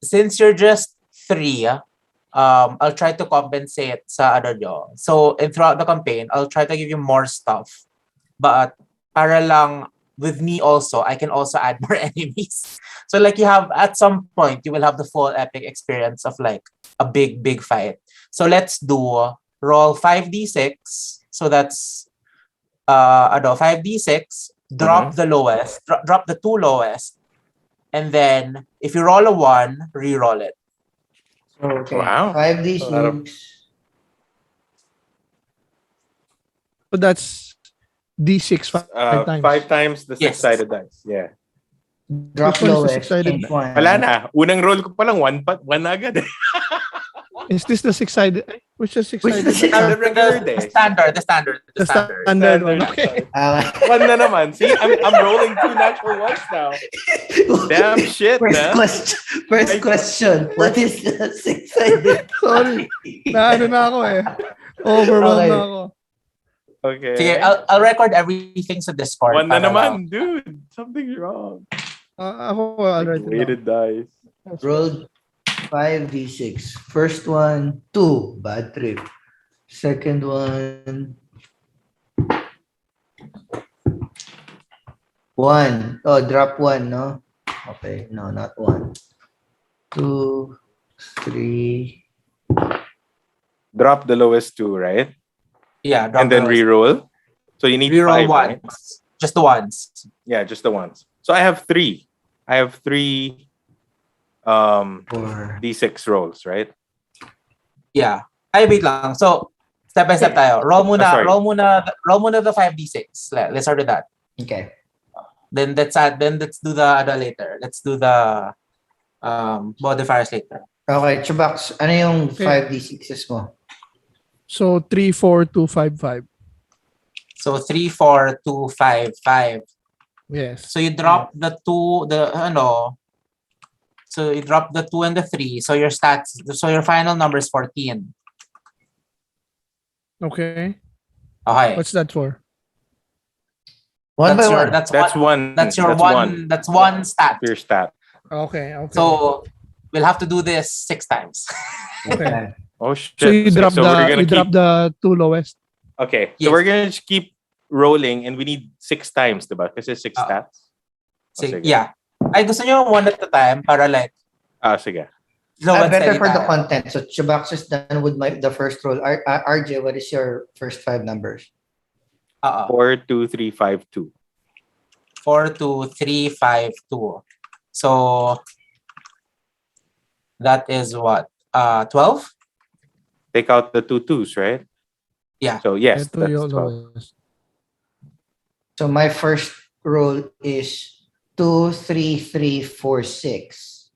since you're just 3, I'll try to compensate sa ano nyo. So, throughout the campaign, I'll try to give you more stuff. But, para lang, with me also, I can also add more enemies. So, like, you have, at some point, you will have the full epic experience of, like, a big, big fight. So, let's do roll 5d6. So, that's, 5d6, drop the lowest, drop the 2 lowest. And then, if you roll a 1, re-roll it. Okay. Wow. 5d6. So that's D6 five times. 5 times the Yes. 6-sided dice. Yeah. Drop Which one is the lowest. six-sided? Change one. Wala na. Unang roll ko pa lang, 1 agad. Is this the 6-sided? Which is 6-sided? Which is the The regular The day. standard. The standard one. Okay. One na naman. See, I'm rolling 2 natural ones now. Damn shit, First question. What is the 6-sided? Sorry. Naano na ako eh. Overwhelmed Okay. na ako. Okay. Sige, I'll record everything sa Discord. 1 na para naman, dude. Something's wrong. Ako already. Weighted dice. Rolled 5d6. First one, 2. Bad trip. Second one, 1. Oh, drop 1, no? Okay, no, not 1. 2, 3. Drop the lowest 2, right? Yeah, drop And then those. re-roll. So you need Reroll 5, right? ones. Just the ones. Yeah, just the ones. So I have 3. I have 3 4. D6 rolls, right? Yeah. Ay, wait lang. So, step by step tayo. Roll muna, sorry. roll muna the 5d6. Let's start with that. Okay. Then let's do the other later. Let's do the modifiers later. Okay, Chubax, ano yung Okay. 5d6s mo? So 3, 4, 2, 5, 5. So 3, 4, 2, 5, 5. Yes. So you drop the 2, so you drop the 2 and the 3. So your stats, so your final number is 14. Okay. Okay. What's that for? One by That's your, one. That's one. That's your that's one. That's one stat. Your stat. Okay. So we'll have to do this 6 times. Okay. Oh shit. So you drop we're gonna drop the 2 lowest. Okay. Yes. So we're gonna just keep rolling and we need 6 times, diba? Kasi 6 stats. So, sige. yeah. Ay, gusto nyo one at a time para like Sige. slow and Better steady for the tayo. content. So Chubax is done with the first roll. RJ, what is your first 5 numbers? 4, 2, 3, 5, 2. 4, 2, 3, 5, 2. So that is what? 12? Take out the 2 2s, right? Yeah. So yes, Ito that's yung 12. lowest. So my first roll is 2, 3, 3, 4, 6.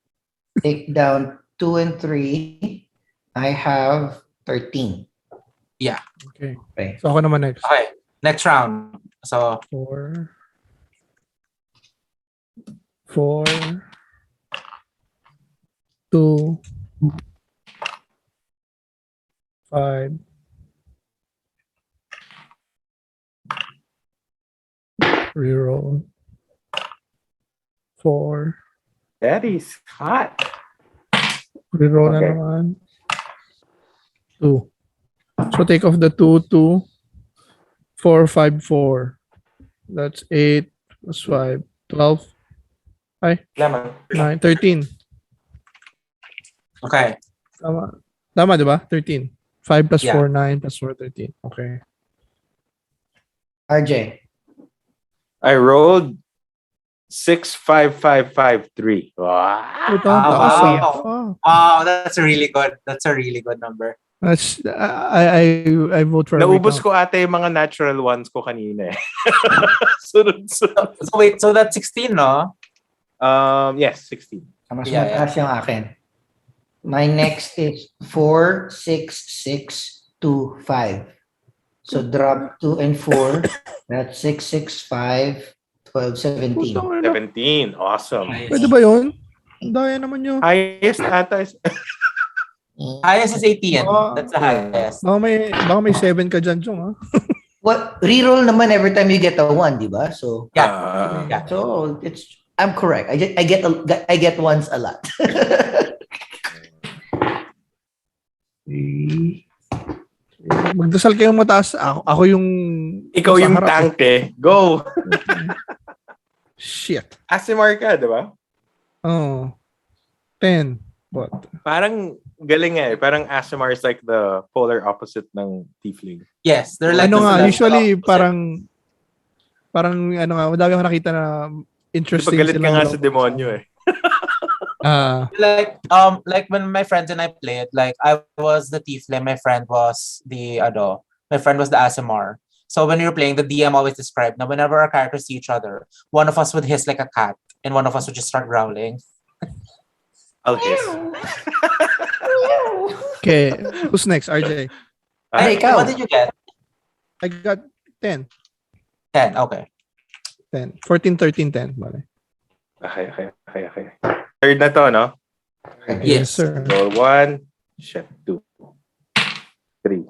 Take down 2 and 3. I have 13. Okay. Okay. So ako naman next. Okay. Next round. So 4, 4, 2, 5, reroll, 4, Daddy's hot. reroll na Okay. naman, 2. So take off the 2, 2, 4, 5, 4. That's 8 plus 5, 12. lemon. 9, 13. Okay. Tama. Tama, di ba? 13. 5 plus Yeah. 4, 9 plus 4, 13. Okay. RJ. I rolled 6, 5, 5, 5, 3. Wow. Ito, Wow. taas ah. Wow. Wow. Wow, that's a really good number. That's, I vote for a Naubos recount. ko ate yung mga natural ones ko kanina eh. Sunod-sunod. So wait, so that's 16, no? Yes, 16. Mas Yeah, mataas yung akin. My next is 4, 6, 6, 2, 5. So drop 2 and 4. That's 6, 6, 5, 12, 17. Putang ina. 17. Awesome. Pwede ba yun? Ang daya naman yun. Highest ata is... Highest is 18. Oh. That's the highest. Baka may 7 ka dyan, Chong, ha? What reroll naman every time you get a 1, di ba? So Yeah. Yeah. so I'm correct. I get ones a lot. Magdasal kayong mataas. Ako yung... Ikaw sa yung harap, tank eh. Go! Shit. Aasimar ka, di ba? Oh. 10. What? Parang galing eh. Parang Aasimar is like the polar opposite ng Thiefling. Yes, they're like Ano the nga, celestial usually opposite. parang ano nga, madami ako nakita na Di ba interesting galit ka silang nga laro. sa demonyo eh. Like when my friends and I played, like I was the Thiefling, my friend was the Aasimar. So when we were playing, the DM always described now whenever our characters see each other, one of us would hiss like a cat and one of us would just start growling. I'll hiss. Okay, who's next? RJ. Ay, ikaw. What did you get? I got 10. 10. Okay. 10. 14, 13, 10. Bale. Okay. Third na to, no? Yes. sir. Roll 1. Shit, 2. 3.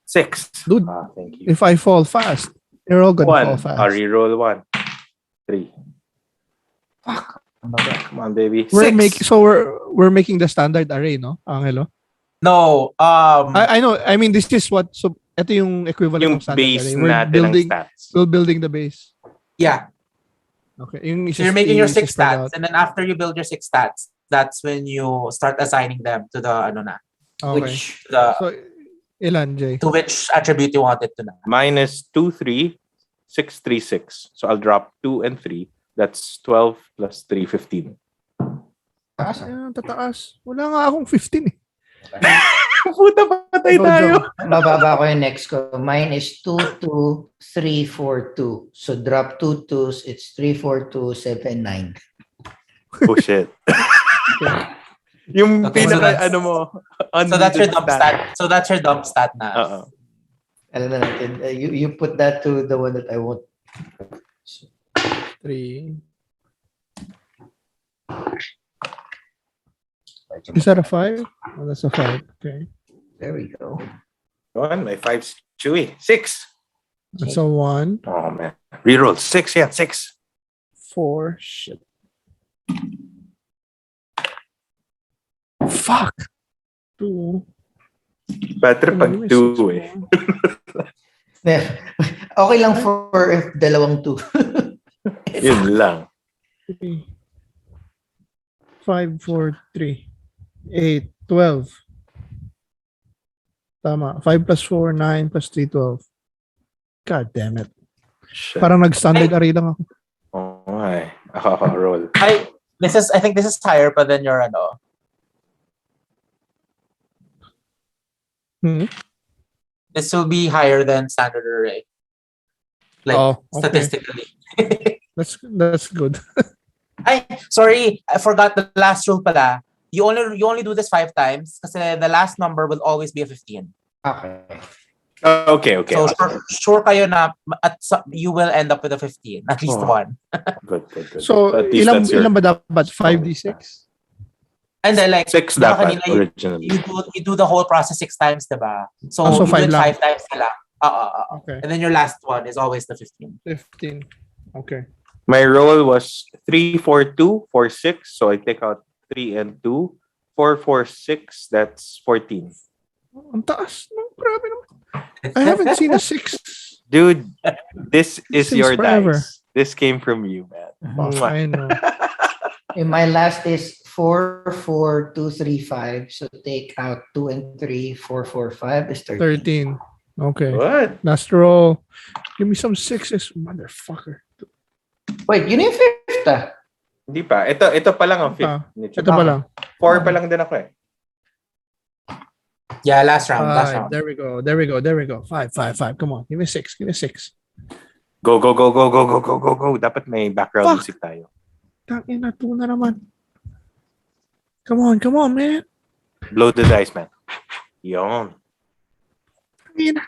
6. Dude, Thank you. if I fall fast, you're all gonna fall 1. fast. I'll reroll 1. 3. Fuck. Come on, baby. We're 6. we're making the standard array, no, Angelo? No. I know. I mean, this is what. So, ito yung equivalent Yung ng standard base array. We're natin ng building. stats. We're building the base. Yeah. Okay. Yung So you're making your 6 spread stats, out. and then after you build your 6 stats, that's when you start assigning them to the Okay. So, ilan, Jay? to which attribute you want it to na. Minus 2, 3, 6, 3, 6. So I'll drop 2 and 3. That's 12 plus 3, 15. Ayan, tataas. Wala nga akong 15 eh. Puta, patay Go, tayo. Jong. Bababa ko yung next ko. Mine is 2, 2, 3, 4, 2. So drop 2 2s. It's 3, 4, 2, 7, 9. Oh, shit. Yung Okay, so pinaka, that's- ano mo. So that's your unneeded dump stat. So that's your dump stat na. Oo. Alam na natin. You put that to the one that I want. 3. Is that a 5? Oh, that's a 5. Okay. There we go. One, my 5's chewy. 6. That's a 1. Oh, man. Reroll. 6, yeah, 6. 4. Shit. Fuck. 2. Better pag 2 eh. Okay lang for if dalawang 2. Yun lang. 3. 5, 4, 3. 8, 12. Tama. 5 plus 4, 9 plus 3, 12. God damn it. Shit. Parang nag-standard array lang ako. Oh, ay. Roll. I think this is higher pa than your This will be higher than standard array. Like Oh, okay. statistically. That's good. Sorry, I forgot the last rule pala. You only do this 5 times kasi the last number will always be a 15. Okay. Okay. So sure kayo na you will end up with a 15, at least Oh. one. Good. So, At least ilan that's your- ba dapat? 5d6? And then like 6 diba dapat kanina, originally. you do the whole process 6 times, diba? So, So you five do it lang. 5 times na lang. Okay. And then your last one is always the 15. 15. Okay. My roll was 3, 4, 2, 4, 6. So I take out 3 and 2. 4, 4, 6. That's 14. Ang taas. No, grabe naman. I haven't seen a 6. Dude, this is Since your forever. dice. This came from you, man. Mwah. I know. And my last is 4, 4, 2, 3, 5. So take out 2 and 3. 4, 4, 5 is 13. 13. Okay. What? Last roll. Give me some 6s, motherfucker. Wait, yun yung fifth ah. Hindi pa. Ito pa lang ang fifth. Ito pa lang. 4 pa lang din ako eh. Yeah, last round. 5. There we go. 5. Come on. Give me 6. Go. Dapat may background music tayo. Tangina, 2 na naman. Come on, man. Blow the dice, man. Yon. Tangina.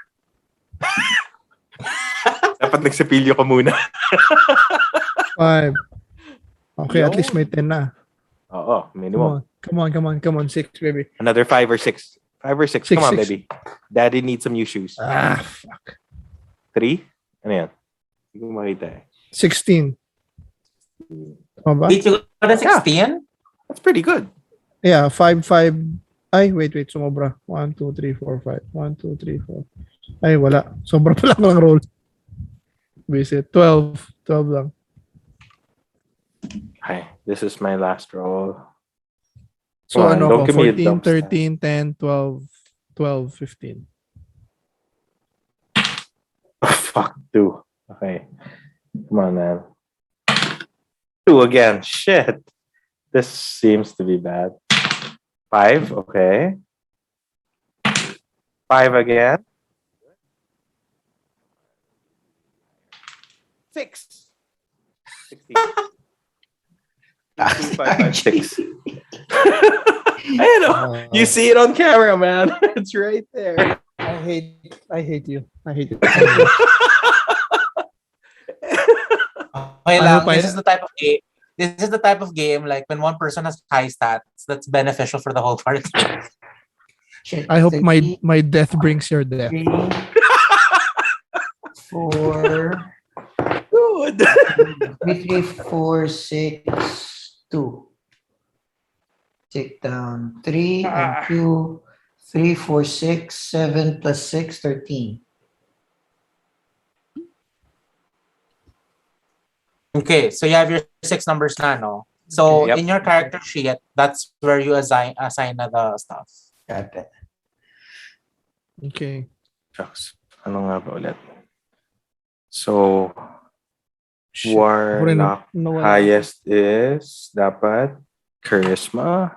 Dapat nagsipilyo ka muna. 5. Okay, at Yun. least may 10 na. Oo, minimum. Come on. 6, baby. Another 5 or 6. 5 or 6. Come on, 6. baby. Daddy needs some new shoes. Fuck. 3? Ano yan? Hindi ko makita eh. 16. Tama ba? Wait, you got a 16? That's pretty good. Yeah, 5, 5, Ay, wait. Sumobra. 1, 2, 3, 4, 5. 1, 2, 3, 4. Ay, wala. Sobra pa lang ng roll. Visit. 12. 12 lang. Okay, this is my last roll. So, Come on, ano don't ko? give me a 14, dump stat. 13, 10, 12, 12, 15. Fuck, 2. Okay. Come on, man. 2 again. Shit. This seems to be bad. 5, okay. 5 again. 6. 16. 2, 5, 5, 6. I know. You see it on camera, man. It's right there. I hate you. I hate it. Okay I lang, hope I- this is the type of game. This is the type of game like when one person has high stats, that's beneficial for the whole party. Shit. I hope 3, my death brings your death. 4, Good. 3, 4, 6, 2. Take down 3 and 2. 3, 4, 6, 7 plus 6, 13. Okay, so you have your 6 numbers na, no? So Yep. in your character sheet, that's where you assign na the stuff. Got it. Okay. Shucks. Ano nga ba ulit? So, Shit. Ako rin, Warlock nawala. highest is dapat charisma.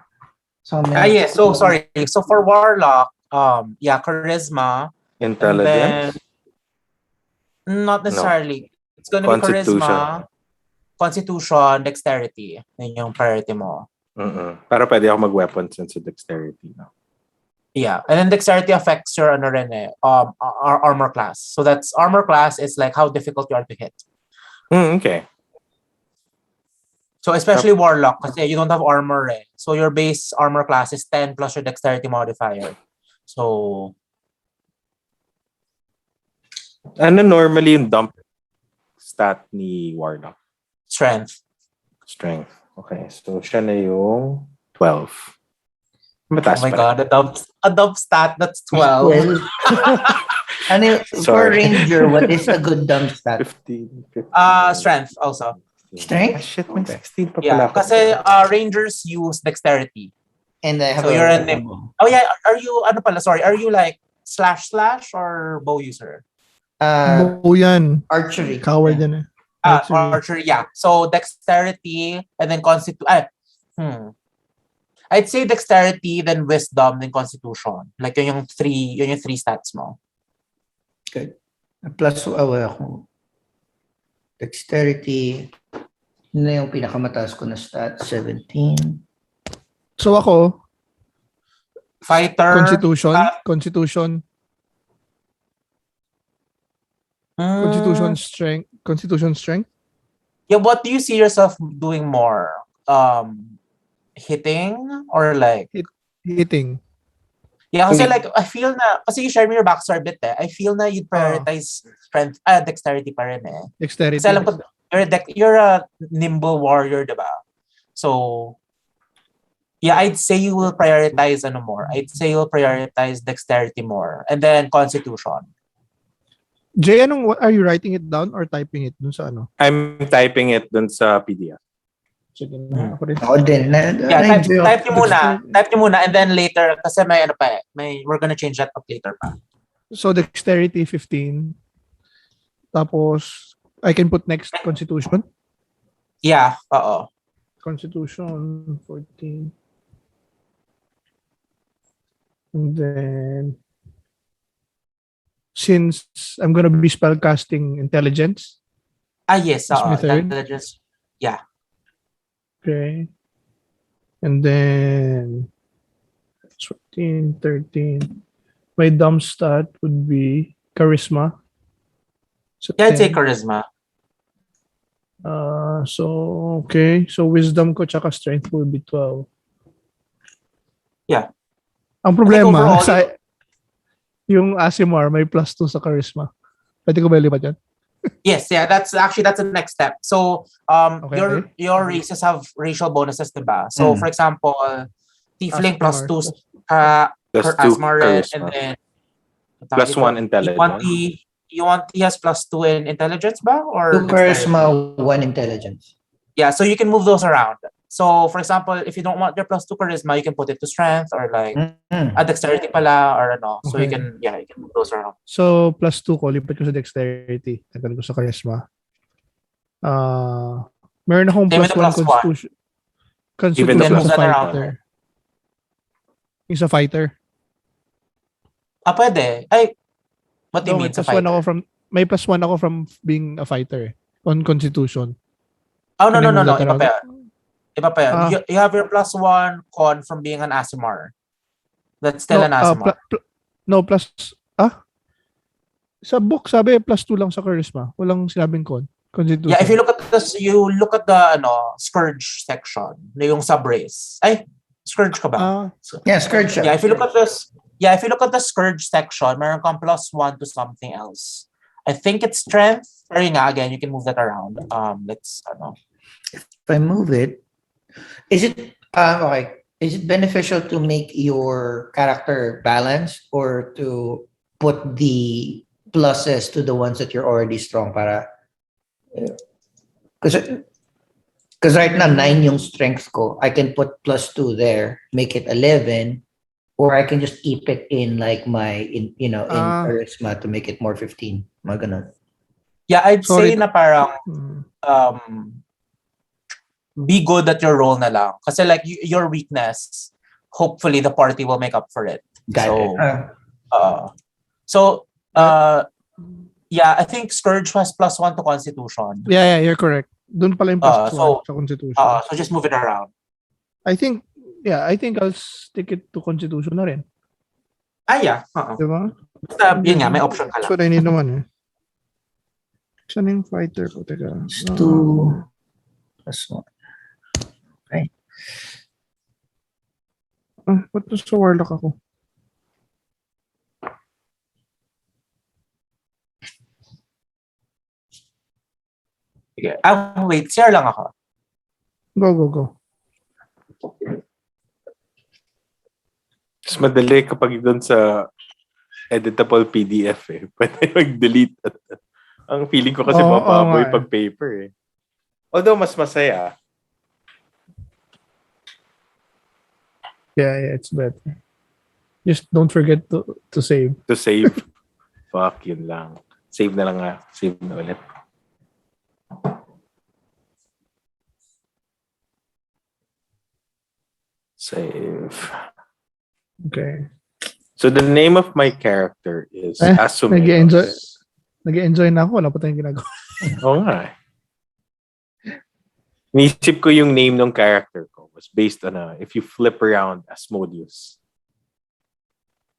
So, Yes, so sorry. So for Warlock, charisma. Intelligence. Not necessarily. It's gonna be Constitution. charisma, constitution, dexterity. Yun yung priority mo. Para pwede ako mag-weapon since dexterity. No? Yeah, and then dexterity affects your armor class. So that's armor class is like how difficult you are to hit. Okay. So especially Warlock, kasi you don't have armor eh. So your base armor class is 10 plus your dexterity modifier. So Ano normally yung dump stat ni Warlock? strength. Strength. Okay, so siya na yung 12. Mataas Oh my pa. god, a dump stat that's 12. 12. Ano, for Sorry. ranger, what is a good dump stat? 15. Strength also. Strength? Shit, may 16 pa pala Yeah, ako. kasi rangers use dexterity. And I have So you're a nimble. Oh yeah, are you are you like slash or bow user? Buo yan. Archery. Coward Yeah. yan eh. Archery, yeah. So dexterity and then I'd say dexterity, then wisdom, then constitution. Like yun yung three stats mo. Plus, wala akong dexterity. Yun na yung pinakamataas ko na stat, 17. So ako, Fighter. Constitution, Constitution strength. Yeah, what do you see yourself doing more? Hitting or like Hitting. yeah, kasi like I feel na kasi you share me your backstory bit eh. I feel na you'd prioritize strength dexterity pa rin eh. Dexterity. Kasi alam ko you're a nimble warrior, diba? So yeah, I'd say you will prioritize more. I'd say you'll prioritize dexterity more and then constitution. Jay, are you writing it down or typing it dun sa ano? I'm typing it dun sa PDF. Sige na. Ako rin. Ako din. Yeah, type nyo muna and then later kasi may we're gonna change that up later pa. So dexterity 15. Tapos I can put next constitution. Yeah, oo. Constitution 14. And then since I'm gonna be spellcasting intelligence. Yes, That's my third. intelligence. Okay. And then 14, 13. My dump stat would be charisma. So Yeah, I'd say 10. charisma. So okay. So wisdom ko tsaka strength will be 12. Yeah. Ang problema overall, sa yung Aasimar may +2 sa charisma. Pwede ko ba ilipat yan? Yes, yeah, that's the next step. So, Okay. your races have racial bonuses, diba? So, for example, Thiefling Aasimar. Plus 2 Aasimar and charisma. then Plus 1 intelligence. Yuan-Ti has plus 2 in intelligence ba? Or 2 charisma, 1 intelligence. Yeah, so you can move those around. So for example, if you don't want your plus 2 charisma, you can put it to strength or like a dexterity pala or ano. So you Okay. can move those around. So, plus 2 ko, lipat ko sa dexterity. Tagal ko sa charisma. Meron akong Same plus with the 1 plus constitution. Even the Constitution plus sa one. fighter. Yung sa fighter. Pwede. Ay, what do you No, mean sa fighter? may plus 1 ako from being a fighter on constitution. Oh, no. Can I move that Iba around? pa yan. Iba pa yan. Ah. You have your plus 1 con from being an Aasimar. That's still an Aasimar. Sa book, sabi, plus 2 lang sa charisma. Walang sinabing con. Constitution. Yeah, if you look at this, you look at the Scourge section, na yung sub-race. Ay, Scourge ka ba? Yeah, Scourge. Yeah, if you look at the Scourge section, meron kang plus 1 to something else. I think it's strength. Pero yun nga, again, you can move that around. If I move it, is it okay? Is it beneficial to make your character balanced or to put the pluses to the ones that you're already strong para? Because right now 9 yung strength ko, I can put plus 2 there, make it 11, or I can just keep it in like my in charisma to make it more 15. Mga ganun. Yeah, I'd Sorry. say na parang be good at your role na lang. Kasi like your weakness, hopefully the party will make up for it. Got So, yeah, I think Scourge has plus 1 to Constitution. Yeah, you're correct. Doon pala yung plus 1 so- sa constitution. So just move it around. I think I'll stick it to constitution na rin. Yeah. Diba? Basta, yun nga, may option ka That's lang. what I need naman eh. Saan yung fighter ko? Teka. 2 plus 1. Ba't sa warlock ako? Sige. Wait, share lang ako. Go. Mas madali kapag doon sa editable PDF eh. Pwede mag-delete. Ang feeling ko kasi mababoy nga eh. pag paper eh. Although mas masaya. Yeah, it's better. Just don't forget to save. To save. Fuck, yun lang. Save na lang nga. Save na ulit. Save. Okay. So the name of my character is ASUEMEDOS. Nag-enjoy na ako. Wala pa tayong ginagawa. Oo nga eh. Nisip ko yung name ng character ko was based on if you flip around Asmodeus.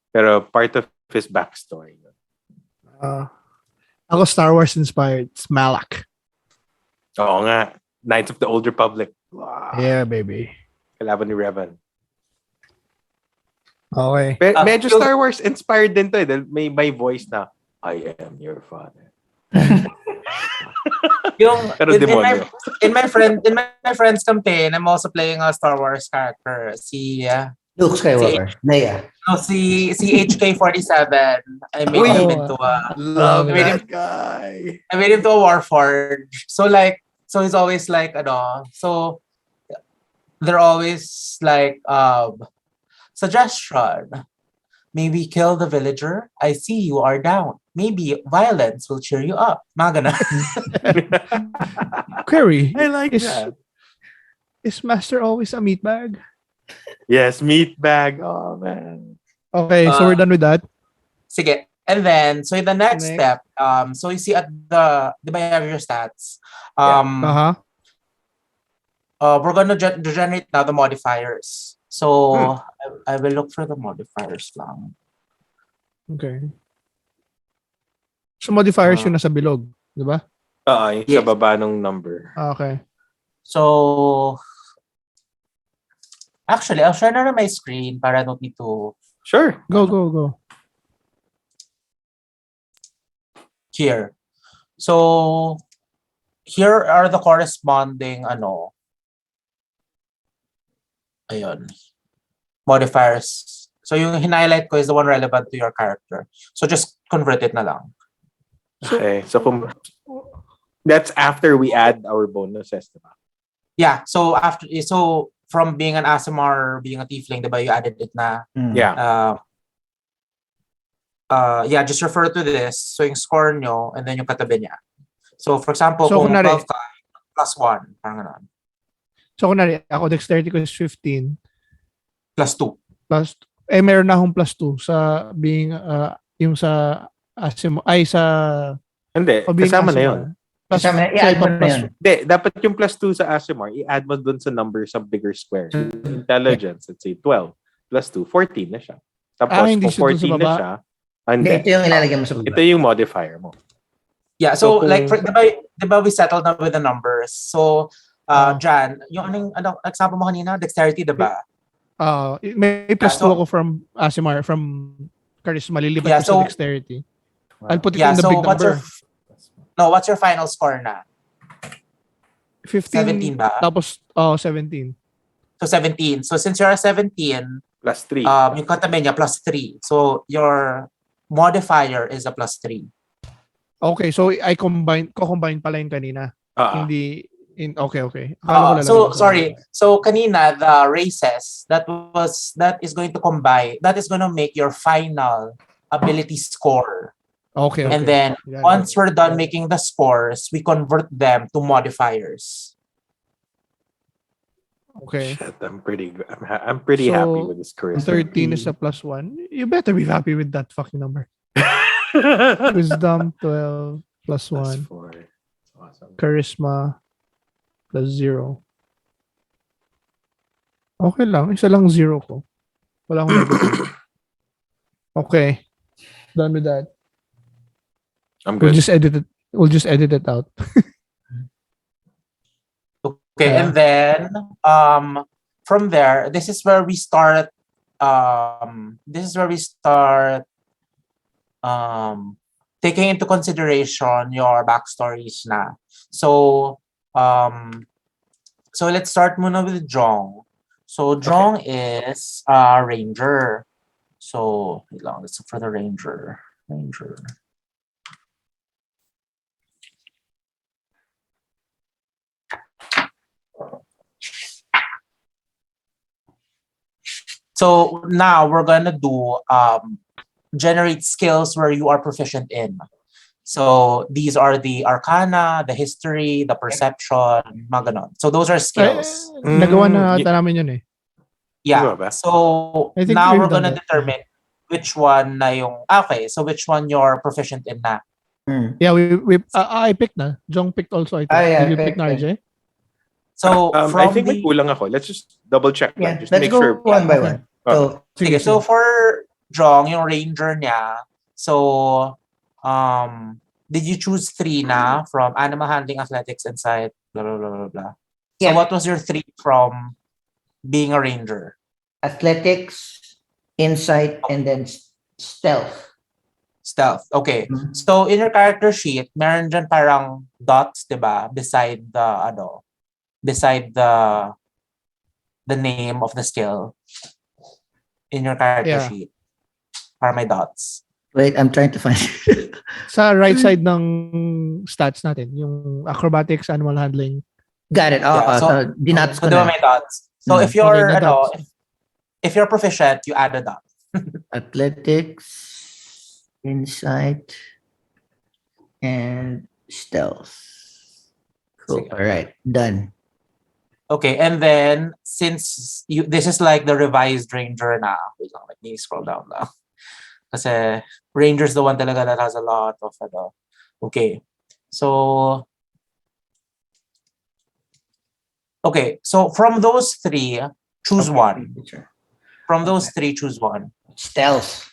Pero part of his backstory. Ako Star Wars inspired. It's MALAK. Oo nga. Knights of the Old Republic. Wow. Yeah, baby. Kalaban ni Revan. Okay. Medyo Star Wars inspired din to eh. Dahil may voice na, I am your father. Pero demonyo. In my friend's campaign, I'm also playing a Star Wars character. Luke Skywalker. Leia. Si HK-47. I made him into a Love I made that guy. I made him to a Warforged. So he's always like so they're always like suggestion. Maybe kill the villager. I see you are down. Maybe violence will cheer you up. Mga ganun. Query. I like that. Is Master always a meatbag? Yes, meat bag. Oh, man. Okay, so we're done with that. Sige. And then, so in the next Next. step, so you see at di ba you have your stats? We're gonna generate now the modifiers. So, I will look for the modifiers lang. Okay. So modifiers yung nasa bilog, di ba? Yung sa baba ng number. Okay. So, actually, I'll share na my screen para don't need to... Sure. Go. Here. So, here are the corresponding, ayun, modifiers So yung highlight ko is the one relevant to your character. So just convert it na lang. Okay. So that's after we add our bonuses, diba? Yeah. So from being an Aasimar, being a Thiefling, diba, you added it na. Yeah. Yeah, just refer to this. So yung score nyo, and then yung katabi niya. So for example, So, kung kunwari- 12 ka, +1, parang ganun. So, kunwari, ako dexterity ko is 15. +2. Meron na akong +2 sa being, yung sa Aasimar, ay sa Hindi, being kasama na Aasimar. yun. Kasama na, i-add mo na yun. Hindi, dapat yung +2 sa Aasimar, i-add mo dun sa number sa bigger square. Intelligence, let's say 12 +2, 14 na siya. Tapos hindi kung siya dun sa 14 na baba? siya, Hindi, ito yung ilalagay mo sa ito baba. yung modifier mo. Yeah, so So, like, diba we settled na with the numbers. So, Jan, yung anong example mo kanina, dexterity, diba? May +2 ako from Aasimar, from Charisma. Lilipat ko sa dexterity. I'll put it in the big number. What's your final score na? 15, 17 ba? Tapos, 17. So 17. So since you're a 17, +3. yung katabi niya +3. So your modifier is a +3. Okay, so ko-combine pala yung kanina. Hindi, okay. Akala ko lalagay So ko sa- sorry. So kanina the races that is going to combine. That is going to make your final ability score. Okay. And then Got it. once we're done making the scores, we convert them to modifiers. Okay. Shit, I'm pretty So, happy with this charisma. 13 is a +1. You better be happy with that fucking number. Wisdom 12 +1. +4. Awesome. Charisma +0. Okay lang. Isa lang 0 ko. Wala akong negative. Okay. Done with that. I'm We'll good. just edit it out. Okay, and then from there, this is where we start taking into consideration your backstories na. So let's start muna with Jong. So Jong is a ranger. So wait lang, let's look for the ranger. So now we're gonna do generate skills where you are proficient in. So these are the arcana, the history, the perception, mga ganon. So those are skills. Nagawa na ata namin yun eh. Yeah. Diba ba? So I think now we've we're done gonna that. determine which one na yung so which one you're proficient in na. Yeah, I picked na. Jong picked also, I think. Yeah, Did you pick na, RJ? So I from think may the kulang ako. Let's just double check Yeah, lang. Just to let's make go sure. one by Okay. one. So, sige, so for Jong, yung ranger niya, so did you choose 3 na from animal handling, athletics, insight, blah blah blah blah blah. So Yeah. what was your 3 from being a ranger? athletics, insight, and then stealth. Stealth. Okay. Mhm. So in your character sheet, meron dyan parang dots, 'di ba? Beside the name of the skill in your character Yeah. sheet. Para may dots. Wait, I'm trying to find it. Sa right side ng stats natin, yung acrobatics, animal handling. Got it. Yeah, So, dinats So ko di ba na. may dots? So Mm. if you're Okay, na dots. if you're proficient, you add a dot. Athletics, insight, and stealth. Cool. Sige. All right. Done. Okay, and then since this is like the revised ranger na, wait lang, let me scroll down lang. Kasi ranger's the one talaga that has a lot of Okay. So from those 3, choose one. From those 3, choose one. Stealth.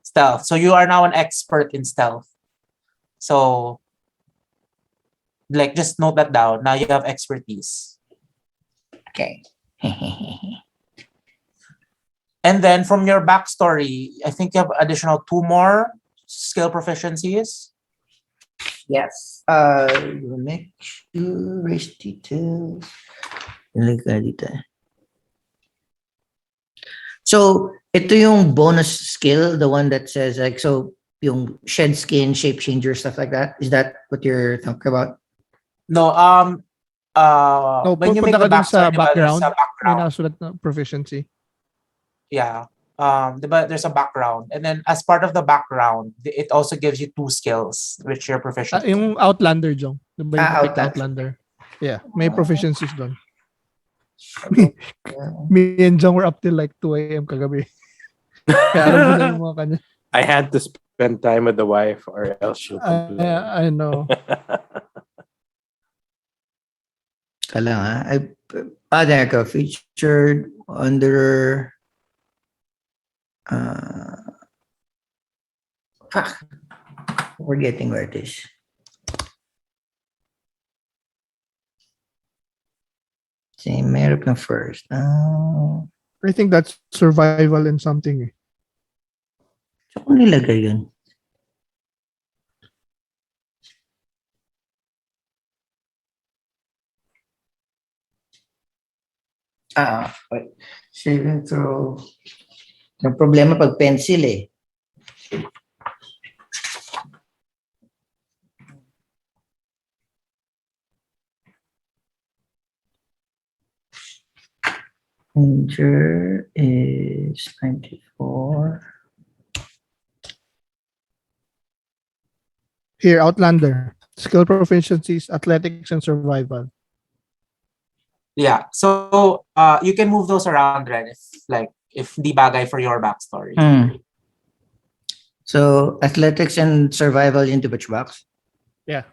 Stealth. So you are now an expert in stealth. So like just note that down. Now you have expertise. Okay. And then from your backstory, I think you have additional 2 more skill proficiencies. Yes. Make sure race details. Look at it. So, ito yung bonus skill, the one that says like, so yung shed skin, shape changer, stuff like that. Is that what you're talking about? No, No, when you punta make ka the dun sa backstory, diba, there's background. a May background. nakasulat na proficiency. Yeah. Diba, there's a background. And then as part of the background, it also gives you 2 skills, which you're proficient in. Yung Outlander, Jong. Diba yung pick Outlander. Outlander? Yeah, may proficiencies doon. Yeah. Me and Jong were up till like 2 a.m. kagabi. Kaya alam ko na yung mga kanya. I had to spend time with the wife or else she'll complain. I know. Kala nga. There ka. Featured under... fuck. Forgetting where it is. See, meron ka first. I think that's survival and something. So, kung nilagay yun? Wait. Saving throw. Yung problema pag pencil eh. Danger is 94. Here, Outlander. Skill proficiencies, athletics, and survival. Yeah. So you can move those around, Ren, if di bagay for your backstory. So, athletics and survival into which box? Yeah.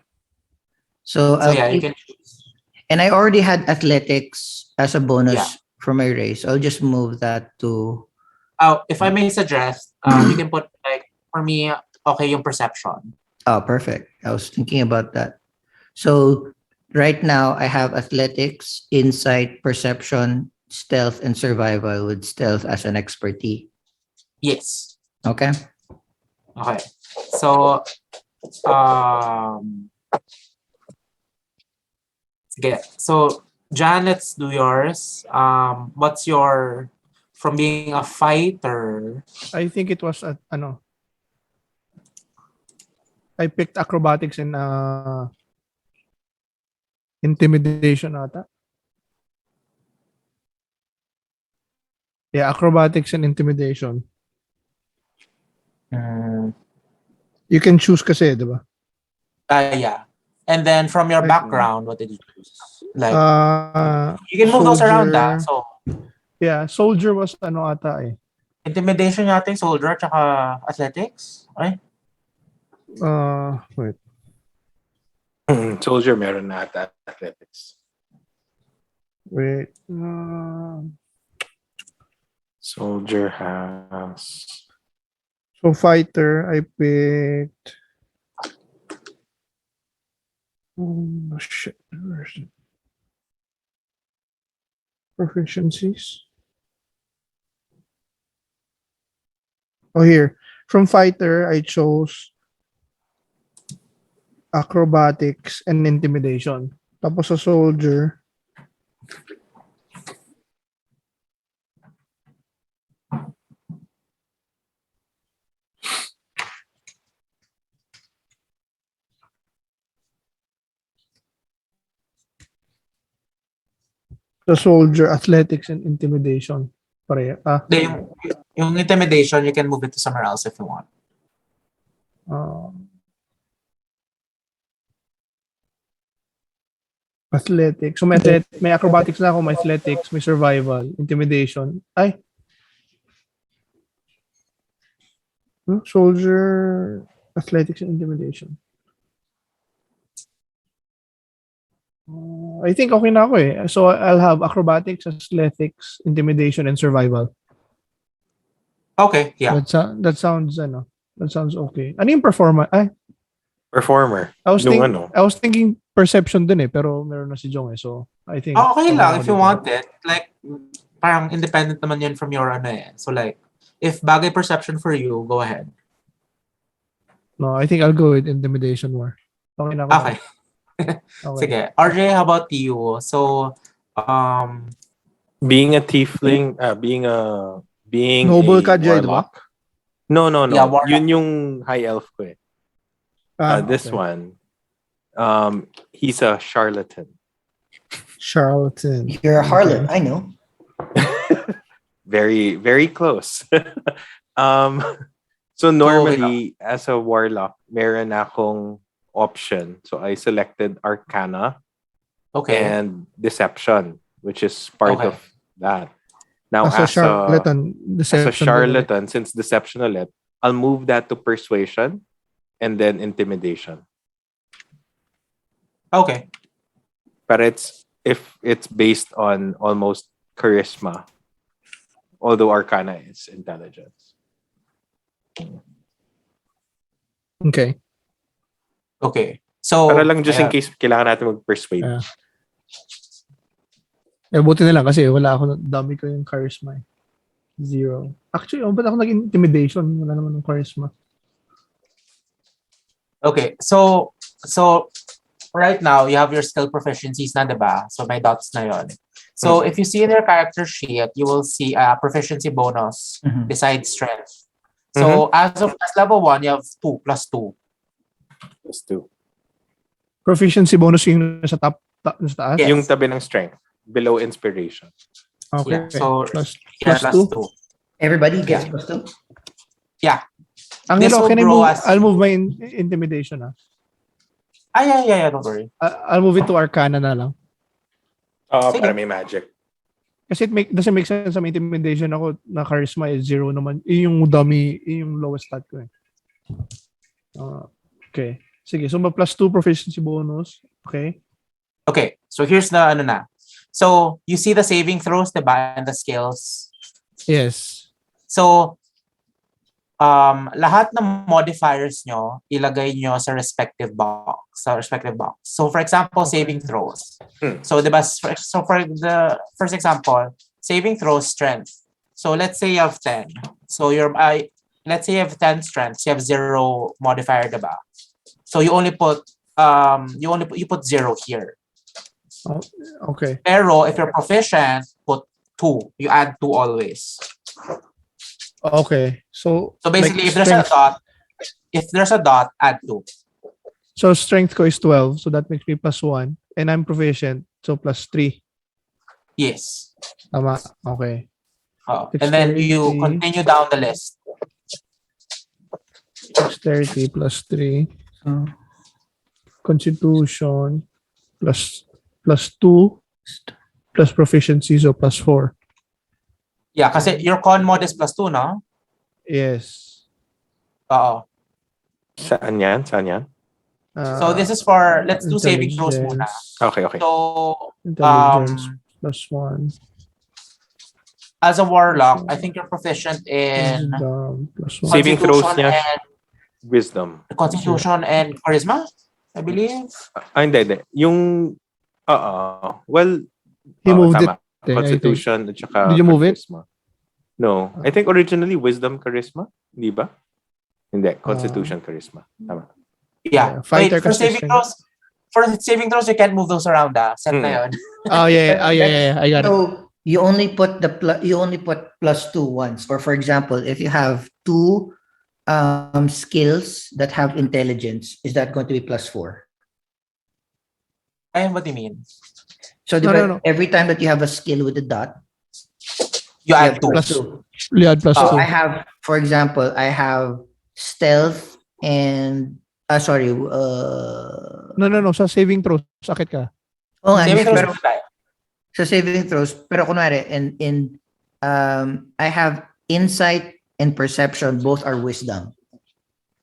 So, So yeah, you can choose. and I already had athletics as a bonus Yeah. for my race. I'll just move that to... If I may suggest, you can put for me, okay, yung perception. Oh, perfect. I was thinking about that. So, right now, I have athletics, insight, perception, stealth, and survival with stealth as an expertise. Yes. Okay? Okay. So sige. So Jan, let's do yours. What's your from being a fighter? I think it was I picked acrobatics and intimidation ata. Yeah, acrobatics and intimidation. You can choose kasi, di ba? Yeah. And then from your Okay. background, what did you choose? Like you can move those around. So yeah, soldier was ata eh. intimidation yata yung soldier tsaka athletics. Okay. Wait. Soldier meron na ata athletics. Wait. Soldier has... So fighter, I picked... Oh, shit. Where's it? Proficiencies. Oh, here. From fighter, I chose acrobatics and intimidation. Tapos sa soldier, athletics and intimidation. Pareha. Yung intimidation, you can move it to somewhere else if you want. Athletics. So may acrobatics na ako, may athletics, may survival, intimidation. Ay. Soldier, athletics, and intimidation. I think okay na ako eh. So I'll have acrobatics, athletics, intimidation, and survival. Okay, yeah. That sounds okay. Ano yung performance? Ay, Performer. I was thinking perception din eh, pero meron na si Jong eh. So I think Okay lang ako if you dito. want it. Like parang independent naman yun from your eh. So like if bagay perception for you, go ahead. No, I think I'll go with intimidation more. Okay na ako. Okay. Okay. Sige. RJ, how about you? So being a tiefling, being a Being Noble a ka, Jay, diba? warlock. No. Yeah, warlock. Yun yung high elf ko eh. This okay. one, he's a charlatan. Charlatan. You're a harlot. Okay. I know. Very, very close. So normally, as a warlock, meron akong option. So I selected Arcana Okay. and Deception, which is part Okay. of that. Now, As a charlatan, as a deception. charlatan, since Deception ulit, I'll move that to Persuasion and then Intimidation. Okay. But it's based on almost Charisma, although Arcana is Intelligence. Okay. Okay. So, Para lang just in ayan. case kailangan natin mag-persuade. Yeah. Buti na lang kasi wala ako, dami ko yung charisma eh. 0. Actually, ba't ako nag-intimidation? Wala naman ng charisma. Okay. So right now, you have your skill proficiencies na, diba? So, may dots na yon. So, if you see in your character sheet, you will see a proficiency bonus besides strength. So, as level 1, you have 2 plus 2. Plus 2. Proficiency bonus yung nasa taas? Yes. Yung tabi ng strength, below inspiration. Okay. Yeah, so, plus plus 2. 2? Everybody gets plus 2. Angelo, will can I grow move? as- I'll move my intimidation. Yeah, don't worry. I'll move it to Arcana na lang. Sige. Para may magic. Kasi doesn't make sense sa intimidation ako na charisma is 0 naman. Yung dummy, yung lowest stat ko eh. Okay. Sige, so plus 2 proficiency bonus. Okay. Okay, so here's the ano na. So, you see the saving throws, diba? And the skills. Yes. So, lahat ng modifiers nyo, ilagay nyo sa respective box. So, for example, saving throws. So, diba, so for the first example, saving throws, strength. So, let's say you have 10. So, let's say you have 10 strengths, you have 0 modifier, diba? So, you only put, you put 0 here. Okay. Pero, if you're proficient, put 2. You add 2 always. Okay. So Basically, like if there's a dot, add 2. So strength ko is 12, so that makes me plus 1. And I'm proficient, so plus 3. Yes. Tama. Okay. And then you continue down the list. Dexterity plus 3. Constitution plus 2 plus proficiency, so plus 4. Yeah, kasi your con mod is plus 2, no? Yes. Oo. Saan yan? So this is for, let's do saving throws muna. Okay. So, Intelligence plus 1. as a warlock, I think you're proficient in Wisdom plus 1. Saving throws Constitution niya, and Wisdom. Constitution and Charisma, I believe. Hindi. Yung, well, He moved tama. it. I think. Constitution at saka Did you move it? Charisma. No. I think originally Wisdom, Charisma. Di ba? Hindi. Constitution, Charisma. Tama. Yeah. Fighter Wait, for saving throws, you can't move those around. Set na yun. Oh yeah. I got it. So you only put plus 2 once. Or for example, if you have 2 skills that have intelligence, is that going to be plus 4? Ayun, what do you mean? So No. every time that you have a skill with a dot, You you add have 2. plus Plus 2. You add plus So 2. I have, for example, I have stealth and No. Sa saving throws, sakit ka. Saving throws pero, muna tayo. sa saving throws, pero kunwari, I have insight and perception, both are wisdom.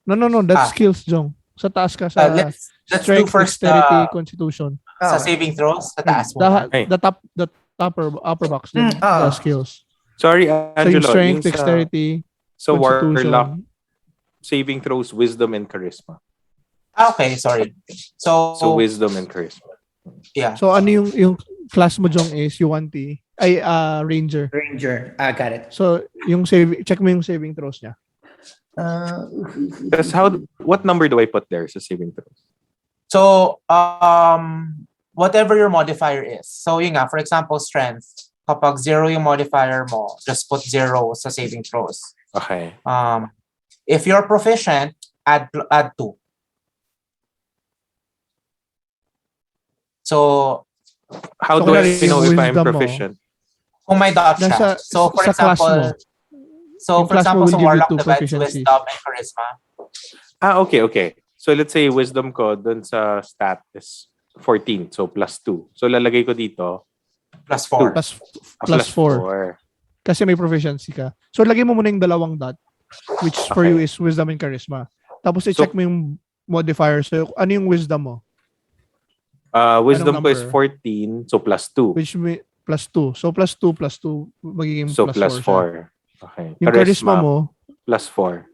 No. That's skills, Jong. Sa taas ka sa Let's do strength, first dexterity, constitution. sa saving throws, sa taas mo. The upper box, the skills. Sorry, So yung Angelo. strength, sa dexterity, Warlock, constitution. saving throws, Wisdom, and Charisma. Okay, sorry. So Wisdom and Charisma. yeah. So ano yung class mo, Jong, is Yuan-Ti. Ranger. Ranger. Got it. So check mo yung saving throws niya. Because what number do I put there sa saving throws? So whatever your modifier is. So yun nga, for example, strength. kapag 0 yung modifier mo, just put 0 sa saving throws. Okay. If you're proficient, add 2. So, How So, do I kunwari, know yung if I'm wisdom mo, proficient? kung may dot siya. Nasa- So, for sa class example, mo. Yung for class mo example, will sa give you Warlock 2 divides proficiencies. wisdom and charisma. Okay. So let's say wisdom ko dun sa stat is 14. So plus 2. So lalagay ko dito. Plus 4. Plus 4. Kasi may proficiency ka. So, lagay mo muna yung dalawang dot, which for Okay. you is wisdom and charisma. Tapos, i-check mo yung modifier. So, ano yung wisdom mo? Wisdom Anong ko is number? 14. So plus 2. Which may, plus 2. So, plus 2, magiging So plus 4 siya. 4. Okay. Yung charisma mo, plus 4.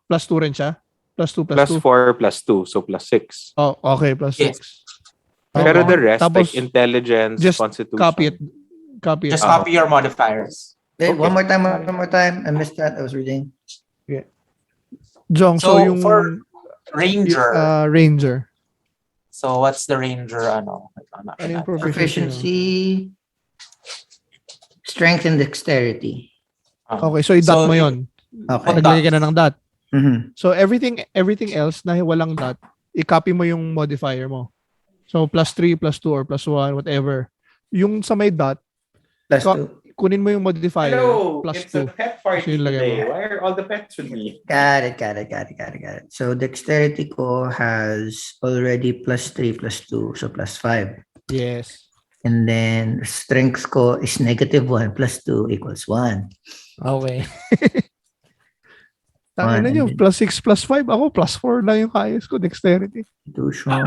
plus 2 rin siya? Plus 2, Plus 4 plus 2. So plus 6. Oh, okay, plus 6. Yes. Pero Okay. the rest, Tapos, like intelligence, just constitution. Copy it. Copy it. Just copy your modifiers. Wait, Okay. one more time. I missed that. I was reading. Jong, so, So, yung for Ranger. Ranger. So, what's the Ranger, ano? Ano yung Proficiency, strength, and dexterity. Okay, so i-dot mo yun. Okay. Naglagay ka na ng dot. Mhm. So, everything else na walang dot, i-copy mo yung modifier mo. So, plus 3, plus 2, or plus 1, whatever. Yung sa may dot, Plus Ko- 2. kunin mo yung modifier, plus 2. pet So, yun lagay mo. Why are all the pets with me? Got it. So dexterity ko has already plus 3, plus 2, so plus 5. Yes. And then strength ko is -1 plus 2 equals 1. Okay. Tangin na One, nyo, and then- plus 6, plus 5. Ako, plus 4 lang yung kayas ko, dexterity. Constitution.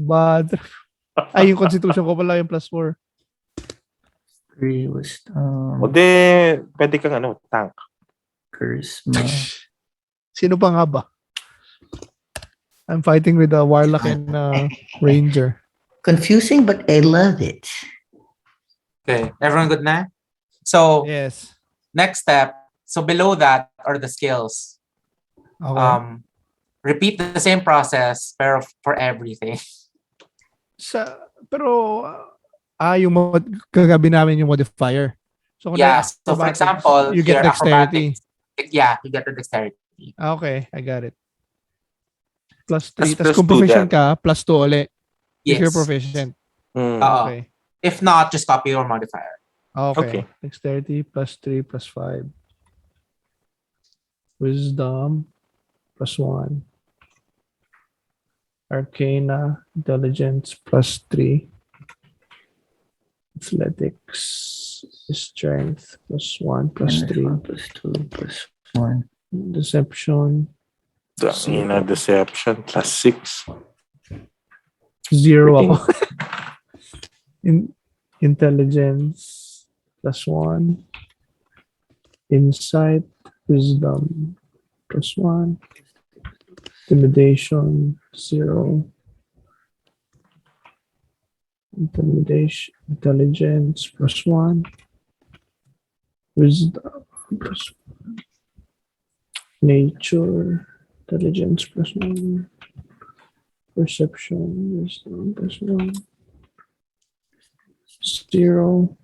Bad. Ay, yung constitution ko pala yung plus 4. 3 wisdom. O de, pwede kang tank. Charisma. Sino pa nga ba? I'm fighting with a Warlock and Ranger. Confusing, but I love it. Okay, everyone good na? So, Yes. next step. So, below that are the skills. Okay. Repeat the same process, pero for everything. Pero, kagabi namin yung modifier. So, Yeah, so for acrobatics, example, you get your dexterity. acrobatics, yeah, you get the dexterity. Okay, I got it. Plus 3. Tas Tapos plus kung 2 proficient dyan. ka, plus 2 ulit. If Yes. you're proficient. Mm. Oo. Okay. If not, just copy your modifier. Okay. Dexterity, plus 3, plus 5. Wisdom, plus 1. Arcana, Intelligence, plus 3. Athletics, Strength, plus 1, plus 3. Plus 2, plus 1. Deception, Deception, plus 6. 0 ako. Intelligence, plus 1. Insight, Wisdom, plus 1. Intimidation, 0. Intelligence, plus 1. Wisdom, plus 1. Nature, Intelligence, plus 1. Perception, Wisdom, plus 1. 0.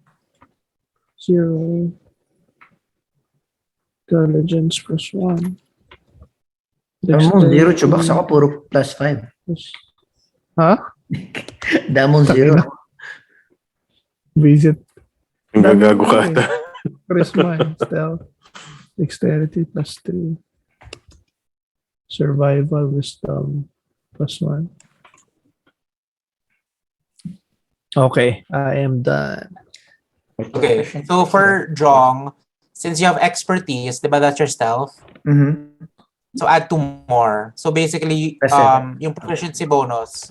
0. Intelligence, plus 1. Damon 0, Chubax. Ako puro plus 5. Ha? Damon 0. Visit. Gagago ka ata. Charisma and stealth. Dexterity, plus 3. Survival, Wisdom, plus 1. Okay, I am done. Okay, so for Jong, since you have expertise, diba that's your stealth? Mhm. So add 2 more. So basically, Plus 7. yung proficiency bonus,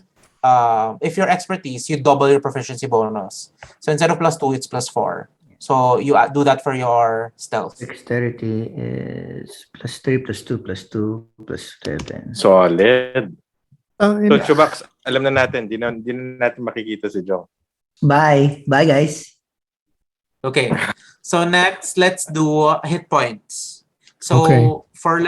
if your expertise, you double your proficiency bonus. So instead of plus 2, it's plus 4. So you do that for your stealth. Dexterity is plus 3, plus 2, plus 2, plus 7. Solid. So, So, Chubax, alam na natin, di na natin makikita si Jong. Bye. Bye, guys. Okay. So next, let's do hit points. So Okay. for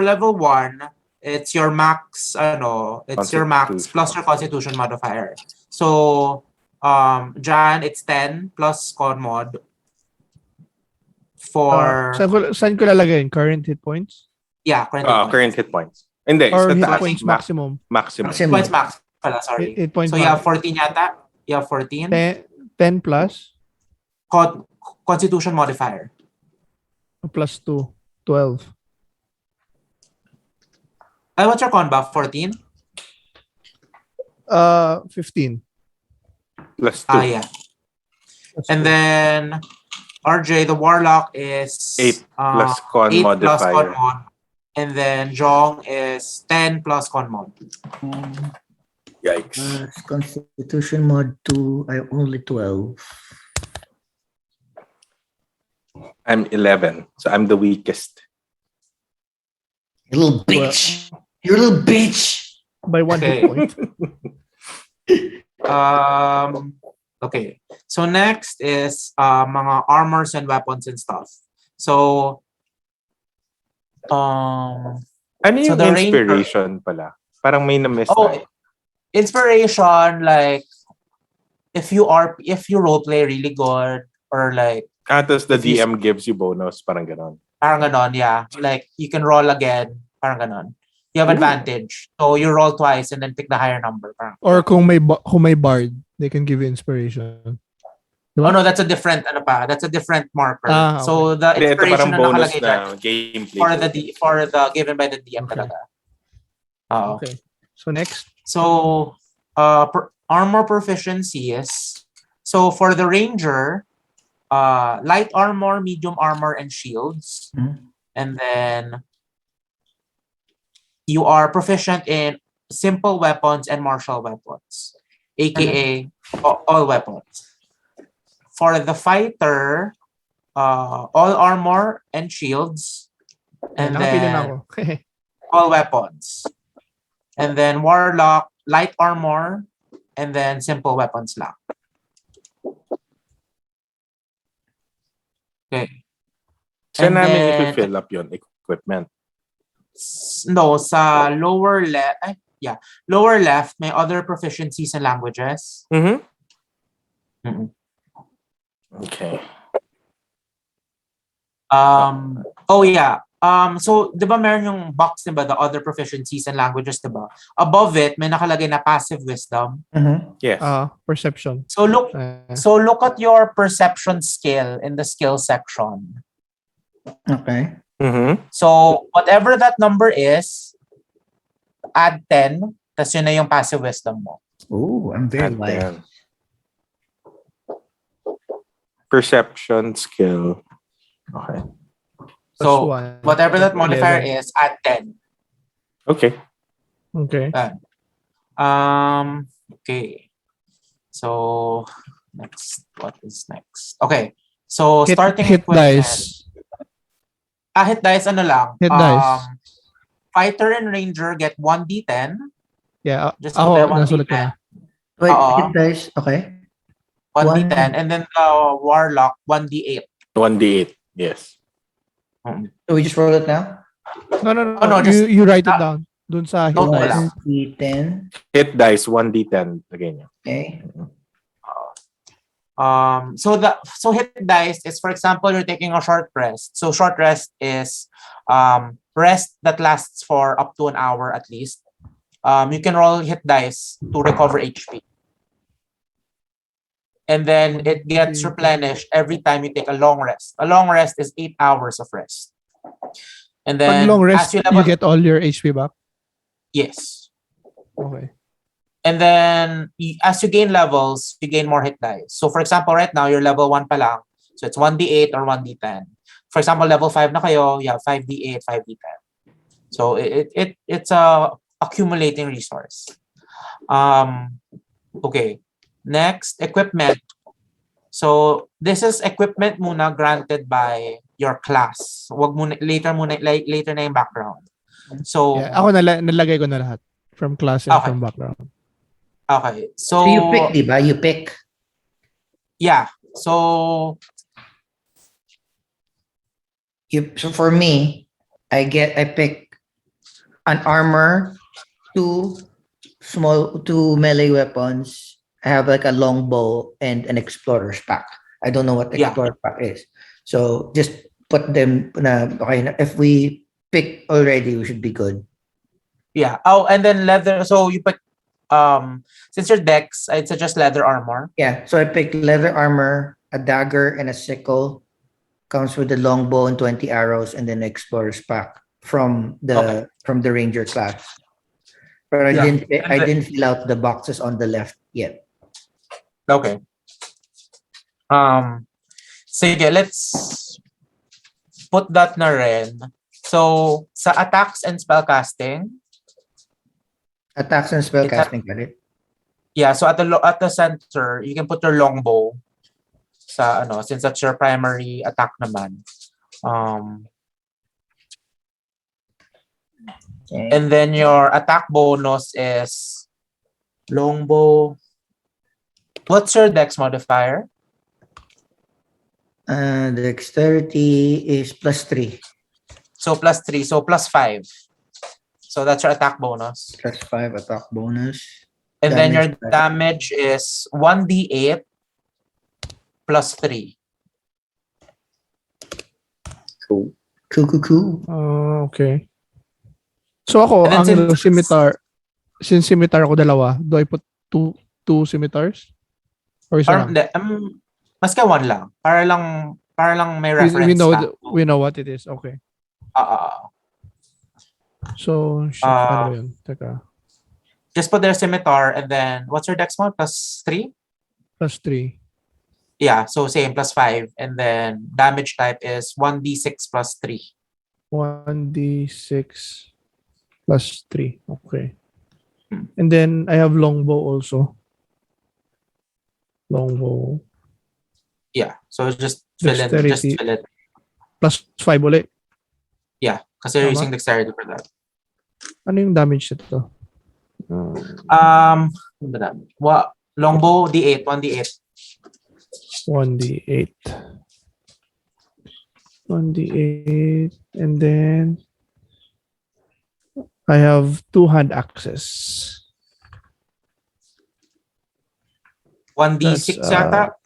level 1, it's your max, it's your max Constitution. plus your constitution modifier. So Jan, it's 10 plus con mod. For Saan ko lalagay? Current hit points? yeah, current hit points. Current hit points. Hindi, Or sa hit taas. points maximum? Maximum. Maximum. Points max pala, sorry. Hit points So you have max. 14 yata? You have 14? 10 plus? Constitution modifier. Plus 2. 12. What's your con buff? 14? 15. Plus 2. Yeah. And then RJ, the Warlock is 8 plus con 8 modifier. plus con mod. And then Jong is 10 plus con mod. Yikes. Constitution mod 2, I only 12. I'm 11, so I'm the weakest. You little bitch. You're a little bitch. By 1 Okay. hit point. Okay. So next is mga armors and weapons and stuff. So Ano So yung the inspiration pala? Parang may na-miss na. inspiration, like if you roleplay really good, or like Tapos the if you- DM gives you bonus, parang ganon. parang ganon, yeah. Like you can roll again, parang ganon. You have advantage. So you roll twice and then pick the higher number. Parang. Or kung may bard, they can give you inspiration. Oh no, that's a different that's a different marker. Okay. So the Hindi, ito inspiration parang na bonus nakalagay na dyan gameplay. for the given by the DM Okay. talaga. Oo. Okay. So next. So armor proficiencies. So for the ranger, light armor, medium armor, and shields. Mhm. And then you are proficient in simple weapons and martial weapons, aka all weapons. For the fighter, all armor and shields, and Nakapili na then ako. all weapons. And then warlock, light armor, and then simple weapons lang. Okay. Saan And namin then- i-fill up yon equipment? No, sa lower left, lower left, may other proficiencies and languages. Mm-hmm. Mhm. Okay. Oh yeah. So, di ba meron yung box, di ba, the other proficiencies and languages, di ba? Above it, may nakalagay na passive wisdom. Yes. Perception. So look at your perception skill in the skill section. Okay. Mm-hmm. So, whatever that number is, add 10, tas yun na yung passive wisdom mo. Oh, I'm very And light. then, perception skill. Okay. So, +1. whatever that modifier 11. is, add 10. Okay. Okay. Okay. So, next. What is next? Okay. So, starting hit equipment. dice. Hit dice, ano lang. Hit dice. Fighter and ranger get 1d10. Yeah. Just Ako, put that nasulat ko 1d10. na. Wait, Oo. hit dice. Okay. 1d10. And then the warlock, 1d8. 1d8. Yes. So we just roll it now? No. Oh, no, just- you write it down. Dun sa hit Note mo dice. lang. 1d10. Hit dice, 1d10. Again. Okay. So hit dice is, for example, you're taking a short rest. So short rest is rest that lasts for up to an hour at least. You can roll hit dice to recover HP. And then it gets replenished every time you take a long rest. A long rest is 8 hours of rest. And Pag then long rest, as you you level, get all your HP back. yes. Okay. And then as you gain levels, you gain more hit dice. So for example, right now you're level 1 pa lang. So it's 1d8 or 1d10. For example, level 5 na kayo, you have 5d8, 5d10. So it's a accumulating resource. Okay. Next, equipment. So this is equipment muna granted by your class. Wag muna later na yung background. So Yeah, ako nalagay ko na lahat. From class and Okay. from background. okay. So you pick, di ba? You pick. Yeah. So So for me, I pick an armor, two melee weapons, I have like a longbow and an explorer's pack. I don't know what Yeah. explorer pack is. So just put them okay, if we pick already, we should be good. Yeah. Oh, and then leather. So you pick since your decks, I'd suggest leather armor. Yeah. So I picked leather armor, a dagger, and a sickle. Comes with the longbow and 20 arrows, and then explorer's pack from the ranger class. But I Yeah. didn't fill out the boxes on the left yet. Okay. Sige, let's put that na rin. So, sa attacks and spellcasting, Attacks and spellcasting, got it? yeah, so at the center, you can put your longbow sa since that's your primary attack naman. Okay. And then your attack bonus is longbow. What's your dex modifier? Dexterity is +3. So +3, so +5. So that's your attack bonus. +5 attack bonus. And then your Damage. damage is 1d8 +3. Cool. Cool. Okay. So ako, And then ang since scimitar ako dalawa, do I put two scimitars? Or isa lang? Hindi, maski one lang. Para lang may reference We know what it is. Okay. So, shit, paano ba yun? Teka. Just put their scimitar and then what's your dex mod? +3? +3. Yeah, so same +5. And then damage type is 1d6 +3. 1d6 +3. Okay. And then I have longbow also. Longbow. Yeah, so just fill Dexterity. it. +5 ulit. Yeah, kasi you're Tama. using dexterity for that. Ano yung damage nito? Ano ba damage? Longbow D8, 1d8. 1d8. 1d8. And then I have 2 hand axes. 1d6 That's, yata.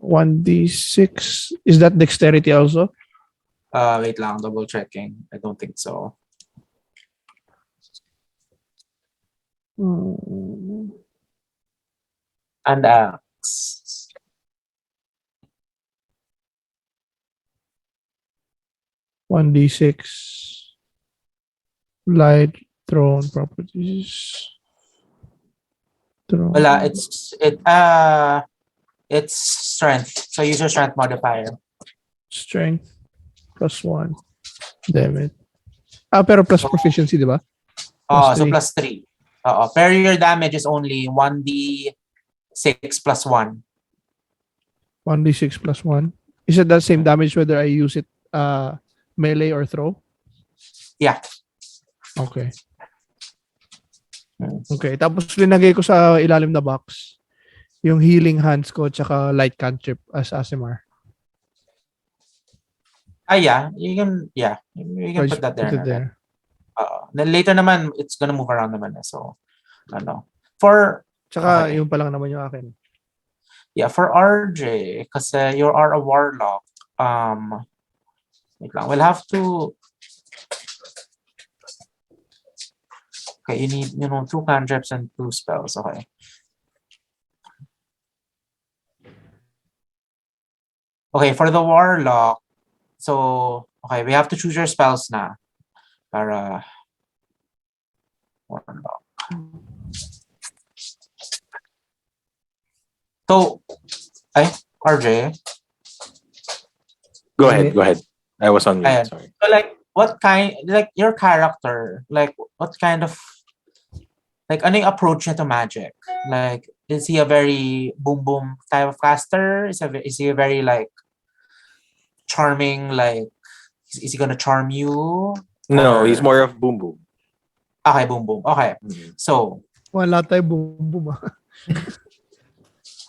1d6. Is that dexterity also? Wait lang, double checking. I don't think so. And axe. One d6 light thrown properties. Thrown. Wala, it's strength. So use your strength modifier. Strength +1. Damn it. Pero plus proficiency, di ba? So +3. +3. Pero your damage is only 1d6 +1. 1d6 +1. Is it that same damage whether I use it melee or throw? Yeah. Okay. Okay. Tapos linagay ko sa ilalim na box yung healing hands ko tsaka light cantrip as Aasimar. Yeah. You can put that there. Put it there. Then later naman, it's gonna move around naman. So, For... Tsaka Okay. yung pa lang naman yung akin. Yeah, for RJ, kasi you are a warlock. Wait lang. We'll have to... Okay, you need, 2 cantrips and 2 spells. Okay. Okay, for the warlock, so, okay, we have to choose your spells na. Para... Warlock. So, RJ? Go ahead. I was on mute. Ayan. Sorry. So, your character, what kind of, ano yung approach niya to magic? Is he a very boom type of caster? Is he a very, charming, is he gonna charm you? No, Or- he's more of boom boom. Okay, boom. Okay. So, Wala tayo boom.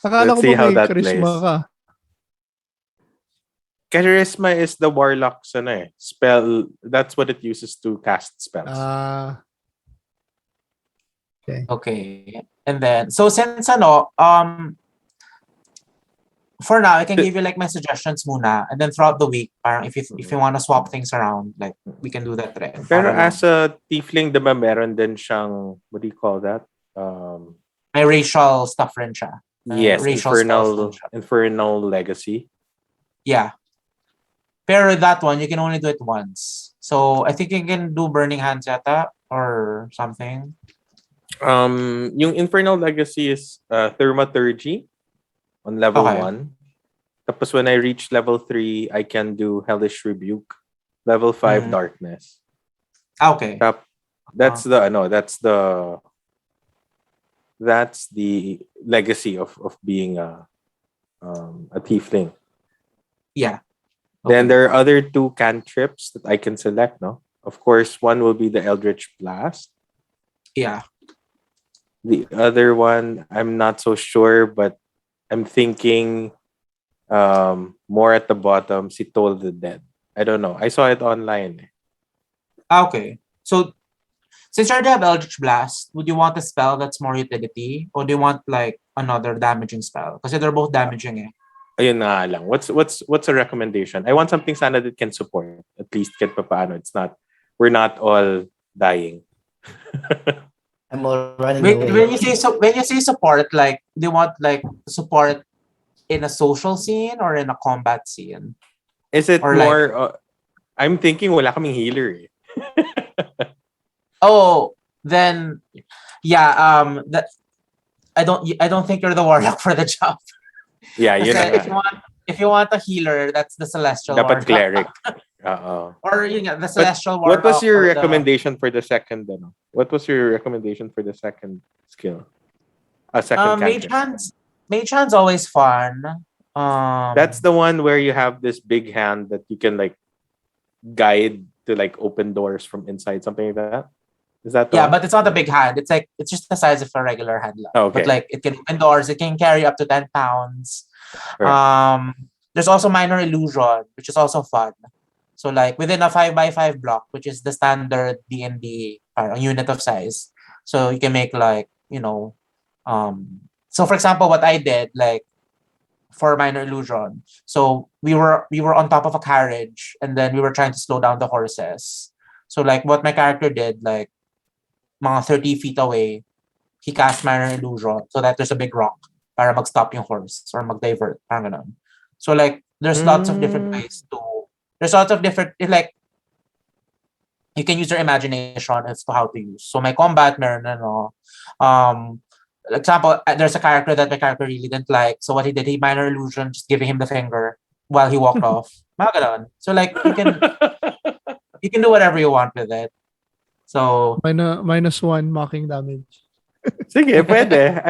Akala Let's ko see ba how may that charisma plays. ka? Charisma is the warlock's spell. That's what it uses to cast spells. Okay. And then, so since for now, I can give you like my suggestions muna. And then throughout the week, parang if you want to swap things around, like we can do that rin. Pero Para lang. as a tiefling, diba meron din siyang, what do you call that? May racial stuff rin siya. Yes, racial spells din siya. infernal legacy. Yeah. Pero that one, you can only do it once. So I think you can do Burning Hands yata or something. Yung infernal legacy is thaumaturgy on level Okay. 1. Tapos when I reach level 3, I can do hellish rebuke. Level 5 darkness. Okay. That's the legacy of being a tiefling. Yeah. Then there are other 2 cantrips that I can select, no? Of course, one will be the Eldritch Blast. Yeah. The other one, I'm not so sure, but I'm thinking more at the bottom, si Toll the Dead. I don't know. I saw it online. Okay. So since you already have Eldritch Blast, would you want a spell that's more utility? Or do you want like another damaging spell? Kasi they're both damaging eh. Ayun na lang. What's a recommendation? I want something sana that can support. At least kahit papaano. We're not all dying. I'm all running When away. you say support, like do you want like support in a social scene or in a combat scene? Is it Or more... I'm thinking wala kaming healer eh. Oh, then yeah, that I don't think you're the warlock for the job. Yeah, yun na Kasi nga. if you want a healer, that's the celestial Dapat warlock. cleric. Oo. Or yun nga, the But celestial warlock. what was your or the- recommendation for the second What was your recommendation for the second skill? Second Mage cantrip. Hand's always fun. That's the one where you have this big hand that you can like guide to like open doors from inside, something like that. Is that the yeah, one? but it's not a big hand. It's just the size of a regular hand. Lang. Okay. But like it can open doors. It can carry up to 10 pounds. Right. There's also minor illusion, which is also fun. So like within a 5x5 block, which is the standard D&D unit of size. So you can make like, so for example, what I did, like for minor illusion. So we were on top of a carriage and then we were trying to slow down the horses. So like what my character did, like mga 30 feet away, he cast minor illusion so that there's a big rock para mag-stop yung horse or mag-divert. Parang ganun. So like there's lots of different ways to... There's lots of different... Like you can use your imagination as to how to use. So my combat, meron example, there's a character that my character really didn't like. So what he did, he minor illusion, just giving him the finger while he walked off. Mga ganun. So like you can do whatever you want with it. So -1 mocking damage. Sige, pwede.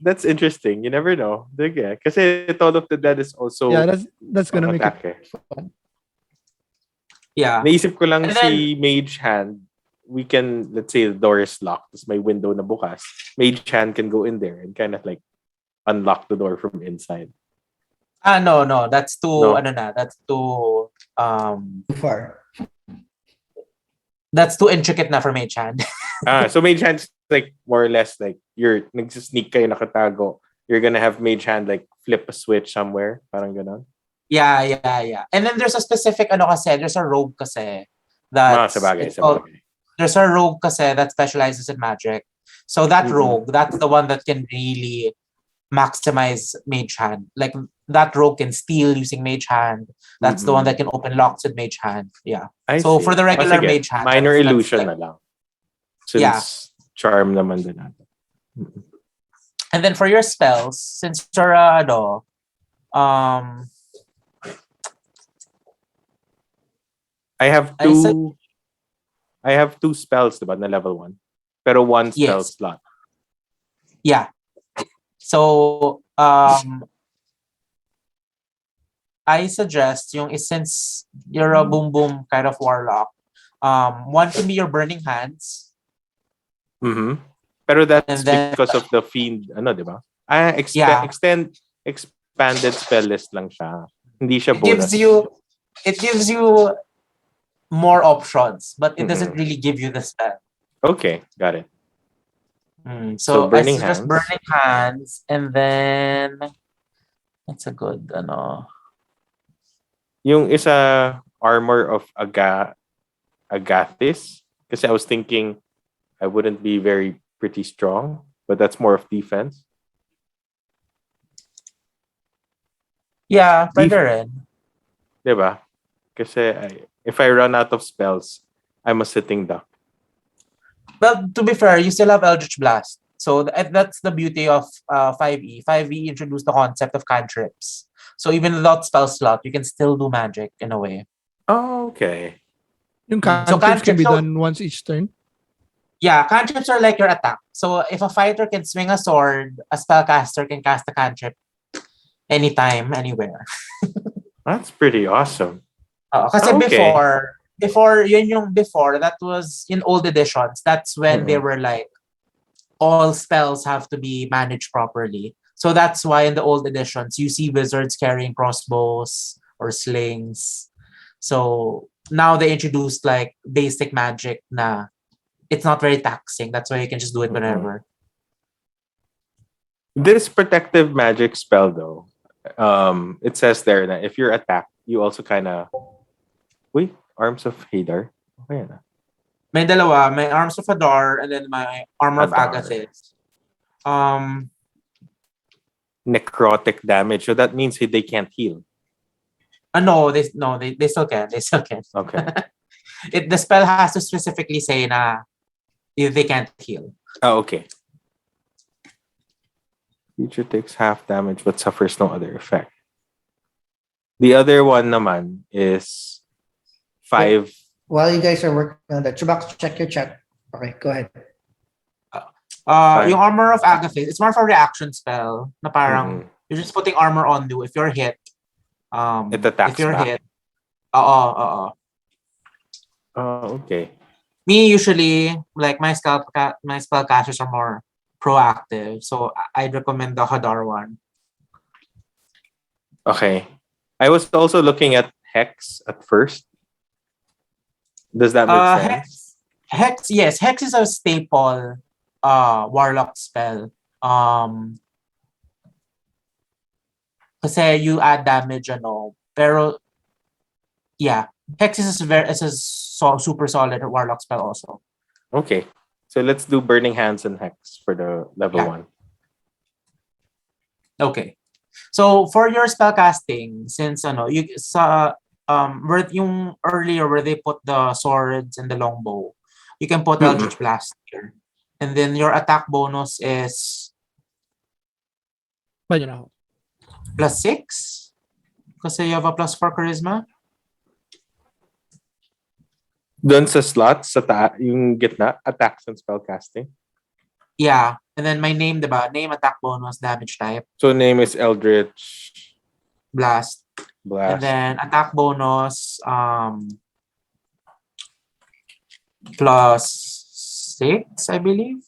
That's interesting. You never know. Sige. Kasi Toll of the Dead is also... Yeah, that's gonna make attack it fun. yeah. Naisip ko lang And si Mage Hand, we can, let's say the door is locked, tapos may window na bukas. Mage Hand can go in there and kind of like unlock the door from inside. No. That's too, No. that's too, Too far. that's too intricate na for Mage Hand. So Mage Hand's like more or less like you're nagsisneak kayo nakatago. You're gonna have Mage Hand like flip a switch somewhere. Parang ganon. Yeah. And then there's a specific, there's a rogue kasi. That's, Sabagay. there's a rogue kasi that specializes in magic. So that Mhm. rogue, that's the one that can really maximize Mage Hand. Like that rogue can steal using Mage Hand. That's the one that can open locks with Mage Hand. Yeah. I So see. for the regular Sige. Mage Hand, Minor that's illusion like- na lang. Since charm naman din natin. And then for your spells, since you're I have two spells, diba, na level 1. Pero one spell Yes. slot. yeah. So I suggest since you're a boom boom kind of warlock, one can be your burning hands. Mm-hmm. Pero that's And then- because of the fiend, diba? Yeah. Expanded spell list lang siya. Hindi siya It gives bonus. you more options, but it doesn't Mhm. really give you the spell. Okay, got it. So I Burning suggest Hands. Burning Hands, and then that's a good Yung isa armor of Agathis. Kasi I was thinking I wouldn't be very pretty strong, but that's more of defense. Yeah, pwede rin. Diba? Kasi if I run out of spells, I'm a sitting duck. But to be fair, you still have Eldritch Blast. So that's the beauty of 5e. 5e introduced the concept of cantrips. So even without spell slot, you can still do magic in a way. Oh, okay. Yung So cantrips can be cantrips- done once each turn. Yeah, cantrips are like your attack. So if a fighter can swing a sword, a spellcaster can cast a cantrip anytime, anywhere. That's pretty awesome. Kasi Okay. before, that was in old editions. That's when they were like, all spells have to be managed properly. So that's why in the old editions, you see wizards carrying crossbows or slings. So now they introduced like basic magic na it's not very taxing. That's why you can just do it whenever. This protective magic spell, though, it says there that if you're attacked, you also kind of... Wait, Arms of Hadar? Okay na. May dalawa, may Arms of Hadar and then my Armor of Hadar. Agathis. Necrotic damage. So that means they can't heal. No, they still can. They still can. Okay. The spell has to specifically say na if they can't heal. Oh, okay. Creature takes half damage but suffers no other effect. The other one naman is 5. While you guys are working on that, Chubax, check your chat. Okay, go ahead. Yung Armor of Agathis, it's more of a reaction spell na parang you're just putting armor on you. If you're hit, It attacks if you're back. hit, Oh, okay. Me usually like my spellcasters are more proactive, so I'd recommend the Hadar one. Okay. I was also looking at Hex at first. Does that make sense? Hex, yes, Hex is a staple Warlock spell. Kasi you add damage pero yeah, Hex is a super solid Warlock spell also. Okay. So let's do Burning Hands and Hex for the level Yeah. 1. Okay. So for your spell casting, since you sa where yung earlier where they put the swords and the longbow, you can put Eldritch Blast here. And then your attack bonus is Ayun ako. +6 kasi you have a +4 charisma. Doon sa slots, yung gitna, attacks and spellcasting. Yeah. And then my name, diba? Name, attack bonus, damage type, So name is Eldritch blast. Blast. And then attack bonus +6, I believe.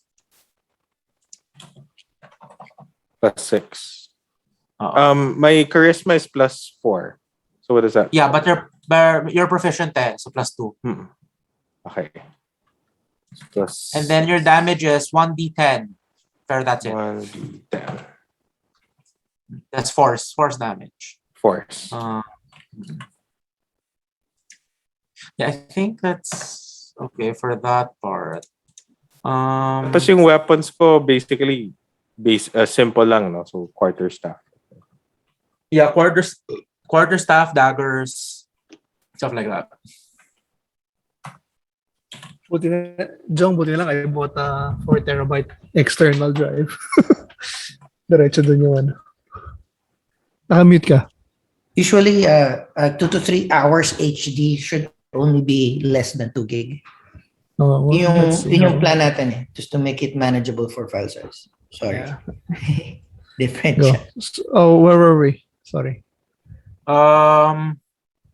+6. Oo. My charisma is +4. So what is that? Yeah, but you're proficient so +2. Okay. Plus And then your damage is 1d10. Pero that's it. 1d10. That's force damage. Force. Yeah, I think that's okay for that part. Tapos yung weapons ko basically simple lang, no? So quarterstaff. Yeah, quarterstaff, daggers, stuff like that. Buti na lang I bought a 4 terabyte external drive. Diretso dun yung Nakamute ka. Usually, 2 to 3 hours HD should only be less than 2 gig. Oh, well, yung plan natin just to make it manageable for file size. Sorry. Yeah. Different Go. siya. Oh, where were we? Sorry.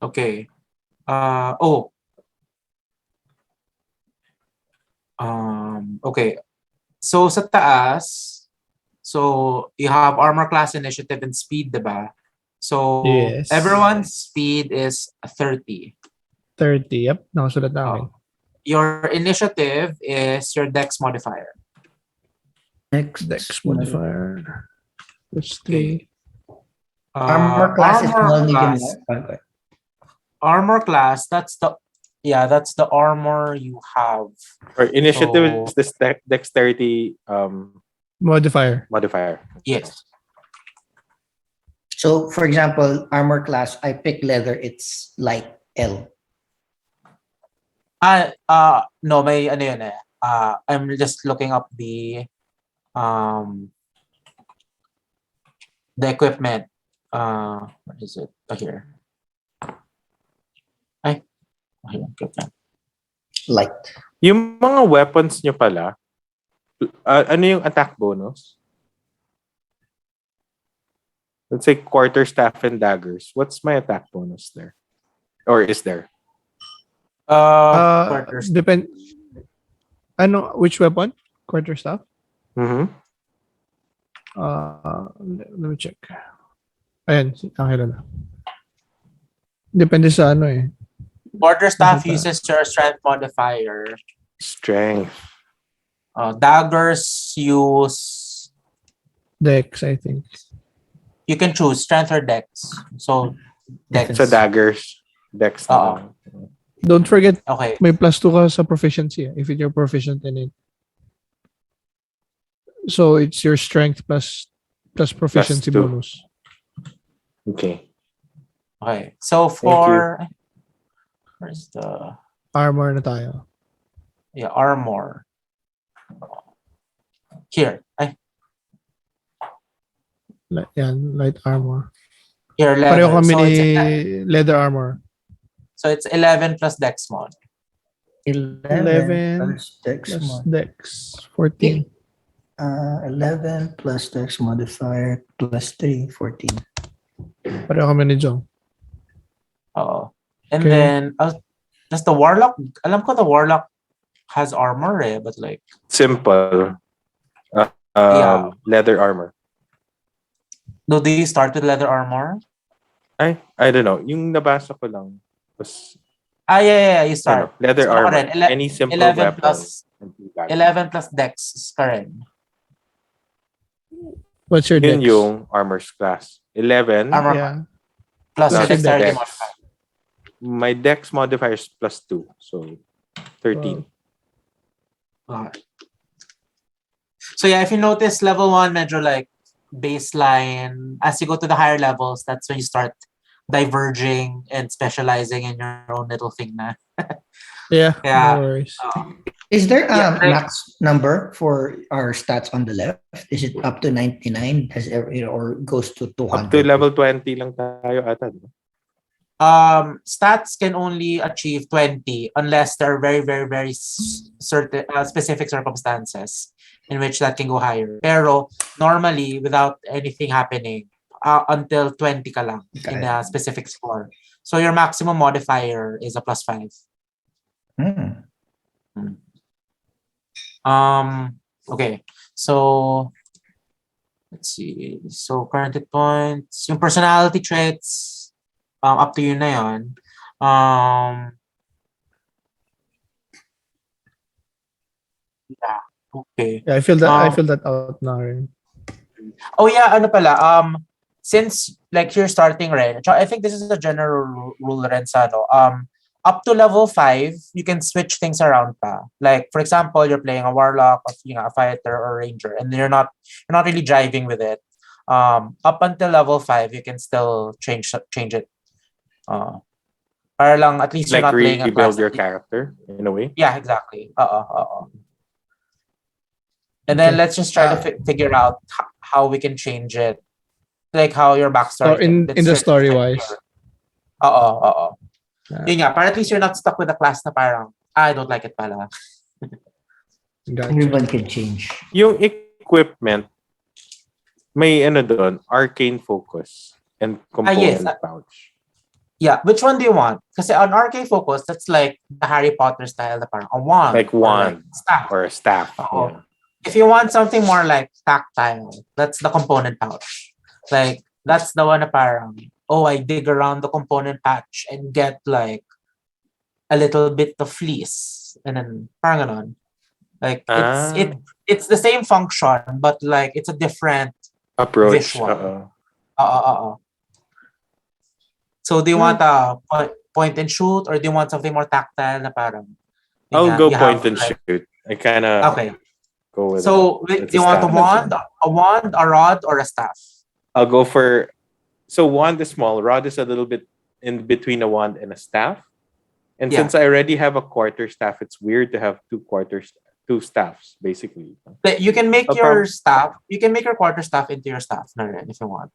Okay. Okay. So sa taas, so you have armor class, initiative, and speed, diba? So Yes. everyone's speed is 30. 30, yep. Nakasulat na akin. Your initiative is your dex modifier. Dex modifier. That's 3. Armor class is Armor small, medium, class. light. Okay. Armor class, that's the armor you have. Or initiative So- is the dexterity Modifier. modifier. Yes. So, for example, armor class, I pick leather, it's light L. No, may ano yun eh. I'm just looking up the equipment. What is it? Here. Here, equipment. Light. Yung mga weapons nyo pala, ano yung attack bonus? Let's say quarterstaff and daggers. What's my attack bonus there? Or is there? Quarters. Depend. Ano, which weapon? Quarterstaff? Mm-hmm. Let me check. Ayan, si Angelo na. Depende sa ano eh. Quarterstaff Ano ba? uses your strength modifier. Strength. Daggers use. Dex, I think. You can choose strength or dex. So dex. Sa daggers. Dex na Oo. lang. Don't forget, Okay. may +2 ka sa proficiency if you're proficient in it. So it's your strength plus proficiency +2. bonus. Okay. Okay. So for where's the Armor na tayo. armor? Here. Yan, light armor. Here, leather. Pareho kami So ni it's, leather armor. so it's 11 plus dex mod. 11 plus Dex Plus mod. Dex, 14. 11 plus Dex modifier plus 3, 14. Pareho kami ni Jong. And Okay. then does the warlock? Alam ko the warlock has armor but like Simple. Yeah. Leather armor. do you start with leather armor? I don't know. Yung nabasa ko lang was Yeah, you start. leather So, armor. ako rin, Any simple 11 weapon. plus 11 plus dex is correct. What's your Yun Dex? yung armor's class. 11. Armor Yeah. plus your Plus your dexterity dex. modifier. My dex modifier is +2. So 13. Okay. So yeah, if you notice level 1 medyo like baseline, as you go to the higher levels, that's when you start diverging and specializing in your own little thing na. Yeah, Yeah. no worries. Is there a Yeah, like- max number for our stats on the left? Is it up to 99? Or goes to 200? Up to level 20 lang tayo ata. Diba? Stats can only achieve 20 unless there are very, very, very certain specific circumstances in which that can go higher. Pero normally, without anything happening, until 20 ka lang in a specific score. So your maximum modifier is a +5. Okay. So let's see. So current hit points, yung personality traits, up to you na yun. Yeah. Okay. Yeah, I feel that out now. Rin. Oh yeah, ano pala, since like you're starting rin, I think this is a general rule rin sa ano, up to level 5, you can switch things around pa. Like for example, you're playing a warlock, a fighter or ranger, and you're not really driving with it. Up until level 5, you can still change it. Para lang at least you're Like not playing a rebuild class your that- character in a way. Yeah, exactly. And then Okay. let's just try to figure out how we can change it. Like how your backstory. So in the story wise. Oo. Ah. Yun nga, para at least you're not stuck with a class na parang, I don't like it pala. Gotcha. Everyone can change. Yung equipment, may doon, arcane focus and component yes. pouch. Yeah, which one do you want? Kasi on arcane focus, that's like the Harry Potter style na parang a wand. Like or wand. staff. Or a staff. Oo. Yeah. If you want something more like tactile, that's the component pouch. Like, that's the one na parang, I dig around the component patch and get like a little bit of fleece. And then, parang ganon. Like, it it's the same function, but like it's a different Approach. visual. So do you want a point and shoot, or do you want something more tactile na parang I'll go you point have, and like, shoot. I kind of okay. go with So that. do you want a wand, a rod, or a staff? I'll go for. So wand is small. Rod is a little bit in between a wand and a staff. And Yeah. since I already have a quarter staff, it's weird to have two staffs, basically. You can make No your problem. staff. You can make your quarter staff into your staff, na rin, if you want.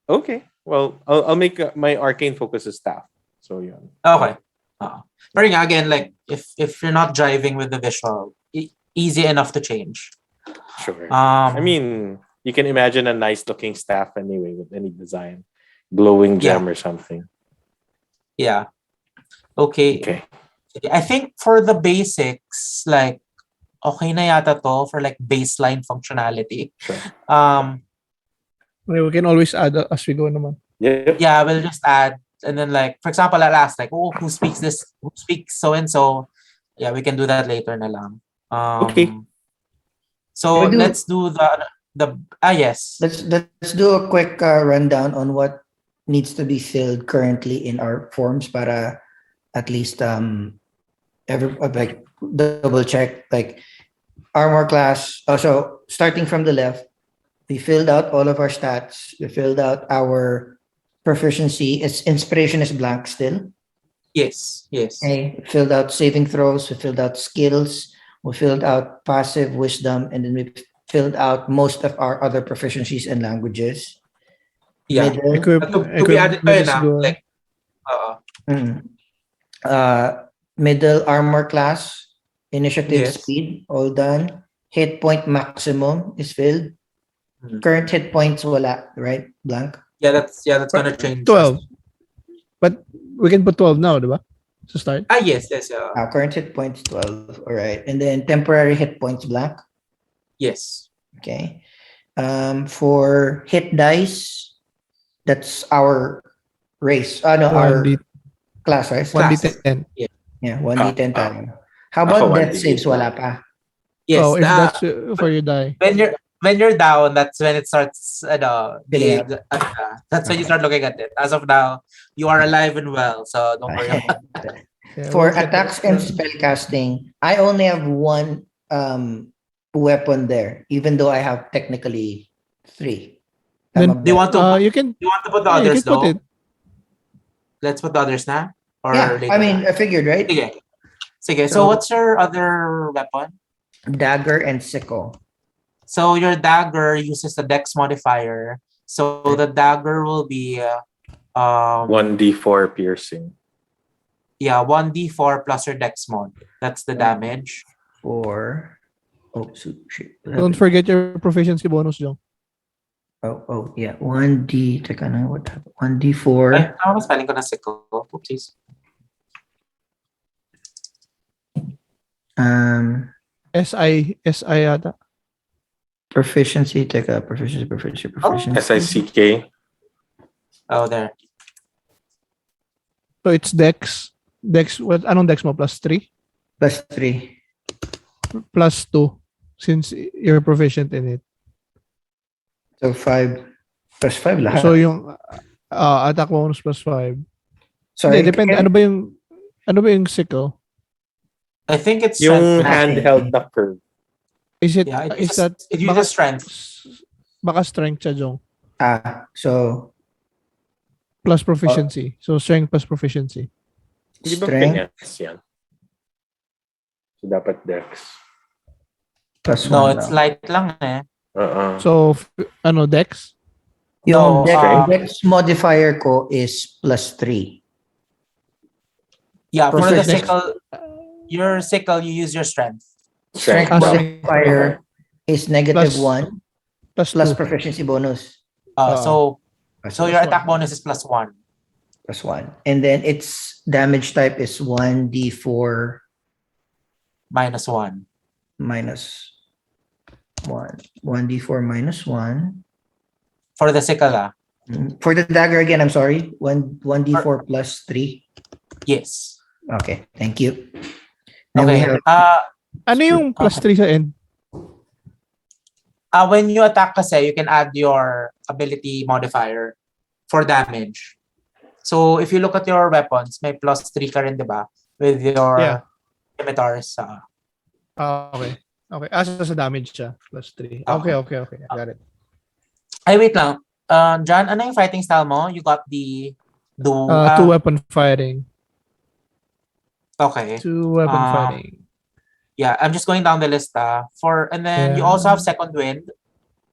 Okay. Well, I'll make my arcane focus a staff. So yeah. Okay. But nga, again, like if you're not driving with the visual, easy enough to change. Sure. I mean, you can imagine a nice looking staff anyway with any design, glowing gem or something. Yeah. Okay. Okay. I think for the basics, like okay na yata to for like baseline functionality. Sure. We can always add as we go naman. Yeah, we'll just add, and then like for example, I'll ask like, oh, who speaks this? Who speaks so and so? Yeah, we can do that later na lang. Okay. So Can we do- let's do the yes. Let's do a quick rundown on what needs to be filled currently in our forms para at least like double check like armor class. Also, starting from the left, we filled out all of our stats. We filled out our proficiency. Its inspiration is blank still. Yes. Okay. We filled out saving throws. We filled out skills. We filled out passive wisdom, and then we filled out most of our other proficiencies and languages. Yeah. Middle, To be added pa yun, like middle armor class, initiative Yes. speed, all done. Hit point maximum is filled. Mhm. Current hit points wala, right? Blank. Yeah, that's gonna change. 12. But we can put 12 now, diba? To start. Yes. Current hit points 12. All right. And then temporary hit points blank. Yes. Okay. For hit dice, that's our race. Our 1D, class, right? 1D10. Yeah, 1d10 Ah, tayo. How about Ako, death 1D8 saves? Wala lang. pa. Yes. Oh, if that's for you die. When you're down, that's when it starts Filling being, that's when you start looking at it. As of now, you are alive and well, so don't worry about it. Yeah, For we'll check attacks it. and spellcasting, I only have one weapon there, even though I have technically 3. Then- Tama Do you ba? want to You can, you want to put the yeah, you others can put though? it. Let's put the others na? Or Yeah, later I mean, na? I figured, right? Sige. So- So what's your other weapon? Dagger and sickle. So your dagger uses the dex modifier. So the dagger will be 1d4 piercing. 1d4 plus your dex mod. That's the damage. For shit. Don't forget your proficiency bonus, Jong. Yeah. 1d. Teka na, what happened? 1d4. Ay, tama ba spelling ko na sickle? Oopsies. SI yata. Proficiency. Teka, proficiency. SICK. Oh, there. So it's Dex. What? Anong Dex mo? Plus 3? Plus 3. Plus 2. Since you're proficient in it. So 5. Plus 5 lahat. So yung attack bonus plus 5. Sorry. Hindi, depende. Ano ba yung sickle? I think it's Yung strength. handheld na curve. Is it, Yeah, is that, it uses strength. baka strength siya, Jong. So Plus proficiency. So strength plus proficiency. Hindi ba strength finesse yan? So dapat dex. plus 1. No, it's light lang eh. So, Dex? Yung No, dex modifier ko is plus 3. Yeah, for the Proficiency. sickle, your sickle, you use your strength. Strength Ah, modifier is negative Plus 1 Plus plus 2. proficiency bonus. So your plus attack 1. bonus is plus 1. Plus 1. And then its damage type is 1d4 Minus 1. minus 1. 1d4 minus 1. For the sickle, For the dagger again, I'm sorry. 1d4 plus 3. yes. Okay, thank you. Then we Okay. have Ano yung plus 3 sa end? When you attack kasi, you can add your ability modifier for damage. So if you look at your weapons, may +3 ka rin, di ba? With your Yeah. scimitars. Okay. Okay. Asa sa damage siya. +3. Okay. Okay. I got it. Ay, wait lang. John, ano yung fighting style mo? You got the... Two weapon fighting. Okay. Two weapon fighting. Yeah, I'm just going down the list. And then you Yeah. also have Second Wind.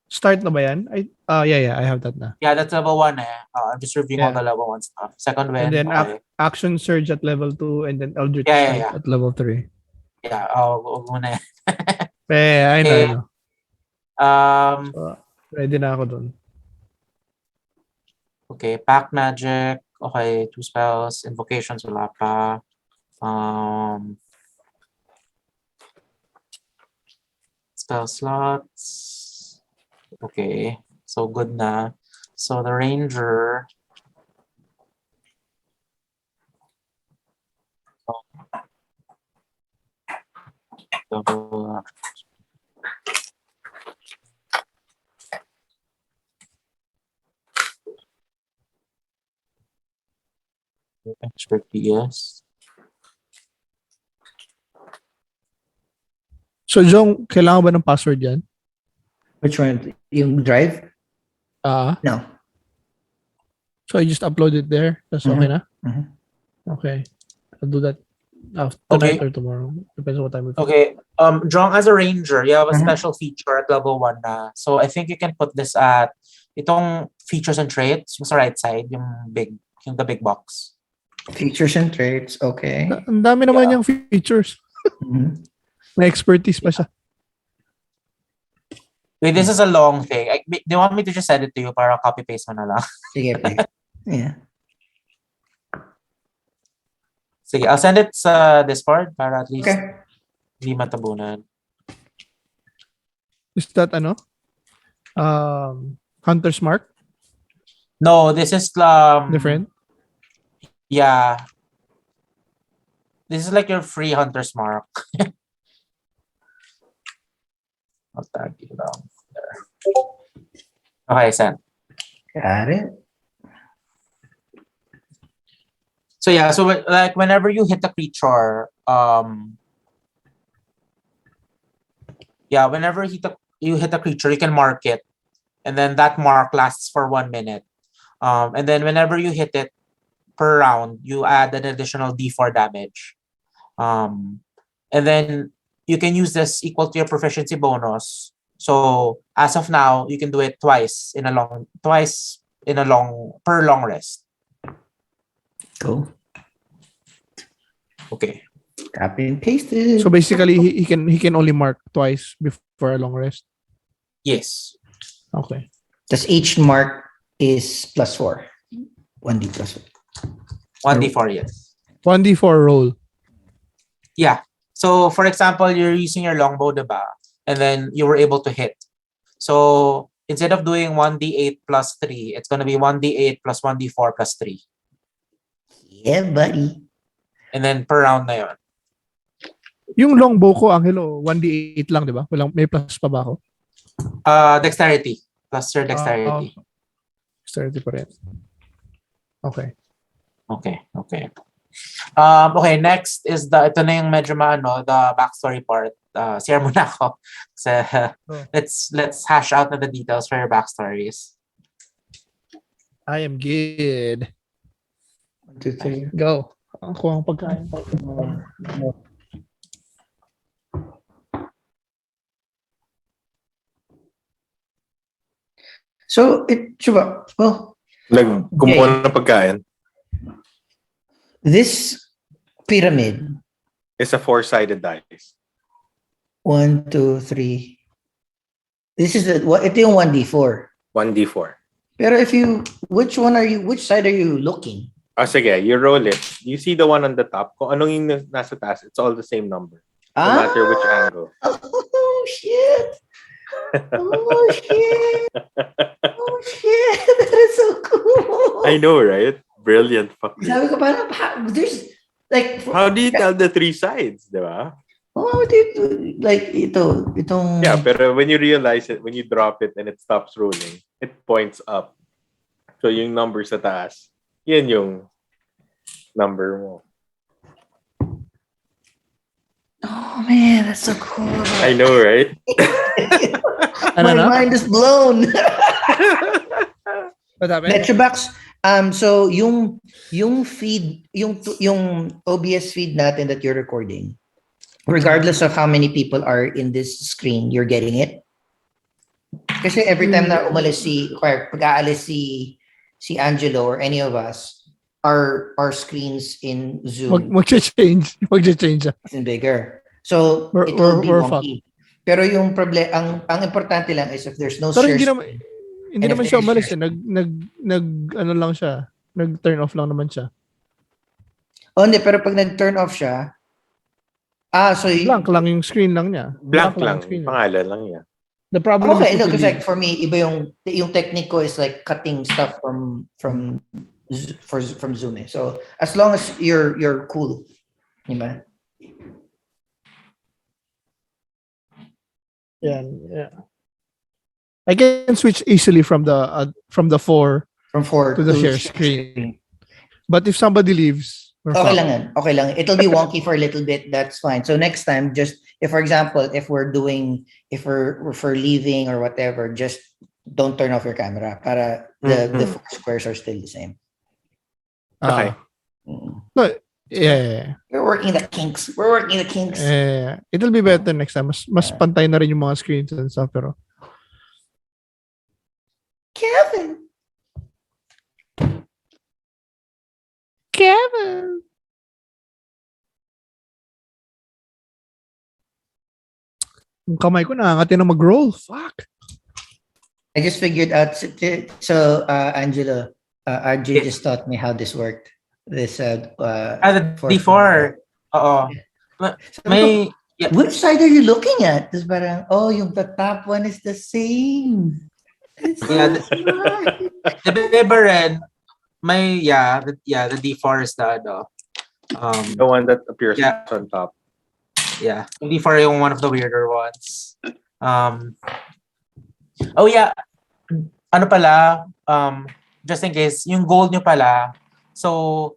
Start na ba yan? Yeah, I have that na. Yeah, that's level 1 eh. I'm just reviewing all Yeah. the level 1 stuff. Second Wind, And then okay. Action Surge at level 2 and then Eldritch Yeah. Strike at level 3. Yeah, huwag muna yan. I know. Um, Ready na ako dun. okay, Pack Magic. Okay, 2 spells. Invocations, wala pa. Spell slots. Okay, so good na. So the Ranger. Double. Expertise. So, Jong, kailangan ba ng password yan? Which one? Yung drive? No. So, I just upload it there. That's okay na? Mhm. Okay. I'll do that Okay. tonight or tomorrow. Depends on what time we Okay. Jong, as a ranger, you have a Mhm. special feature at level 1 na. So I think you can put this at itong features and traits, yung sa right side, yung the big box. Features and traits. Okay. Ang dami naman Yeah. yung features. Mhm. May expertise pa siya. Wait, this is a long thing. Do you want me to just send it to you para copy paste mo na lang? Sige, please. Yeah. Sige, I'll send it sa Discord para at least Okay. hindi matabunan. Is that Hunter's Mark? No, this is Different? Yeah. This is like your free hunter's mark. I'll tag you down there. Okay, send. Got it. So yeah, so like whenever you hit a creature, whenever you hit a creature, you can mark it, and then that mark lasts for 1 minute. And then whenever you hit it per round, you add an additional D4 damage. And then you can use this equal to your proficiency bonus. So as of now, you can do it twice per long rest. Cool. Okay. Copy and paste it. So basically, he can only mark twice before a long rest. Yes. Okay. Just each mark is +4. 1d +4. 1d4, yes. 1d4 roll. Yeah. So for example, you're using your longbow, diba? And then you were able to hit. So instead of doing 1d8 + 3, it's gonna be 1d8 + 1d4 + 3. Yeah, buddy. And then per round na yun. Yung longbow ko, Angelo, 1d8 lang, di ba? May plus pa ba ako? Dexterity. Plus your dexterity. Dexterity pa rin. Okay. Okay. Okay, next is ito na yung medyo the backstory part. Share muna ako. So, let's hash out the details for your backstories. I am good. 1, 2, 3. Go. Ang kuha ang pagkain. So, Chuba, well, Nagkumuha ng pagkain. this pyramid, It's a 4-sided dice. 1, 2, 3. This is ito yung 1d4. 1d4. Pero which side are you looking? Sige, you roll it. You see the one on the top. Kung anong yung nasa taas, it's all the same number. No matter which angle. Oh, shit. Oh, shit. Oh, shit. That is so cool. I know, right? Brilliant. Sabi ko parang, there's like... How do you tell the 3 sides, di ba? Oh Oh, dude, like itong Yeah, pero when you realize it, when you drop it and it stops rolling, it points up. So yung number sa taas, yan yung number mo. Oh man, that's so cool. I know, right? My mind is blown. What happened? Chubax, so yung feed, yung OBS feed natin that you're recording, regardless of how many people are in this screen, you're getting it? Kasi every time na umalis pag-aalis si Angelo or any of us, our screens in Zoom Mag-change. Mag-change. is bigger. So We're- it will be we're wonky. Pero yung ang importante lang is if there's no Pero share hindi naman, screen, hindi And naman if siya there's umalis share eh. Ano lang siya. Nag-turn off lang naman siya. oh, hindi, pero pag nag-turn off siya, so Blank lang yung screen lang niya. Blank lang. yung screen niya. Pangalan lang yan. The problem okay, is no, if you because like leave. for me, iba yung technique ko is like cutting stuff from Zoom. Eh. So as long as you're cool, diba? Yeah. I can switch easily from the 4 From 4 to the share screen. But if somebody leaves, we're Okay fucked. lang yan. Okay lang. It'll be wonky for a little bit. That's fine. So next time, just if for example, if we're leaving or whatever, just don't turn off your camera. Para the 4 squares are still the same. Okay. No, yeah. We're working the kinks. It'll be better next time. Mas pantay na rin yung mga screens and stuff, pero Kevin. yung kamay ko nakangati na mag-roll. Fuck. I just figured out. So, Angelo, RJ Yes. just taught me how this worked. This The for- D4. Oo. May, yeah. Which side are you looking at? Tapos parang, yung the top one is the same. It's so Yeah, smart. the rin, may, the D4 is the, The one that appears Yeah. on top. yeah, yung D4 yung one of the weirder ones. Oh yeah, ano pala, just in case, yung gold nyo pala, so,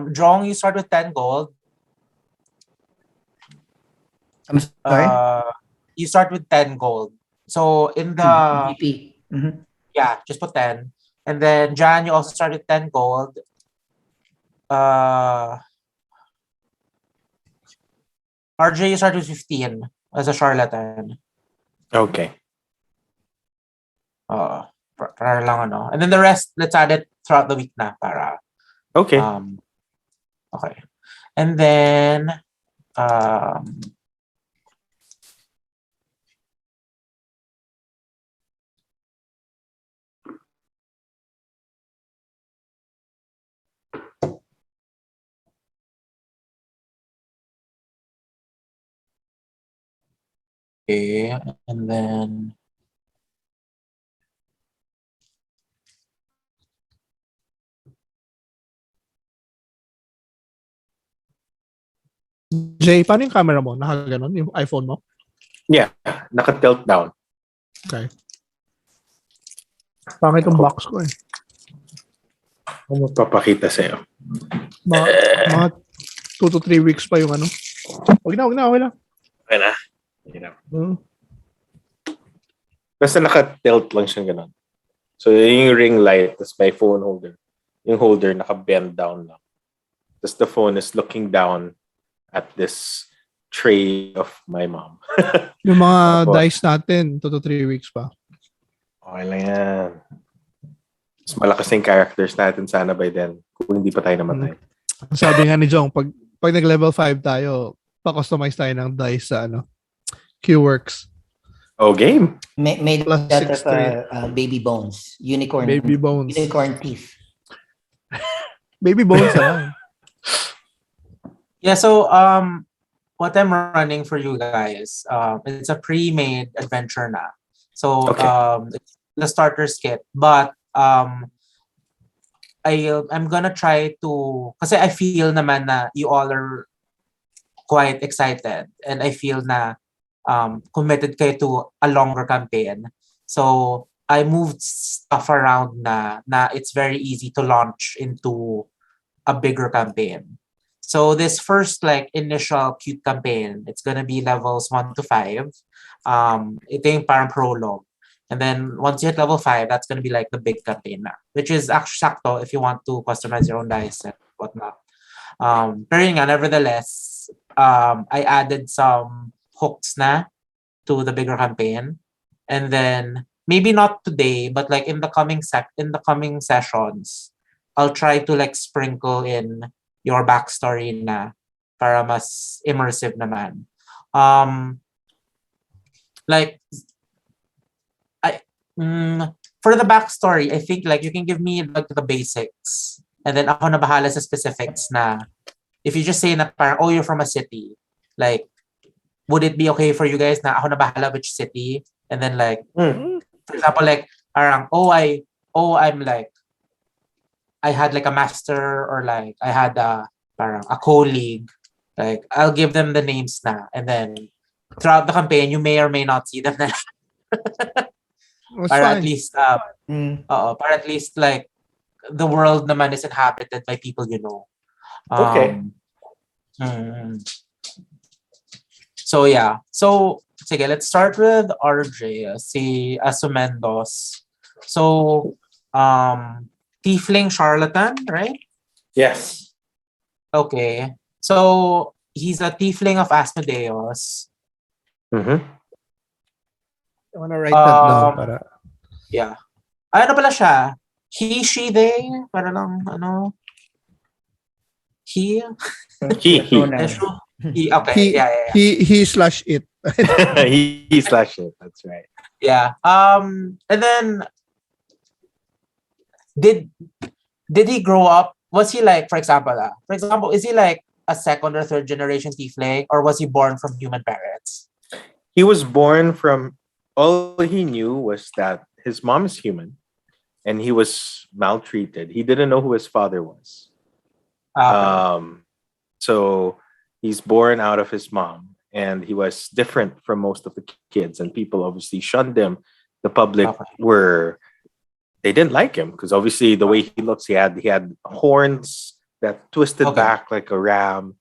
Jong, you start with 10 gold. I'm sorry? You start with 10 gold. So, in the, GP. Mhm. yeah, just put 10. And then, Jan, you also start with 10 gold. RJ, you start with 15 as a charlatan. Okay. Para lang ano. And then the rest, let's add it throughout the week na para. Okay. Okay. And then, okay. And then, Jay, paano yung camera mo? Nakaganon? Yung iPhone mo? Yeah. Naka-tilt down. Okay. Pangit yung box ko eh. Ano magpapakita sa'yo? Mga 2 to 3 weeks pa yung ano. Huwag na. Okay lang. Okay na. Okay na. Basta naka-tilt lang siya ganun. So, yung ring light, tas may phone holder. Yung holder naka-bend down lang. Tas the phone is looking down at this tray of my mom. Yung mga Opo. dice natin, 2 to 3 weeks pa. Okay lang yan. Mas malakas na yung characters natin sana by then kung hindi pa tayo namatay. Sabi nga ni Jong, pag nag-level 5 tayo, pa-customize tayo ng dice sa Q-Works. Oh, game. Made Plus out of 6-3. baby bones. Unicorn teeth. Baby bones lang. yeah, so, what I'm running for you guys, it's a pre-made adventure na. So, Okay. it's the starter's kit. But, I'm gonna try to, kasi I feel naman na you all are quite excited and I feel na committed kayo to a longer campaign. So I moved stuff around na it's very easy to launch into a bigger campaign. So this first like initial cute campaign, it's gonna be levels 1 to 5. Ito yung parang prologue. And then once you hit level 5, that's gonna be like the big campaign na, which is actually sakto if you want to customize your own dice and whatnot. Pero yun nga, nevertheless, I added some hooks na to the bigger campaign. And then maybe not today, but like in the coming sessions, I'll try to like sprinkle in your backstory na para mas immersive naman. Like for the backstory, I think like you can give me like the basics and then ako na bahala sa specifics na if you just say na parang, oh, you're from a city, like would it be okay for you guys na ako na bahala which city? And then like, for example, like parang, I'm like, I had like a master or like I had parang a colleague. Like I'll give them the names na, and then throughout the campaign, you may or may not see them na. That's Para fine. at least, Mm. para at least like the world naman is inhabited by people you know. Okay. So yeah. So sige, let's start with RJ, si ASUEMEDOS. So Thiefling charlatan, right? Yes. Okay. So he's a Thiefling of ASUEMEDOS. Mm-hmm. I wanna write that down Um, para. Yeah. Ano pala siya? He, she, they? Para lang, ano? He? He. Pronoun. He, okay. Yeah. He/it. he slash it. That's right. Yeah. And then did he grow up? Was he like, for example, is he like a second or third generation tiefling, or was he born from human parents? He was born from, all he knew was that his mom is human and he was maltreated. He didn't know who his father was. Okay. So he's born out of his mom and he was different from most of the kids, and people obviously shunned him. The public they didn't like him because obviously the way he looks, he had horns that twisted back like a ram,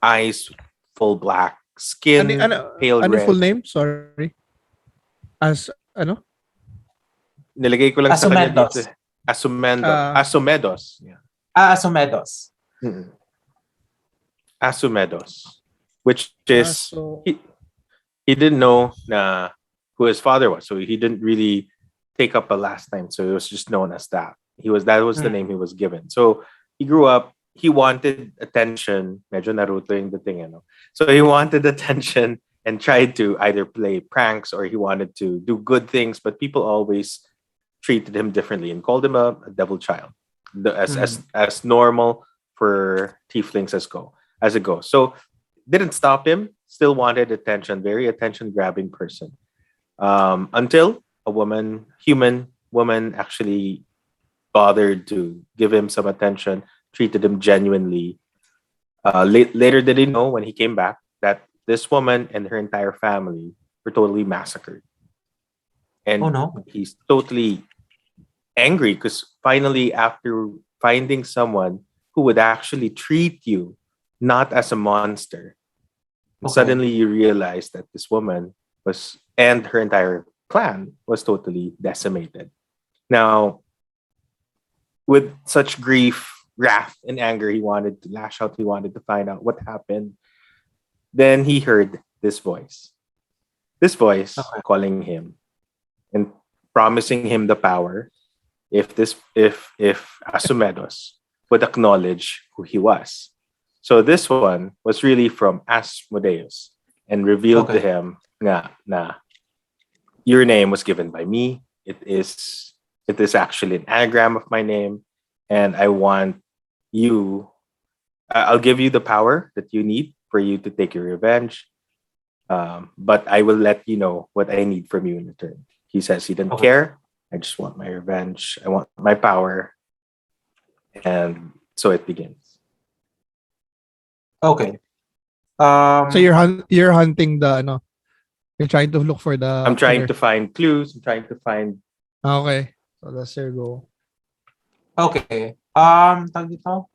eyes full black, skin pale red. Full name? Sorry. As ano? Nilagay ko lang sa kanya ASUEMEDOS. dito. ASUEMEDOS. Yeah. ASUEMEDOS. ASUEMEDOS, which is he didn't know who his father was, so he didn't really take up a last name, so it was just known as that. That was the name he was given. So he grew up. He wanted attention. Medyo Naruto yung dating, ano. So he wanted attention and tried to either play pranks or he wanted to do good things, but people always treated him differently and called him a devil child, as normal for tieflings as it goes. So didn't stop him. Still wanted attention. Very attention grabbing person. Until a human woman, actually bothered to give him some attention, treated him genuinely. Later did he know when he came back that this woman and her entire family were totally massacred. And he's totally angry because finally, after finding someone who would actually treat you not as a monster, suddenly you realize that this woman and her entire clan was totally decimated. Now, with such grief, wrath, and anger, he wanted to lash out. He wanted to find out what happened. Then he heard this voice. This voice calling him and promising him the power if ASUEMEDOS would acknowledge who he was. So this one was really from ASUEMEDOS and revealed to him na your name was given by me. It is actually an anagram of my name, and I want you. I'll give you the power that you need for you to take your revenge. But I will let you know what I need from you in return. He says he didn't care. I just want my revenge. I want my power. And so it begins. Okay. So you're hunting the you're trying to look for the I'm trying killer. to find clues. I'm trying to find. Okay. So that's your goal. Okay. Tawag dito?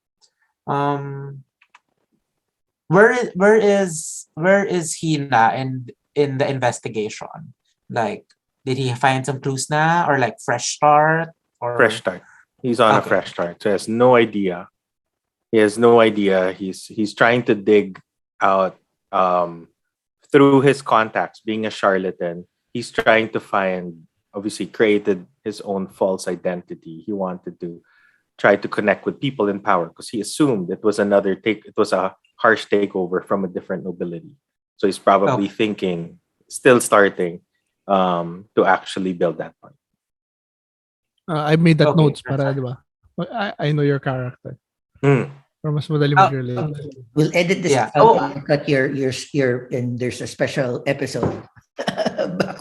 Where is he na in the investigation? Like, did he find some clues na, or like fresh start, or Fresh start. He's on a Okay. fresh start. So he has no idea. He has no idea. He's trying to dig out through his contacts, being a charlatan. He's trying to find, obviously created his own false identity. He wanted to try to connect with people in power because he assumed it was it was a harsh takeover from a different nobility. So he's probably thinking, still starting to actually build that part. I made that Okay, notes that's para, fine. di ba? I know your character. Mm. Para mas madali Ah, mag-relate. We'll edit this Yeah. out Oh. and cut your and there's a special episode.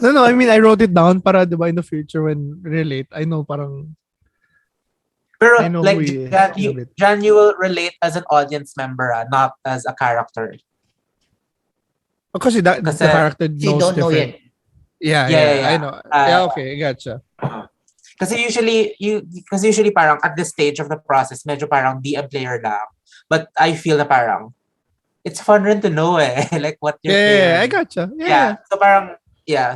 No, I mean, I wrote it down para, di ba, in the future when relate, I know parang, Pero I know like who he is. Jan, a bit. You will relate as an audience member, not as a character. Kasi the Kasi- character So you knows don't know different. yet. Yeah, I know. Okay, gotcha. Kasi usually parang at this stage of the process, medyo parang DM player lang. But I feel na parang it's fun rin to know like what your player. Yeah, I gotcha. Yeah. Yeah. So parang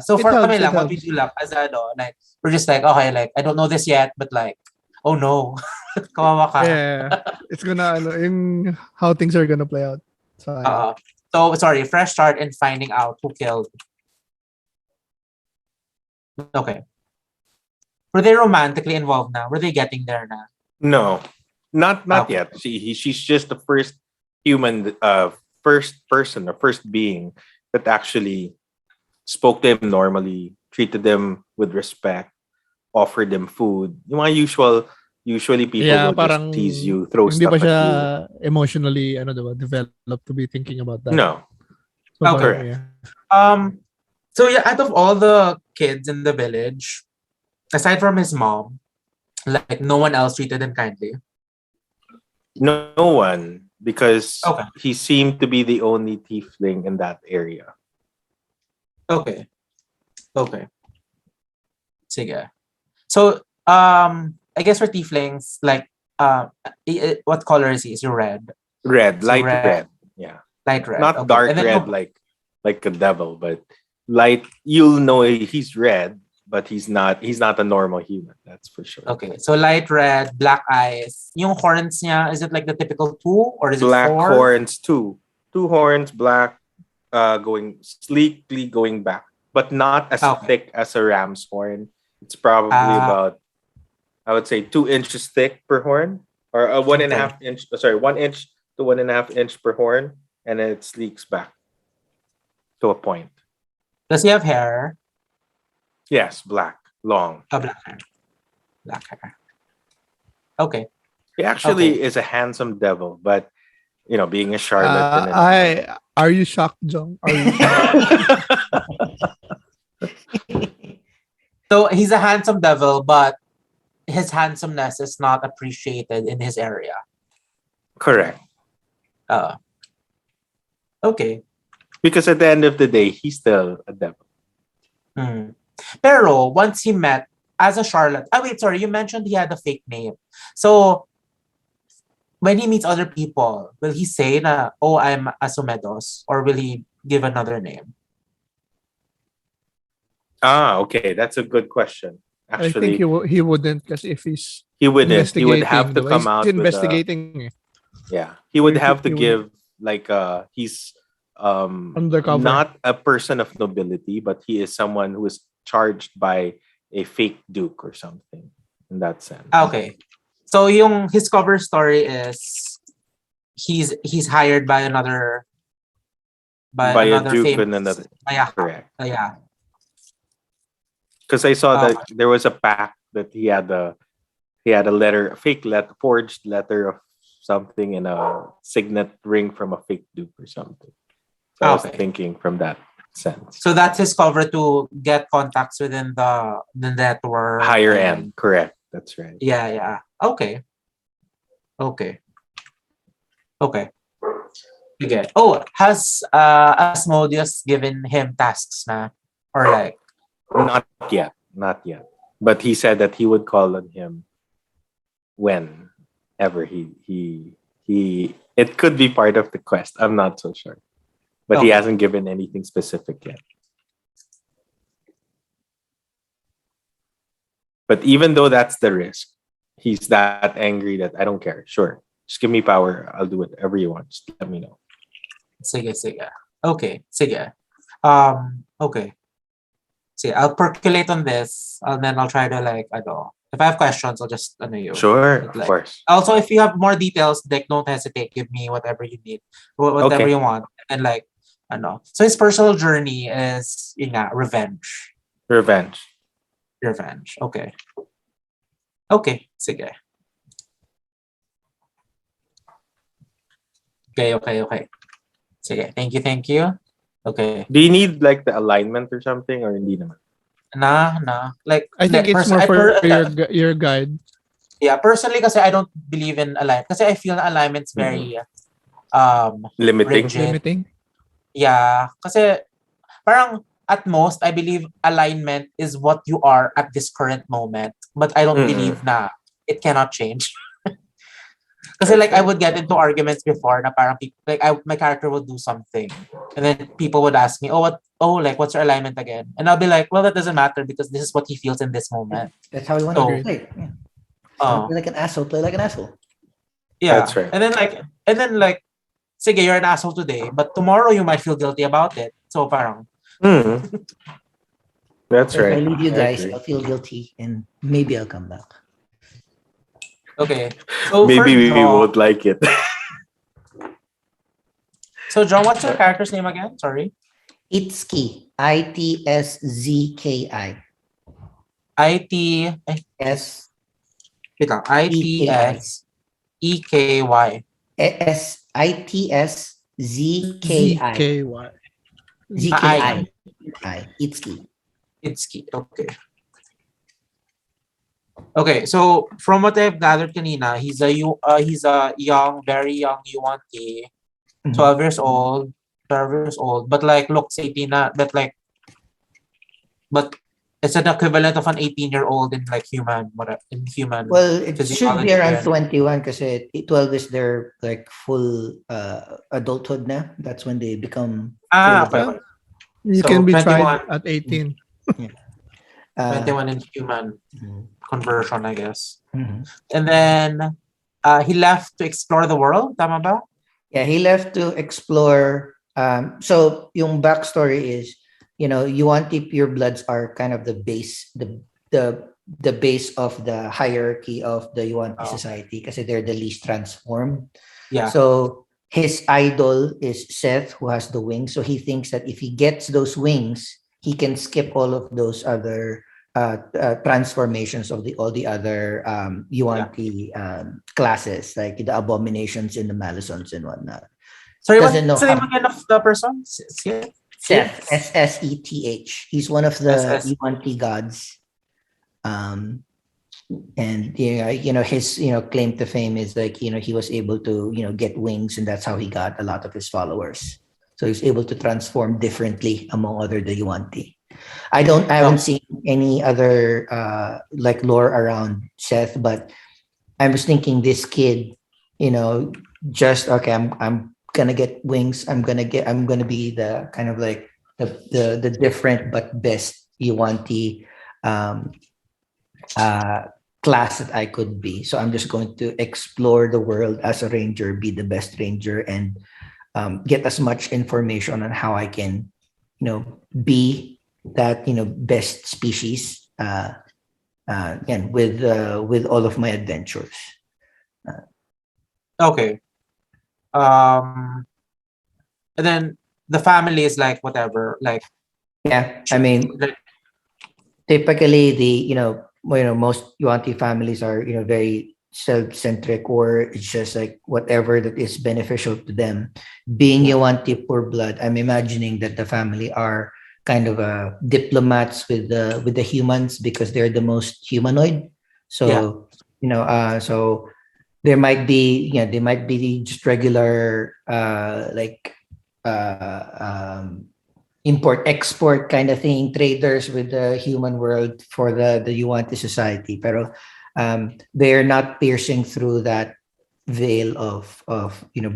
so It for helps, kami it lang, what we helps. do lang as like we're just like, okay, like I don't know this yet, but like, oh no. Kawawa ka. Yeah. It's gonna, yung how things are gonna play out. So, So sorry, fresh start in finding out who killed. Okay. Were they romantically involved now? Were they getting there now? No, not Okay. yet. She's just the first human, first person or first being that actually spoke to him normally, treated them with respect, offered them food. Yung mga usually people yeah, will parang just tease you, throw hindi stuff pa siya at emotionally diba, developed to be thinking about that. you. No, So, Okay. parang, yeah. So yeah, out of all the kids in the village, aside from his mom, like no one else treated him kindly. no one, because Okay. he seemed to be the only tiefling in that area. Okay. Sige. So I guess for tieflings, like what color is he? Is he red? Red, So light red. red. Yeah. Light red. Not okay. dark And then red like a devil, but light. You'll know he's red, but he's not a normal human. That's for sure. Okay, so light red, black eyes. Yung horns niya, is it like the typical 2 or is Black it 4? horns, two horns, black, going sleekly going back, but not as Okay. thick as a ram's horn. It's probably about, I would say, 2 inches thick per horn, or a 1.5 inch. Sorry, 1 inch to 1.5 inch per horn, and then it sleeks back to a point. Does he have hair? Yes, black, long. Black hair. Black hair. Okay. He actually is a handsome devil, but being a charlatan. Are you shocked, Jong? Are you shocked? So he's a handsome devil, but his handsomeness is not appreciated in his area. Correct. Okay. Because at the end of the day, he's still a devil. Pero once he met as a charlatan, wait, sorry, you mentioned he had a fake name. So when he meets other people, will he say na, oh, I'm ASUEMEDOS, or will he give another name? Okay, that's a good question. I Actually, think he wouldn't, because if he's he wouldn't. He would investigating, have to diba? come He's out investigating. with he would He- have to he would- give like he's Undercover. not a person of nobility, but he is someone who is charged by a fake duke or something in that sense. Okay. So his cover story is he's hired by another By a another duke famous and another. Maya. Correct. Yeah. Because I saw that there was a pact that he had a letter, a fake letter, forged letter of something in a signet ring from a fake duke or something. So I was thinking from that sense. So that's his cover to get contacts within the network. Higher and- end, correct. That's right. Yeah. Okay. Okay. Oh, has Asmodeus given him tasks na? Or like, Not yet. Not yet. But he said that he would call on him whenever he it could be part of the quest. I'm not so sure. But he Okay. hasn't given anything specific yet. But even though that's the risk, he's that angry that I don't care. Sure. Just give me power. I'll do whatever you want. Just let me know. sige. Okay, sige. Okay. See, I'll percolate on this, and then I'll try to like, if I have questions, I'll just you. Sure, But, of like, course. also, if you have more details, like, don't hesitate. Give me whatever you need, whatever Okay. you want, and like, So his personal journey is, revenge. Revenge. Okay. Okay, sige. Okay. Sige, thank you. Okay. Do you need like the alignment or something, or hindi naman? Nah. Like, I think it's more for your guide. Yeah, personally, kasi I don't believe in alignment. Kasi I feel na alignment's very Limiting. rigid. Limiting. Yeah, kasi parang at most, I believe alignment is what you are at this current moment. But I don't believe na it cannot change. Kasi like I would get into arguments before na parang my character would do something. And then people would ask me, what's your alignment again? And I'll be like, well, that doesn't matter because this is what he feels in this moment. That's how you want So, to play. Yeah. So play like an asshole. Play like an asshole. Yeah. That's right. And then like, sige, you're an asshole today, but tomorrow you might feel guilty about it. So parang. That's So right. if I leave you I guys, agree. I'll feel guilty and maybe I'll come back. Okay. So Maybe for we Jong, won't like it. So Jong, what's your character's name again? Sorry. ITSZKI. ITSZKI. S Wait lang. ITSEKY. ITSZKI. ZKY. ZKI. ITSZKI. Itsuki. Okay, so from what I've gathered kanina, he's a young, very young Yuan-Ti, 12 years old, but like looks 18 na, but it's an equivalent of an 18-year-old in like human. Well, it should physiology be around and- 21 because 12 is their like full adulthood now. That's when they become okay. You So, can be 21. tried at 18. 21 in human conversion, I guess. Mhm. And then he left to explore the world, tama ba? Yeah, he left to explore. So yung backstory is, Yuan-Ti purebloods are kind of the base, the base of the hierarchy of the Yuan-Ti society because they're the least transformed. Yeah. So his idol is Seth, who has the wings. So he thinks that if he gets those wings, he can skip all of those other transformations of all the other Yuan-Ti classes, like the abominations and the Malisons and whatnot. Sorry, Doesn't know what's the name how- again of the person? Seth, SSETH. He's one of the SS. Yuan-Ti gods. And his claim to fame is like he was able to get wings, and that's how he got a lot of his followers. So he's able to transform differently among other the Yuan-Ti. I haven't seen any other like lore around Seth, but I was thinking this kid, just okay, I'm gonna get wings. I'm gonna be the kind of like the different but best Yuan-Ti class that I could be. So I'm just going to explore the world as a ranger, be the best ranger, and get as much information on how I can, be that best species. And with all of my adventures. Okay. And then the family is like whatever, like Yeah, I mean, typically most Yuan-Ti families are very self-centric, or it's just like whatever that is beneficial to them. Being Yuan-Ti pureblood, I'm imagining that the family are kind of diplomats with the humans because they're the most humanoid. So so There might be, they might be just regular, import export kind of thing, traders with the human world for the Yuan-Ti society. Pero they're not piercing through that veil of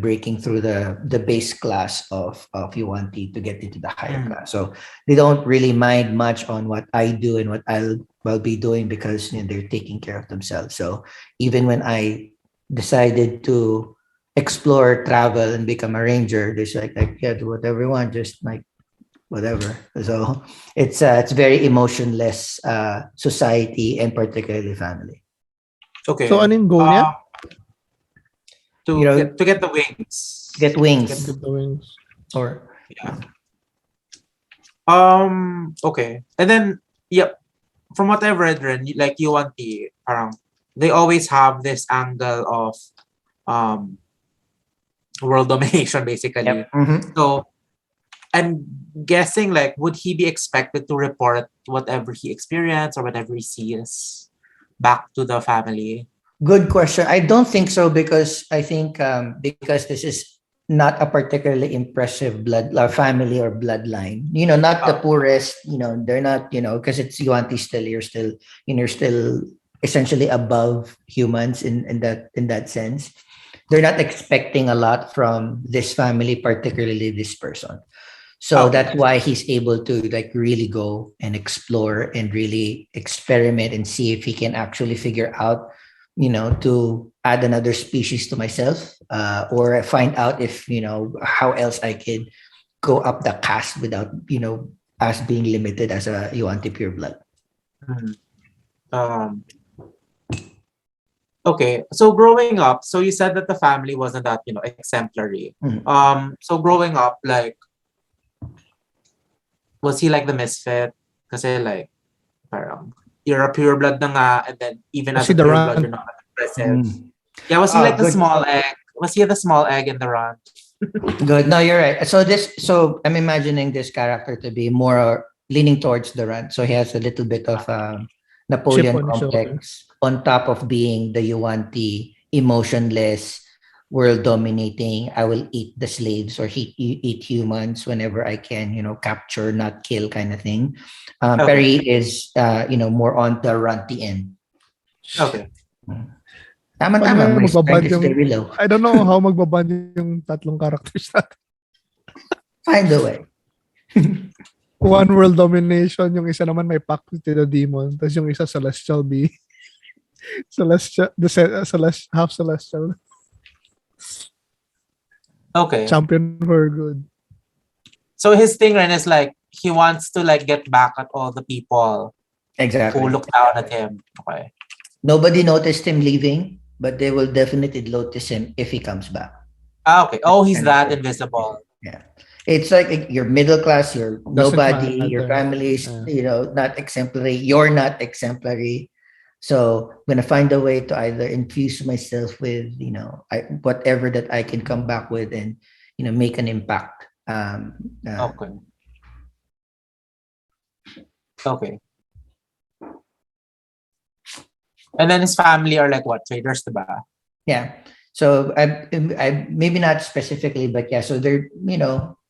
breaking through the base class of Yuan-Ti to get into the higher class. So they don't really mind much on what I do and what I'll be doing because they're taking care of themselves. So even when I decided to explore, travel, and become a ranger, there's like yeah, do whatever you want, just like whatever. So it's very emotionless society and particularly family. Okay. So anong goal niya? To get the wings. Get wings. Get the wings. Or Yeah. Okay. And then yep. From what I've read, like Yuan-Ti, they always have this angle of world domination, basically. Yep. Mm-hmm. So I'm guessing, like, would he be expected to report whatever he experienced or whatever he sees back to the family? Good question. I don't think so because I think because this is not a particularly impressive family or bloodline. Not the poorest. They're not. Because it's Yuan-Ti still. You're still essentially above humans in that sense. They're not expecting a lot from this family, particularly this person. So that's why he's able to like really go and explore and really experiment and see if he can actually figure out, to add another species to myself, or find out if, how else I could go up the caste without, us being limited as a Yuan-Ti pureblood. Okay, so growing up, so you said that the family wasn't that, exemplary. So growing up, like, was he like the misfit? Kasi like, parang, you're a pureblood na nga, and then even Was as he a the pureblood, runt? you're not impressive. Yeah, was he like the Good. small egg? Was he the small egg in the run? Good. No, you're right. So I'm imagining this character to be more leaning towards the run. So he has a little bit of Napoleon Chip on his complex on top of being the Yuan-Ti emotionless, world dominating. I will eat the slaves or eat humans whenever I can. Capture, not kill, kind of thing. Perry is more on the runty end. Okay. Tama. Paano My magbaband strength is very low. I don't know how magbaband yung tatlong characters natin. Find a way. One world domination, yung isa naman may pact with the demon, tapos yung isa celestial being. Half celestial. Okay. Champion for good. So his thing then is like, he wants to like get back at all the people Exactly. who look down at him. Okay. Nobody noticed him leaving, but they will definitely notice him if he comes back. Okay. Oh, he's that invisible. Yeah. It's like you're middle class, you're nobody, matter. your family is, not exemplary, you're not exemplary. So I'm going to find a way to either infuse myself with, whatever that I can come back with and, make an impact. Okay. Okay. And then his family are like what? Traders, diba? Yeah. So I maybe not specifically, but yeah. So they're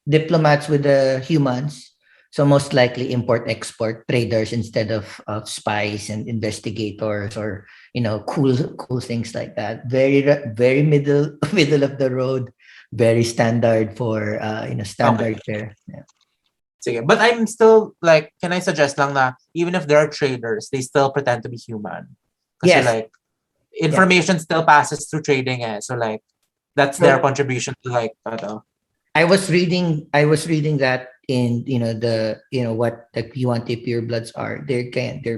diplomats with the humans. So most likely import-export traders instead of spies and investigators or cool things like that. Very very middle of the road. Very standard for standard fare. Yeah. Sige. But I'm still like, can I suggest lang na even if they're traders, they still pretend to be human. Kasi Yes. like information still passes through trading so like that's their contribution to like I was reading that in what the Yuan-Ti purebloods are. They're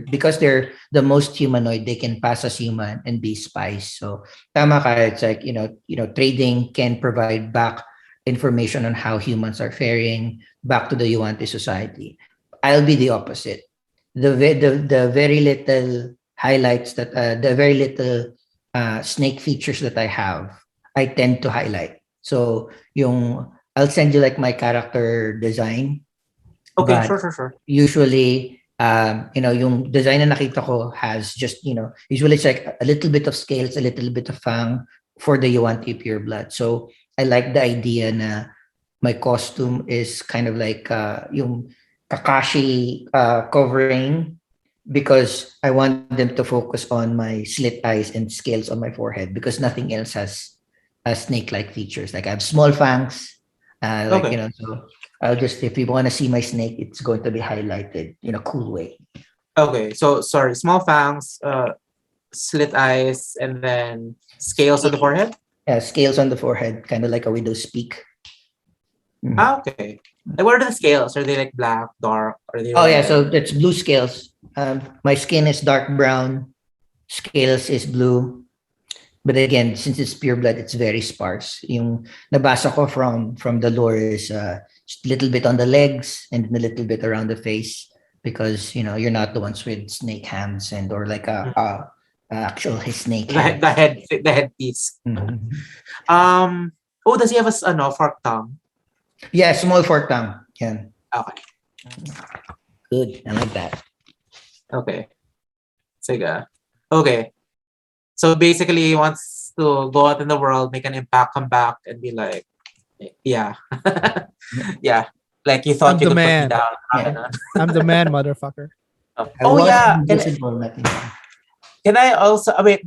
because they're the most humanoid, they can pass as human and be spies. So tama ka, it's like trading can provide back information on how humans are faring back to the Yuan-Ti society. I'll be the opposite. The very little highlights that the very little snake features that I have, I tend to highlight. So I'll send you like my character design. okay, but sure. Usually yung design na nakita ko has just, usually it's like a little bit of scales, a little bit of fang for the Yuan-Ti Pureblood. So I like the idea na my costume is kind of like yung Kakashi covering, because I want them to focus on my slit eyes and scales on my forehead, because nothing else has snake-like features. Like I have small fangs, Okay. so I'll just, if you want to see my snake, it's going to be highlighted in a cool way. Okay, so sorry, small fangs, slit eyes, and then scales on the forehead. Yeah, scales on the forehead, kind of like a widow's peak. Mhm. Ah, okay. Like, what are the scales? Are they like black, dark? Are they? Oh yeah, red? so it's blue scales. My skin is dark brown, scales is blue. But again, since it's pure blood, it's very sparse. Yung nabasa ko from the lore is just a little bit on the legs and a little bit around the face, because you're not the ones with snake hands or like a actual snake hand. The headpiece. Mhm. Oh, does he have a fork tongue? Yeah, small fork tongue. Yeah, Okay. good. I like that. Okay. Sige. Okay. So basically, he wants to go out in the world, make an impact, come back, and be like, yeah, yeah. Like you thought I'm you the could put me man. down. Yeah. I'm the man, motherfucker. I Oh was yeah. invisible, nothing. Can I also? Wait.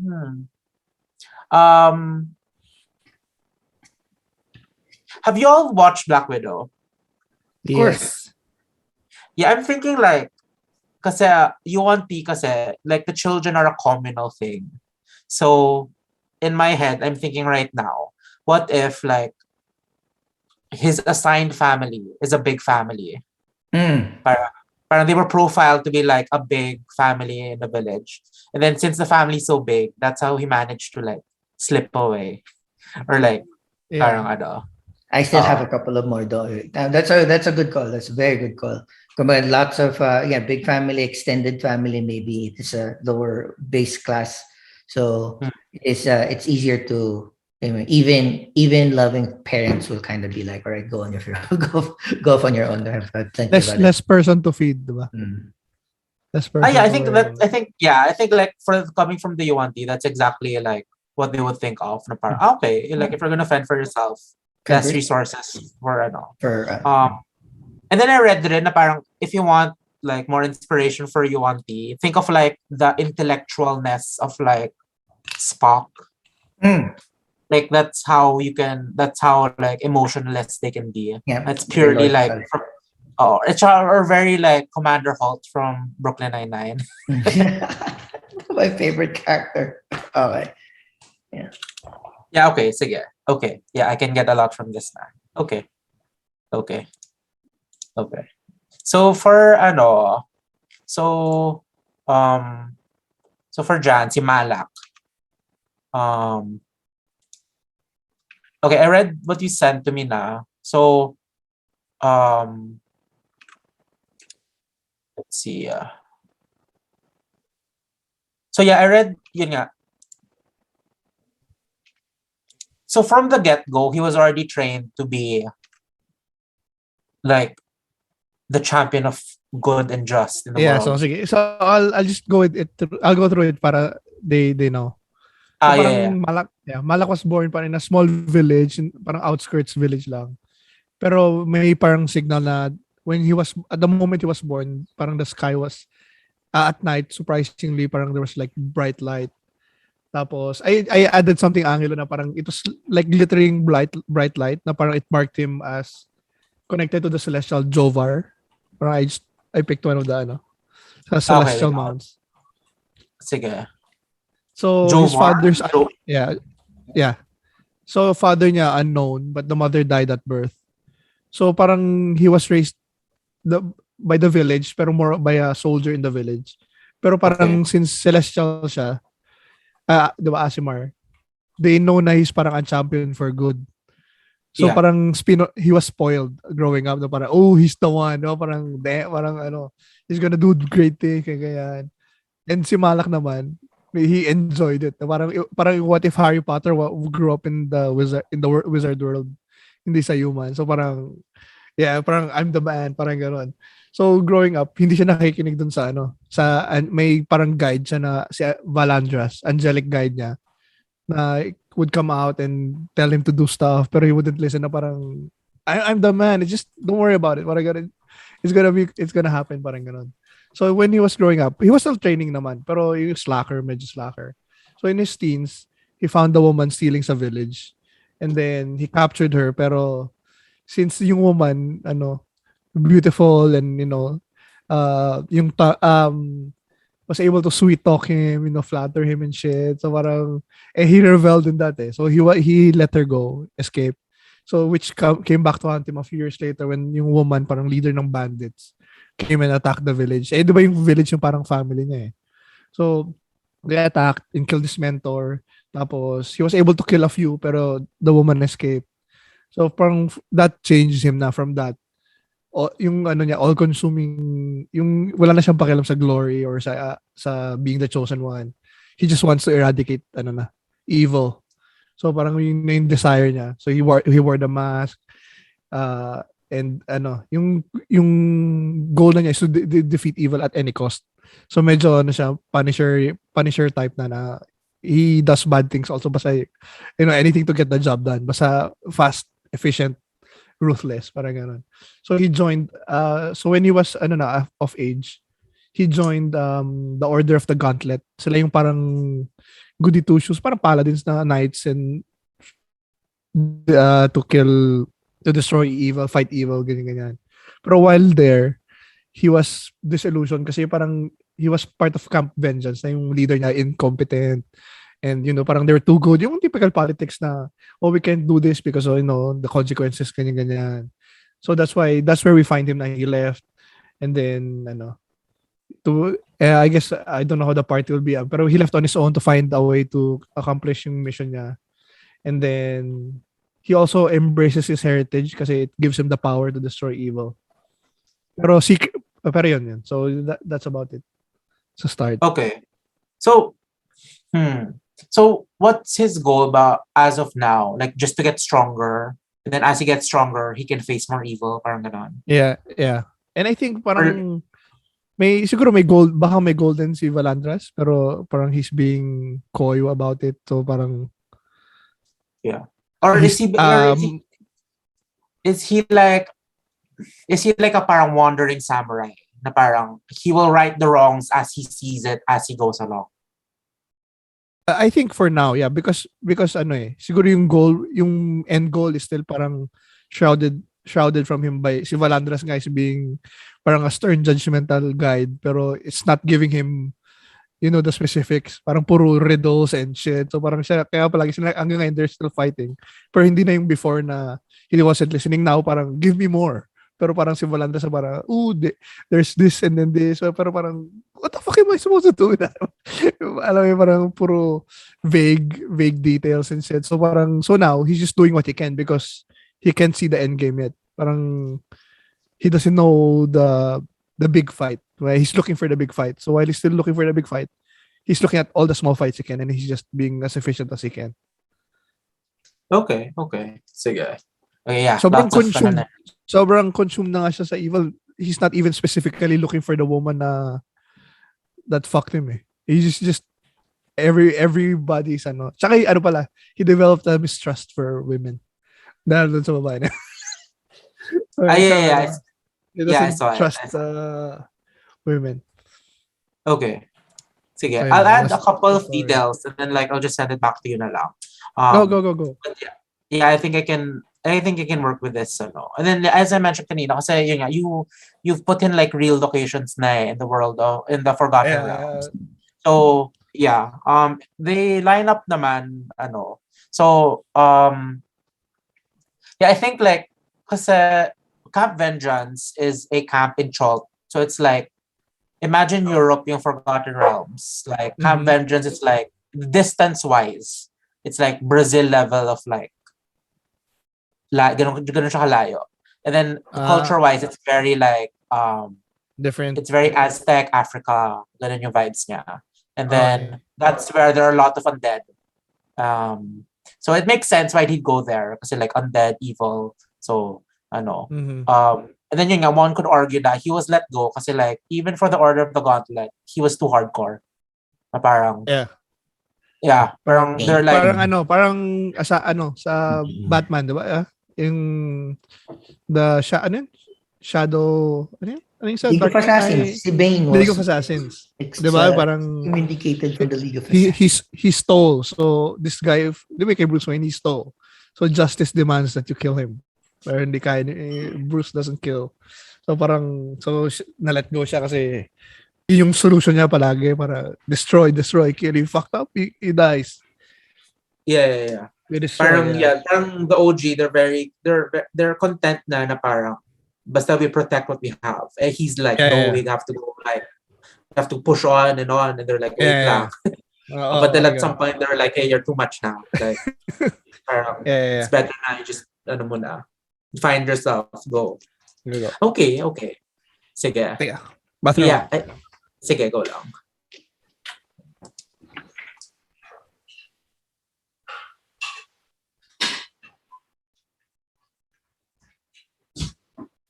Have you all watched Black Widow? Of course. Yeah, I'm thinking like, kasi Yuan-Ti kasi like the children are a communal thing. So in my head, I'm thinking right now, what if like his assigned family is a big family? Mm. Parang they were profiled to be like a big family in the village. And then since the family's so big, that's how he managed to like slip away. Or like, parang Yeah. I still have a couple of more though. That's a good call. That's a very good call. Come on, lots of big family, extended family. Maybe it's a lower base class, so it's easier to, even loving parents will kind of be like, all right, go on your go off on your own. Have plenty of Less person to feed, diba? Mm. Less person. yeah, I to think worry that I think like for coming from the Yuan-Ti, that's exactly like what they would think of. Na parang, okay, like if you're gonna fend for yourself, less resources for and then I read rin na parang if you want like more inspiration for Yuan-Ti, think of like the intellectualness of like Spock. Mm. Like that's how like emotionless they can be. Yeah, It's purely like it's or very like Commander Holt from Brooklyn Nine-Nine. my favorite character. Okay. Yeah. Yeah, okay, sige. Okay. Yeah, I can get a lot from this now. Okay. So for so for Jan, si Malak. Okay, I read what you sent to me na. So let's see. So yeah, I read yun nga. So from the get-go, he was already trained to be like the champion of good and just in the Yeah, world. so sige. So I'll just go with it. I'll go through it para they know. So parang Malak was born parang in a small village, parang outskirts village lang. Pero may parang signal na when he was, at the moment he was born, parang the sky was at night, surprisingly, parang there was like bright light. Tapos I added something, Angelo, na parang it was like glittering bright light na parang it marked him as connected to the celestial Jovar. Parang I picked one of the celestial mounts. Sige. So Jovar? his father's yeah. So father niya unknown, but the mother died at birth. So parang he was raised by the village, pero more by a soldier in the village. Pero parang since celestial siya, diba Aasimar, they know na he's parang a champion for good. So parang he was spoiled growing up na parang, oh, he's the one. No? Parang he's gonna do great things. Ganyan. And si Malak naman, he enjoyed it. Parang what if Harry Potter grew up in the wizard world, hindi sa human. So parang Yeah, parang I'm the man, parang gano'n. So growing up, hindi siya nakikinig dun sa may parang guide siya na si Valandras, angelic guide niya na would come out and tell him to do stuff pero he wouldn't listen na parang I'm the man. It's just don't worry about it. Parang ganun. It's gonna happen parang ganun. So when he was growing up, he was still training naman pero yung medyo slacker. So in his teens, he found the woman stealing sa village and then he captured her pero since yung woman beautiful and was able to sweet talk him, flatter him and shit. So parang he reveled in that eh. So he let her go, escape. So which came back to haunt him a few years later when yung woman parang leader ng bandits came and attacked the village. Eh di ba yung village yung parang family niya eh. So they attacked and killed his mentor. Tapos he was able to kill a few pero the woman escaped. So parang that changed him na from that. Yung niya all-consuming, yung wala na siyang pakialam sa glory or sa being the chosen one. He just wants to eradicate evil. So parang yung desire niya. So he wore the mask and yung goal na niya is to defeat evil at any cost. So medyo siya Punisher type na he does bad things also basta anything to get the job done. Basta fast, efficient, ruthless, parang ganun. So he joined so when he was of age, he joined the Order of the Gauntlet. Sila yung parang goody two shoes, parang paladins na knights and to destroy evil, fight evil, ganyan. Pero while there, he was disillusioned kasi parang he was part of Camp Vengeance na yung leader niya incompetent and parang they were too good, yung typical politics na we can't do this because the consequences ganyan. So that's where we find him na he left and then I guess I don't know how the party will be pero he left on his own to find a way to accomplish yung mission niya. And then he also embraces his heritage kasi it gives him the power to destroy evil. Pero yun. So that's about it. So start. Okay. So what's his goal about as of now? Like just to get stronger, and then as he gets stronger, he can face more evil, parang ganon. Yeah. And I think parang siguro may gold, baka may golden si Valandras, pero parang he's being coy about it. So parang or is he like a parang wandering samurai na parang he will right the wrongs as he sees it as he goes along? I think for now, yeah, because siguro yung end goal is still parang shrouded from him by si Valandras nga is being parang a stern judgmental guide pero it's not giving him the specifics, parang puro riddles and shit. So parang siya kaya palagi sila hanggang ngayon they're still fighting pero hindi na yung before na he wasn't listening. Now parang give me more. Pero parang si Valandras parang there's this and then this. Pero parang what the fuck am I supposed to do with that? Alam mo parang puro vague details and shit. So now he's just doing what he can because he can't see the end game yet. Parang he doesn't know the big fight. Right? He's looking for the big fight. So while he's still looking for the big fight, he's looking at all the small fights he can and he's just being as efficient as he can. Okay. Sige. Okay, yeah. Sobrang consumed na nga siya sa evil. He's not even specifically looking for the woman that fucked him eh. He's just everybody's Tsaka pala, he developed a mistrust for women. Dahil dun sa babae na. He doesn't trust women. Okay. Sige. Ayun, I'll add a couple of details and then I'll just send it back to you na lang. Go. But yeah, I think I can work with this. And then as I mentioned kanina, kasi yun nga, you've put in real locations na in the world in the Forgotten Realms. So yeah, they line up naman So yeah, I think kasi Camp Vengeance is a camp in Chult. So it's imagine Europe yung Forgotten Realms. Camp Vengeance is distance wise. It's Brazil level of ganun siya kalayo. And then culture-wise, it's very different. It's very Aztec, Africa. Ganun yung vibes niya. And then that's where there are a lot of undead. So it makes sense why he'd go there kasi undead, evil. So Ano. Mhm. And then yun nga, one could argue that he was let go kasi like, even for the Order of the Gauntlet, he was too hardcore. Na parang, Yeah. yeah, parang they're like, parang sa Batman, 'di ba? Yung ano yun? Shadow, ano yun? Ano yung sa League of Dark Knight? Assassins. Si Bane League was of Assassins. ex- 'Di ba? Parang vindicated from the League of he Assassins. he stole. So this guy, di ba kay Bruce Wayne, he stole. So justice demands that you kill him. Pero hindi kaya Bruce doesn't kill. So parang na-let go siya kasi yung solution niya palagi para destroy, kill. He fucked up, he dies. yeah. We destroy. Parang, parang the OG, they're content na parang, basta we protect what we have. And he's like, no, we have to go like, we have to push on, and they're like, wait lang. But then at some point, they're like, hey, you're too much now. Like, parang, it's better na you just, find yourself, go. Okay. Sige. Yeah. Bathroom. Yeah. Sige, go lang.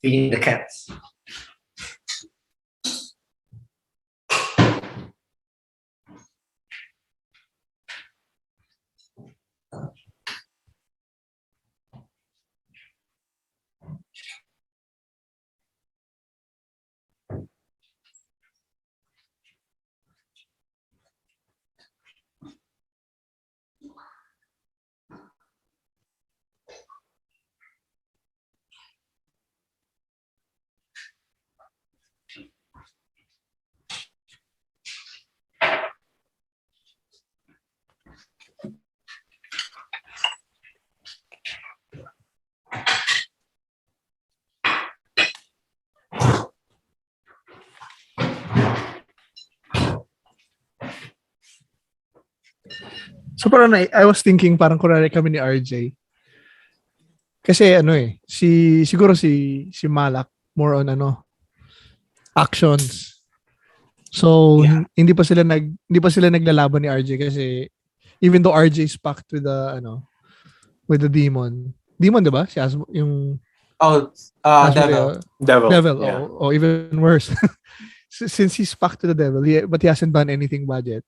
Feeding the cats. So parang I was thinking parang kunwari kami ni RJ. Kasi siguro si MALAK more on actions. So hindi pa sila naglalaban ni RJ kasi even though RJ is packed with the demon. Demon, 'di ba? Si yung Devil. Yeah. Oh, even worse. Since he's packed to the devil, but he hasn't done anything bad yet.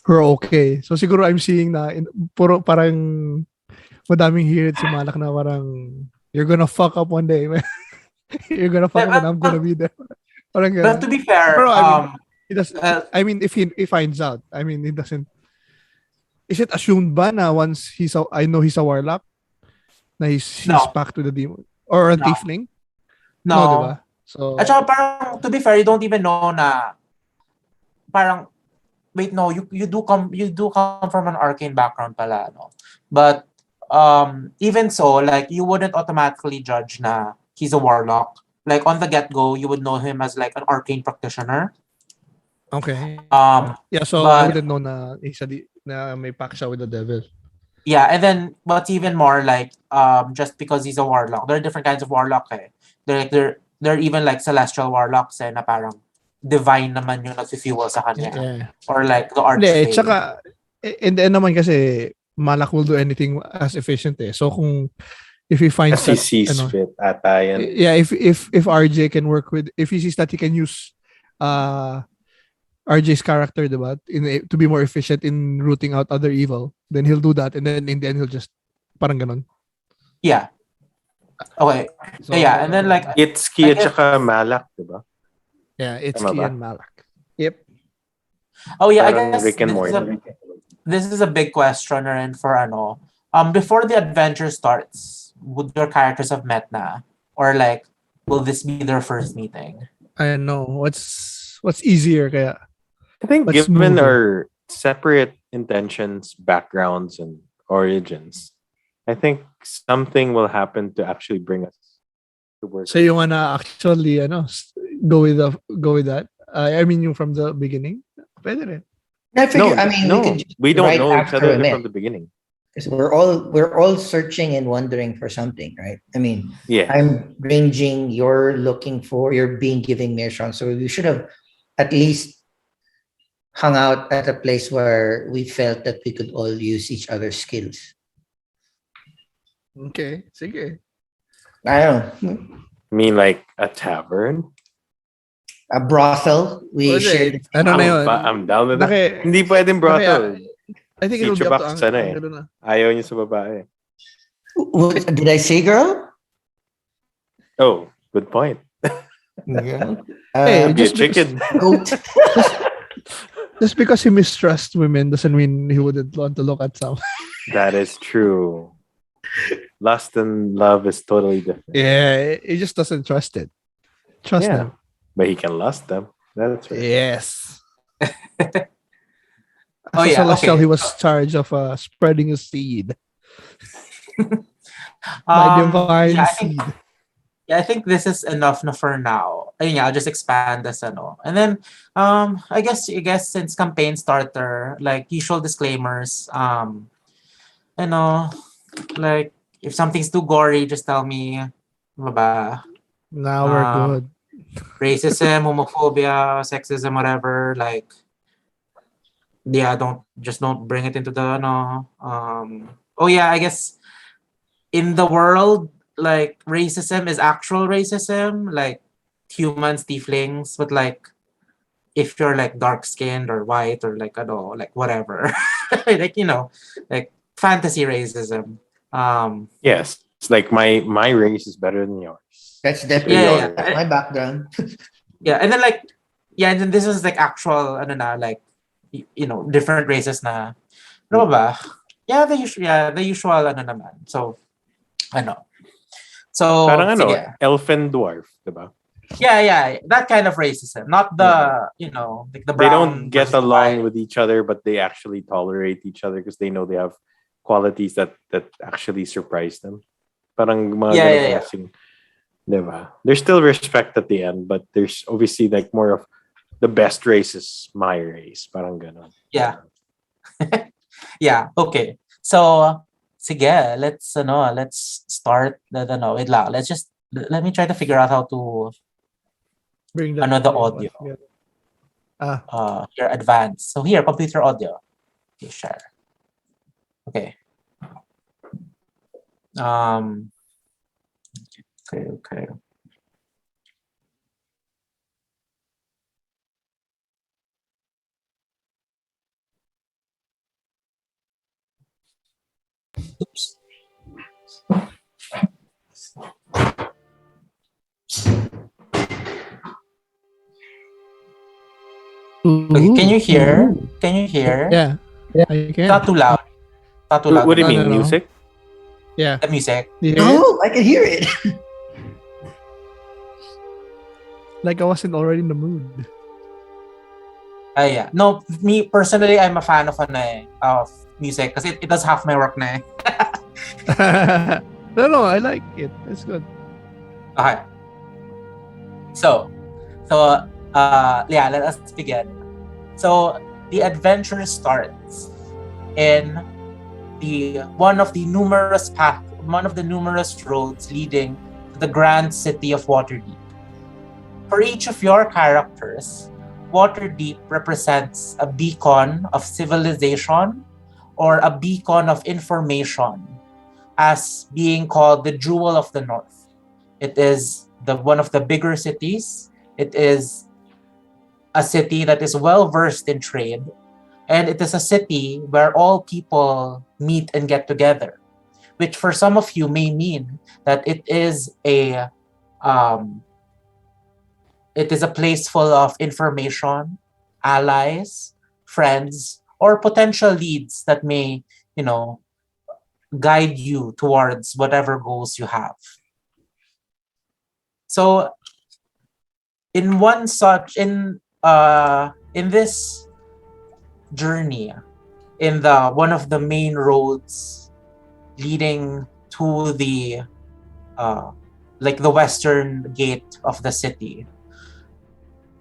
We're okay. So siguro I'm seeing na puro parang madaming hirit si MALAK na parang you're gonna fuck up one day. You're gonna fuck up and I'm gonna be there. Parang ganun. But to be fair, Pero he does. I mean, if he finds out, I mean, he doesn't. Is it assumed ba na once I know he's a warlock, na he's packed to the demon or a Thiefling? No, diba? So. At saka parang to be fair, you don't even know na parang wait, no, you do come from an arcane background pala, no? But even so, like you wouldn't automatically judge na he's a warlock. Like on the get-go, you would know him as like an arcane practitioner. Okay. Yeah, so I wouldn't know na may pack siya with the devil. Yeah, and then what's even more like just because he's a warlock, there are different kinds of warlock eh. They're even like celestial warlocks na parang divine naman yung nag-fuel sa kanya. Yeah. Or like the archfey. Tsaka in the end naman kasi MALAK will do anything as efficient eh. So kung if he finds that he sees fit ata yan. Yeah, if RJ can work with, if he sees that he can use RJ's character, diba, to be more efficient in rooting out other evil, then he'll do that, and then in the end he'll just parang ganon. Yeah. Okay. So, yeah, and then like ITSZKI at saka MALAK, diba? Yeah, ITSZKI and MALAK. Yep. Oh yeah, parang I guess this is a big question and for before the adventure starts, would your characters have met na? Or like, will this be their first meeting? I don't know. What's easier kaya? I think given our separate intentions, backgrounds, and origins, I think something will happen to actually bring us to work. So you wanna actually go with that? I mean yung from the beginning? Pwede rin. We don't know each other from the beginning. Because we're all searching and wondering for something, right? I mean, I'm ranging, you're being giving mission, so we should have at least hung out at a place where we felt that we could all use each other's skills. Okay, sige. I don't know. I mean, like a tavern? A brothel. We shared. Ano na yun? I'm down with that. Naki, Hindi pwedeng brothel. I think Si it'll be up to Chubax sana eh. Angelo na. Ayaw niya sa babae. Did I say girl? Oh, good point. Yeah. Hey, Be a just chicken. Goat. Just because he mistrusts women doesn't mean he wouldn't want to look at some. That is true. Lust and love is totally different. Yeah, he just doesn't trust it. Trust Yeah. them. But he can lust them. That's right. Yes. Oh, As a yeah, celestial, okay. he was charged of spreading his seed. My divine yeah, seed. I think this is enough na for now. Ayun nga, I'll just expand this ano. And then I guess since campaign starter, like usual disclaimers, you know, like if something's too gory, just tell me. Ano ba? Now we're good. Racism, homophobia, sexism, whatever, like yeah, don't bring it into the oh yeah, I guess in the world, like racism is actual racism, like humans, tieflings, but like if you're like dark skinned or white or like like whatever, like like fantasy racism. Yes. It's like my race is better than yours. That's definitely Yeah. my background. Yeah, and then like and then this is like actual like different races na ano ba? Yeah, the usual naman. So So Parang sige. elf and dwarf, diba? Yeah, that kind of racism, not the like the They brown don't get versus the along white. with each other, but they actually tolerate each other because they know they have qualities that actually surprise them. Parang mga ganung klaseng, diba? There's still respect at the end, but there's obviously like more of the best race is my race. Parang ganon. Yeah. Yeah, okay. So sige, let's start wait lang. Let me try to figure out how to Bring the audio. Yeah. Here advanced. So here computer audio. Okay, share. Okay. Okay. Oops. Okay, can you hear? Can you hear? Yeah, I can. Not too loud. Not too loud. What do you mean, No. music? Yeah. The music. You hear it? Oh, I can hear it. Like I wasn't already in the mood. Yeah. No, me personally, I'm a fan of of music because it does half my work na. No, I like it. It's good. Okay. So yeah, let us begin. So the adventure starts in one of the numerous roads leading to the grand city of Waterdeep. For each of your characters, Waterdeep represents a beacon of civilization or a beacon of information, as being called the Jewel of the North. It is one of the bigger cities. It is a city that is well versed in trade, and it is a city where all people meet and get together, which for some of you may mean that it is a place full of information, allies, friends, or potential leads that may, guide you towards whatever goals you have. So in this journey, in one of the main roads leading to the the western gate of the city,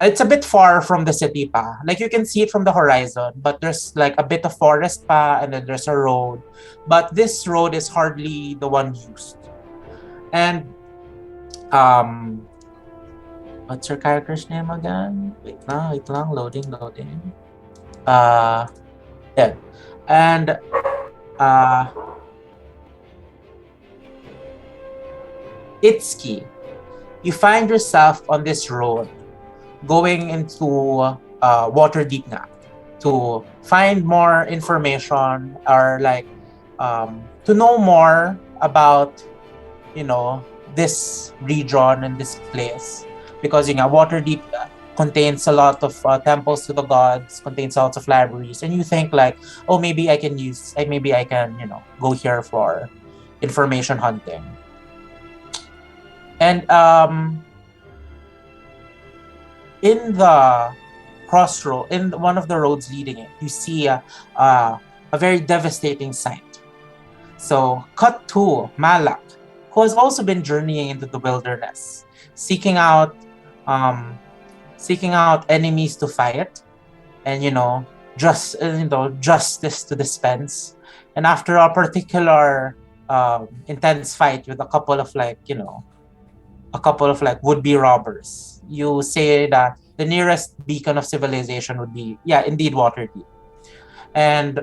it's a bit far from the city pa. Like you can see it from the horizon, but there's like a bit of forest pa, and then there's a road. But this road is hardly the one used. And what's your character's name again? Wait lang, loading. Yeah. And ITSZKI, you find yourself on this road going into Waterdeep nga to find more information or like to know more about this region and this place, because Waterdeep contains a lot of temples to the gods, contains lots of libraries, and you think like, oh, maybe I can go here for information hunting. And in the crossroad, in one of the roads leading it, you see a very devastating sight. So, cut to MALAK, who has also been journeying into the wilderness, seeking out enemies to fight, and justice to dispense. And after a particular intense fight with a couple of would-be robbers, you say that the nearest beacon of civilization would be, indeed, Waterdeep. And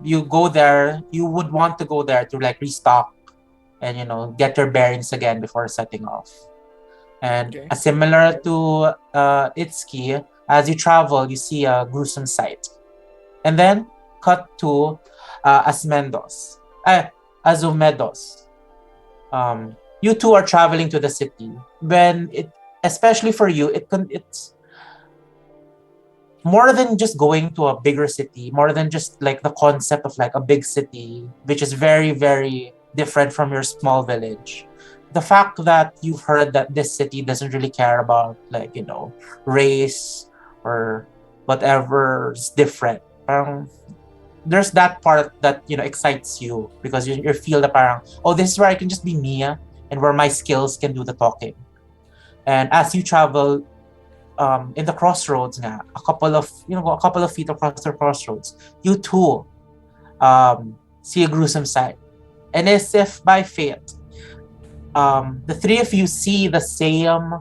you go there, you would want to go there to like restock and get your bearings again before setting off. And similar to ITSZKI, as you travel, you see a gruesome sight. And then cut to ASUEMEDOS. You two are traveling to the city. Especially for you, it's more than just going to a bigger city, more than just like the concept of like a big city, which is very, very different from your small village. The fact that you've heard that this city doesn't really care about race or whatever's different. There's that part that excites you because you feel that this is where I can just be Mia and where my skills can do the talking. And as you travel in the crossroads, a couple of feet across the crossroads, you too see a gruesome sight. And as if by fate, the three of you see the same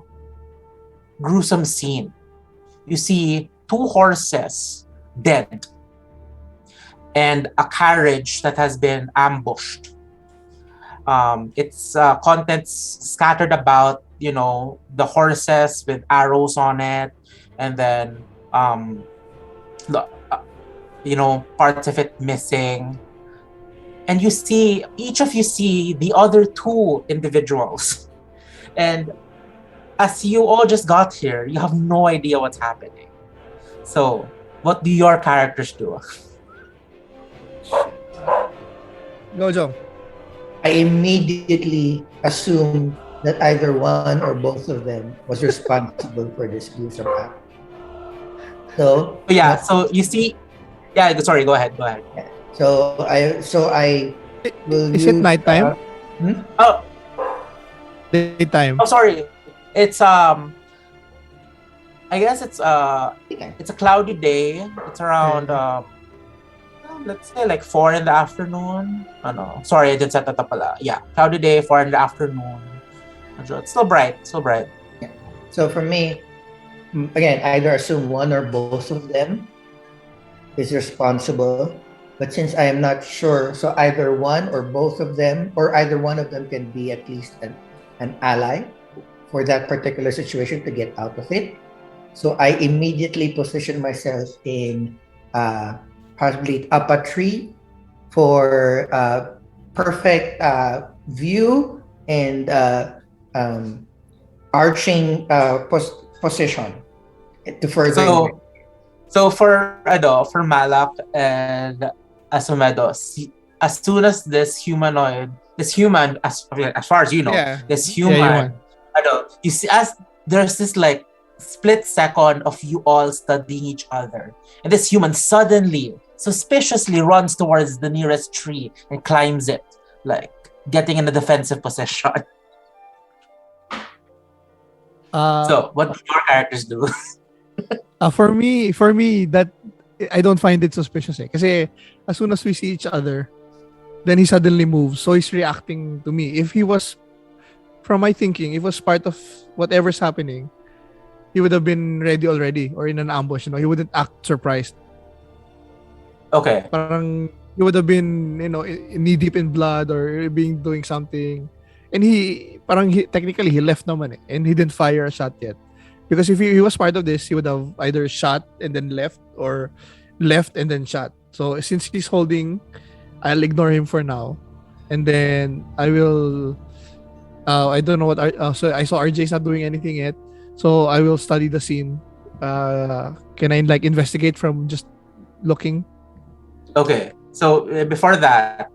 gruesome scene. You see two horses dead and a carriage that has been ambushed. Its contents scattered about, the horses with arrows on it, and then parts of it missing. And each of you see the other two individuals. And as you all just got here, you have no idea what's happening. So, what do your characters do? Go, Jong. I immediately assumed that either one or both of them was responsible for this gruesome act. So you see, sorry, go ahead. So I will Is use, it nighttime? Oh, Daytime. sorry. It's I guess it's a cloudy day. It's around let's say like 4 in the afternoon. Oh no, sorry, I did set that up pala. Yeah, cloudy day, 4 in the afternoon. It's still bright. Yeah. So for me, again, either assume one or both of them is responsible. But since I am not sure, so either one or both of them, or either one of them can be at least an ally for that particular situation to get out of it. So I immediately position myself in possibly up a tree for perfect view and arching position to further. So for MALAK and ASUEMEDOS, as soon as this human, as far as you know, this human, you see, as there's this like split second of you all studying each other, and this human suddenly, suspiciously runs towards the nearest tree and climbs it, like getting in a defensive position. So, what do your characters do? For me, that I don't find it suspicious kasi as soon as we see each other, then he suddenly moves. So he's reacting to me. If he was, from my thinking, if it was part of whatever's happening, he would have been ready already or in an ambush. He wouldn't act surprised. Okay. Parang he would have been, knee deep in blood or doing something. And technically he left naman and he didn't fire a shot yet. Because if he was part of this, he would have either shot and then left or left and then shot. So since he's holding, I'll ignore him for now. And then I will I don't know so I saw RJ's not doing anything yet. So I will study the scene. Can I investigate from just looking? Okay. So before that,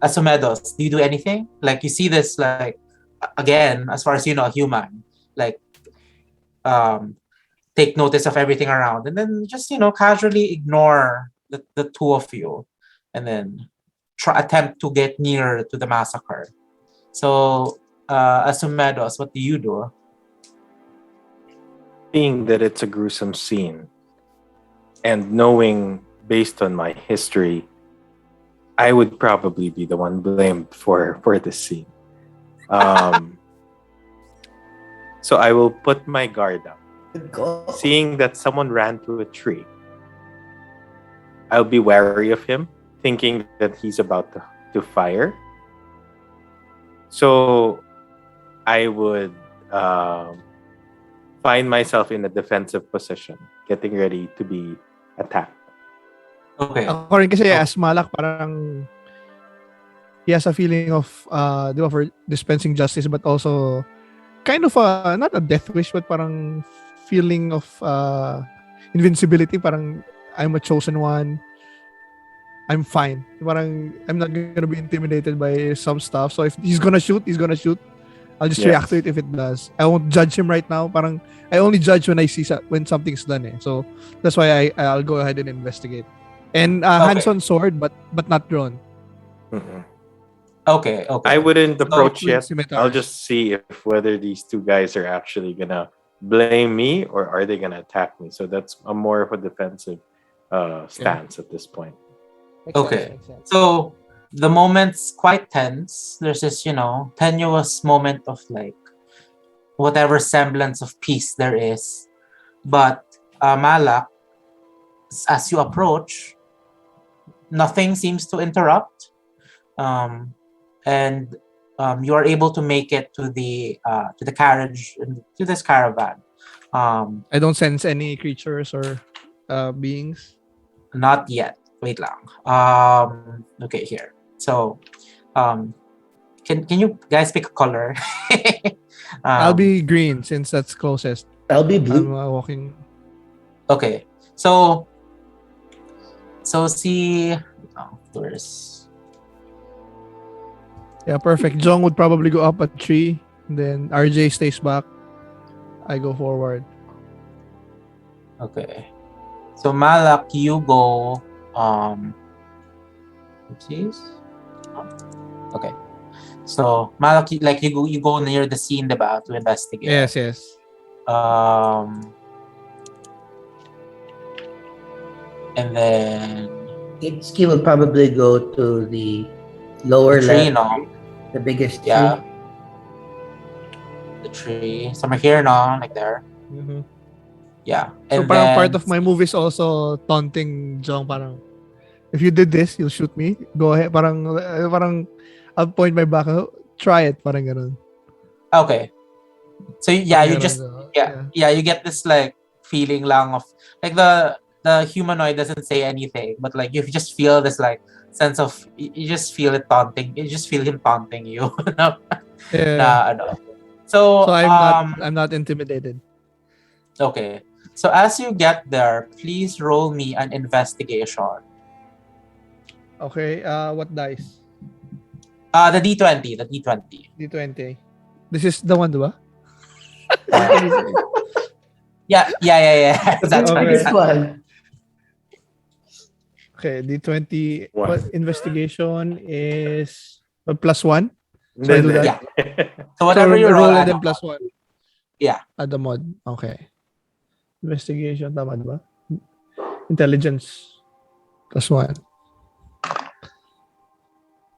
ASUEMEDOS, do you do anything? Like you see this again, as far as you know, a human, take notice of everything around and then just casually ignore the two of you and then attempt to get near to the massacre. So ASUEMEDOS, what do you do? Seeing that it's a gruesome scene and knowing based on my history, I would probably be the one blamed for this scene. So I will put my guard up. Seeing that someone ran to a tree, I'll be wary of him, thinking that he's about to fire. So I would find myself in a defensive position, getting ready to be attacked. Okay. Ako rin kasi as MALAK, parang he has a feeling of di ba, for dispensing justice, but also kind of not a death wish, but parang feeling of invincibility. Parang I'm a chosen one. I'm fine. Parang I'm not gonna be intimidated by some stuff. So if he's gonna shoot, he's gonna shoot. I'll just react to it if it does. I won't judge him right now. Parang I only judge when I see when something's done. So that's why I'll go ahead and investigate. And hands-on sword, but not drawn. Mm-mm. Okay. I wouldn't approach yet. Scimitars. I'll just see if whether these two guys are actually gonna blame me or are they gonna attack me. So that's a more of a defensive stance at this point. Okay. So the moment's quite tense. There's this, tenuous moment of whatever semblance of peace there is. But MALAK, as you approach, nothing seems to interrupt. And you are able to make it to the carriage, to this caravan. I don't sense any creatures or beings. Not yet. Wait lang. Okay, here. So, can you guys pick a color? I'll be green since that's closest. I'll be blue. I'm walking. Okay. So see. Where's? Yeah, perfect. Jong would probably go up a tree, and then RJ stays back. I go forward. Okay. So MALAK, you go. Oopsies. Okay. So MALAK, you go near the scene, diba, to investigate. Yes. And then ITSZKI will probably go to the lower tree, left, the biggest yeah. tree. The tree. Somewhere here, no? Like there. Mm-hmm. Yeah. So And parang then, part of my move is also taunting Jong. Parang, if you did this, you'll shoot me. Go ahead. Parang I'll point my back. Try it. Parang ganun. okay. So yeah, Parang you ganun, just yeah. you get this feeling lang of the humanoid doesn't say anything, but you just feel this sense of you just feel it taunting. You just feel him taunting you. Yeah. So So I'm not intimidated. okay. So as you get there, please roll me an investigation. Okay. What dice? The D20. D20. This is the one, diba? Yeah. That's Okay. Biggest one. Okay, D20. One. What investigation is +1? So I do that? Yeah. So whatever you roll, and add then up. +1. Yeah. Add the mod. Okay. Investigation, tama diba? Intelligence +1.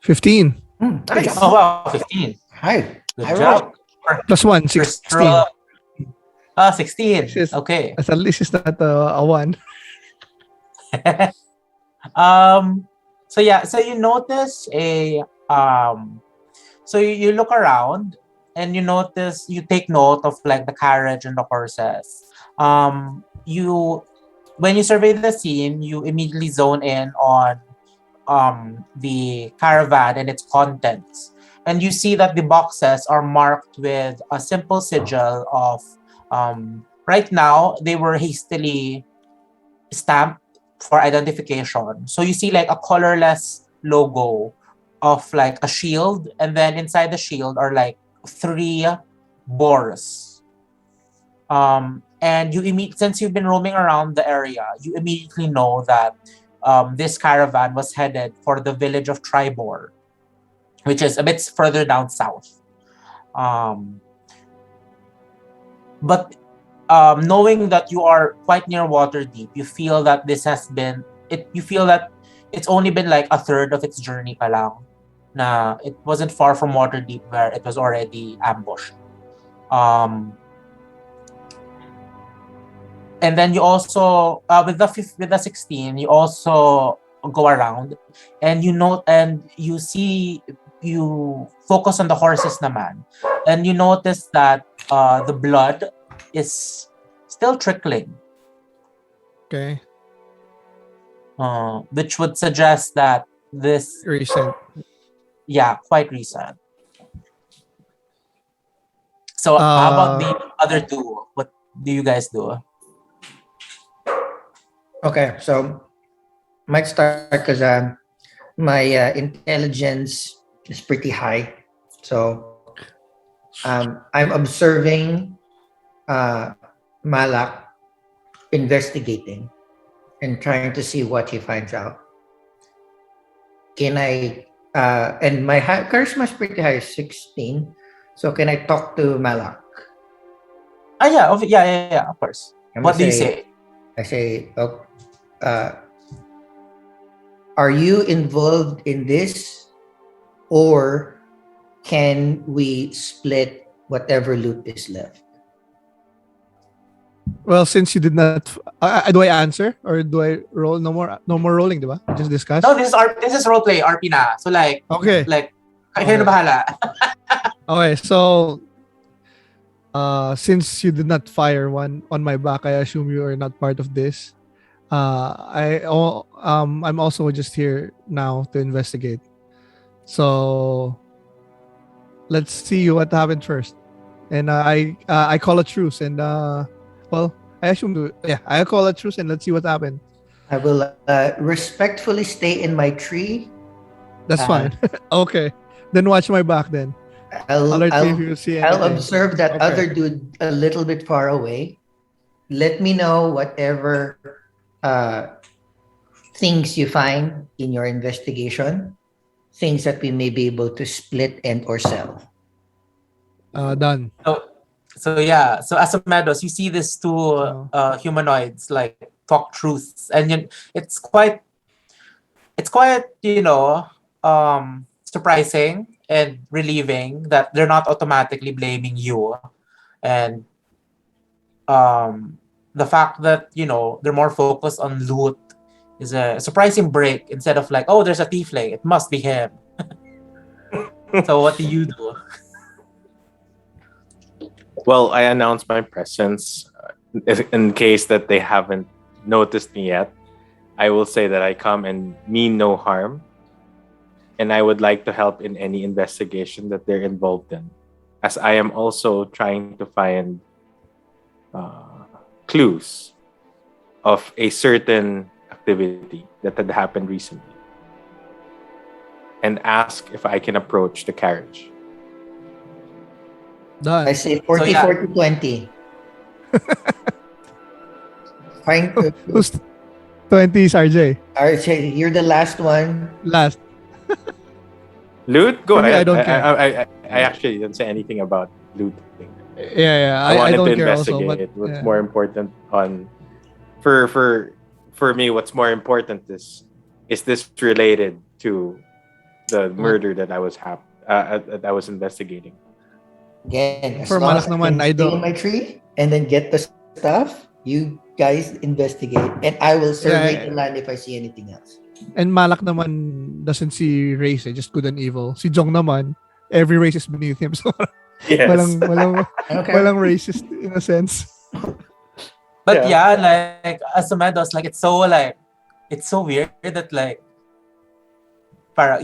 15. Nice. Oh wow, 15. Hi. Good I job. +1, First 16. roll. 16. This is- Okay. At least it's not a 1. So yeah, so you notice you look around and you take note of like the carriage and the horses. You When you survey the scene, you immediately zone in on the caravan and its contents. And you see that the boxes are marked with a simple sigil of right now they were hastily stamped for identification. So you see like a colorless logo of like a shield, and then inside the shield are like three boars. And since you've been roaming around the area, you immediately know that this caravan was headed for the village of Tribor, which is a bit further down south. But knowing that you are quite near Waterdeep, you feel that you feel that it's only been like a third of its journey pa lang, na it wasn't far from Waterdeep where it was already ambushed. And then you also with the 16, you also go around and you focus on the horses naman, and you notice that the blood is still trickling, Okay. which would suggest that this Recent. quite recent. So how about the other two? What do you guys do? Okay, so might start because my intelligence is pretty high. So I'm observing Malak investigating and trying to see what he finds out. Can I and my charisma is pretty high, 16. So can I talk to Malak? Yeah, of course. I'm What do gonna you say? I say, oh, are you involved in this, or can we split whatever loot is left? Well, since you did not, do I answer or do I roll? No more rolling, diba? We just discuss. No, this is roleplay, RP na. So like Okay. kayo na bahala. Okay. So, since you did not fire one on my back, I assume you are not part of this. I'm also just here now to investigate. So, let's see what happened first. And I call a truce, and I assume I call a truce, and let's see what happened. I will respectfully stay in my tree. That's fine. Okay, then watch my back. Then alert me if you see anything. I'll observe that Okay. other dude a little bit far away. Let me know whatever things you find in your investigation, things that we may be able to split and or sell. Done. So ASUEMEDOS, you see these two humanoids like talk truths, and it's quite surprising and relieving that they're not automatically blaming you, and the fact that they're more focused on loot is a surprising break, instead of like, oh, there's a Thiefling, it must be him. So what do you do? Well, I announced my presence in case that they haven't noticed me yet. I will say that I come and mean no harm, and I would like to help in any investigation that they're involved in, as I am also trying to find clues of a certain activity that had happened recently, and ask if I can approach the carriage. Done. I say 40, 40, 20. Fine. Who's 20s RJ? RJ, you're the last one. Last. Loot? Go For me, ahead. I don't care. I actually didn't say anything about looting. Yeah. I wanted don't to care also, investigate but what's more important for me. What's more important is this related to the murder that I was investigating? Again, as For long Malak as I naman, can I stay in don't. my tree and then get the stuff, You guys investigate, and I will survey Yeah. the land if I see anything else. And Malak naman doesn't see race, just good and evil. Si Jong naman, every race is beneath him. So Yes. walang I don't care. racist in a sense. But yeah, like ASUEMEDOS, like it's so weird that like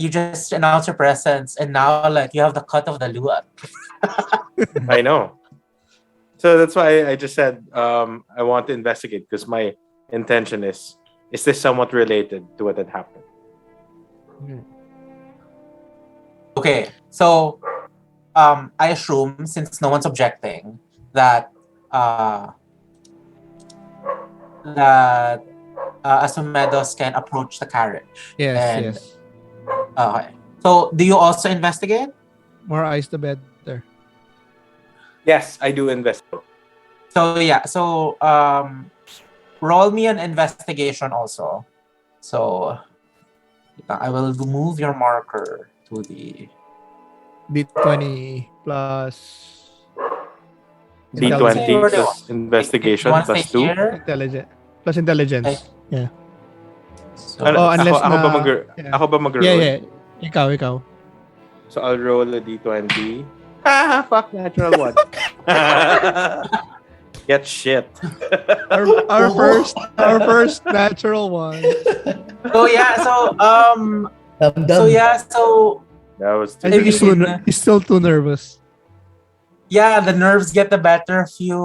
you just announce your presence and now like you have the cut of the luat. I know. So that's why I just said I want to investigate because my intention is this somewhat related to what had happened? Okay, so I assume since no one's objecting that ASUEMEDOS can approach the carriage. Yes, And, yes. Okay. So do you also investigate? More eyes the better. Yes, I do investigate. So yeah, so roll me an investigation also. So I will move your marker to the D20 plus D20 Intelligence. plus investigation You wanna plus stay 2. here? intelligence. Okay. Yeah. So, Oh, unless ako ba na- yeah. ako ba mag-roll? Yeah. Ikaw. So I'll roll a D20. Fuck natural one. Get shit. Our first natural one. so yeah, so Dum-dum. so yeah, so That was I too think he's still too nervous. yeah, the nerves get the better of you.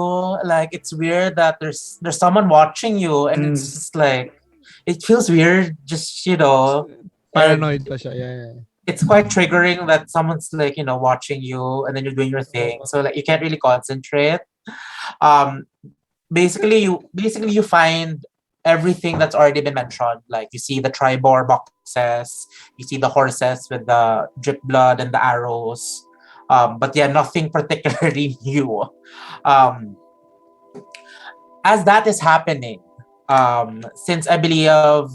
Like it's weird that there's someone watching you, and it's just like it feels weird. Just Paranoid pa siya. Yeah. it's quite triggering that someone's like watching you, and then you're doing your thing. So like you can't really concentrate. Basically you find everything that's already been mentioned. Like you see the tribor boxes, you see the horses with the drip blood and the arrows. But yeah, nothing particularly new. As that is happening, since I believe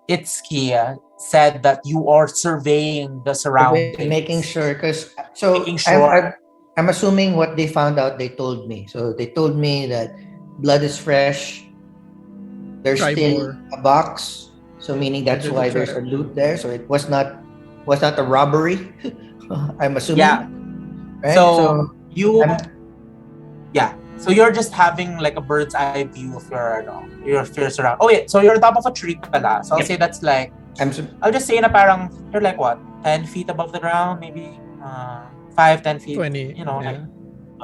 ITSZKI said that you are surveying the surroundings. Making sure, Making sure. I'm assuming what they found out. They told me. So they told me that blood is fresh. There's still Tribor. a box. So meaning that's There's a why there's a loot there. So it was not a robbery. I'm assuming. Yeah. Right? So you I'm- So you're just having like a bird's eye view of your surround. Oh yeah, so you're on top of a tree pala. So I'll Yep. say that's like I'm I'll just say na parang you're like what? 10 feet above the ground, maybe 5-10 feet. 20. Like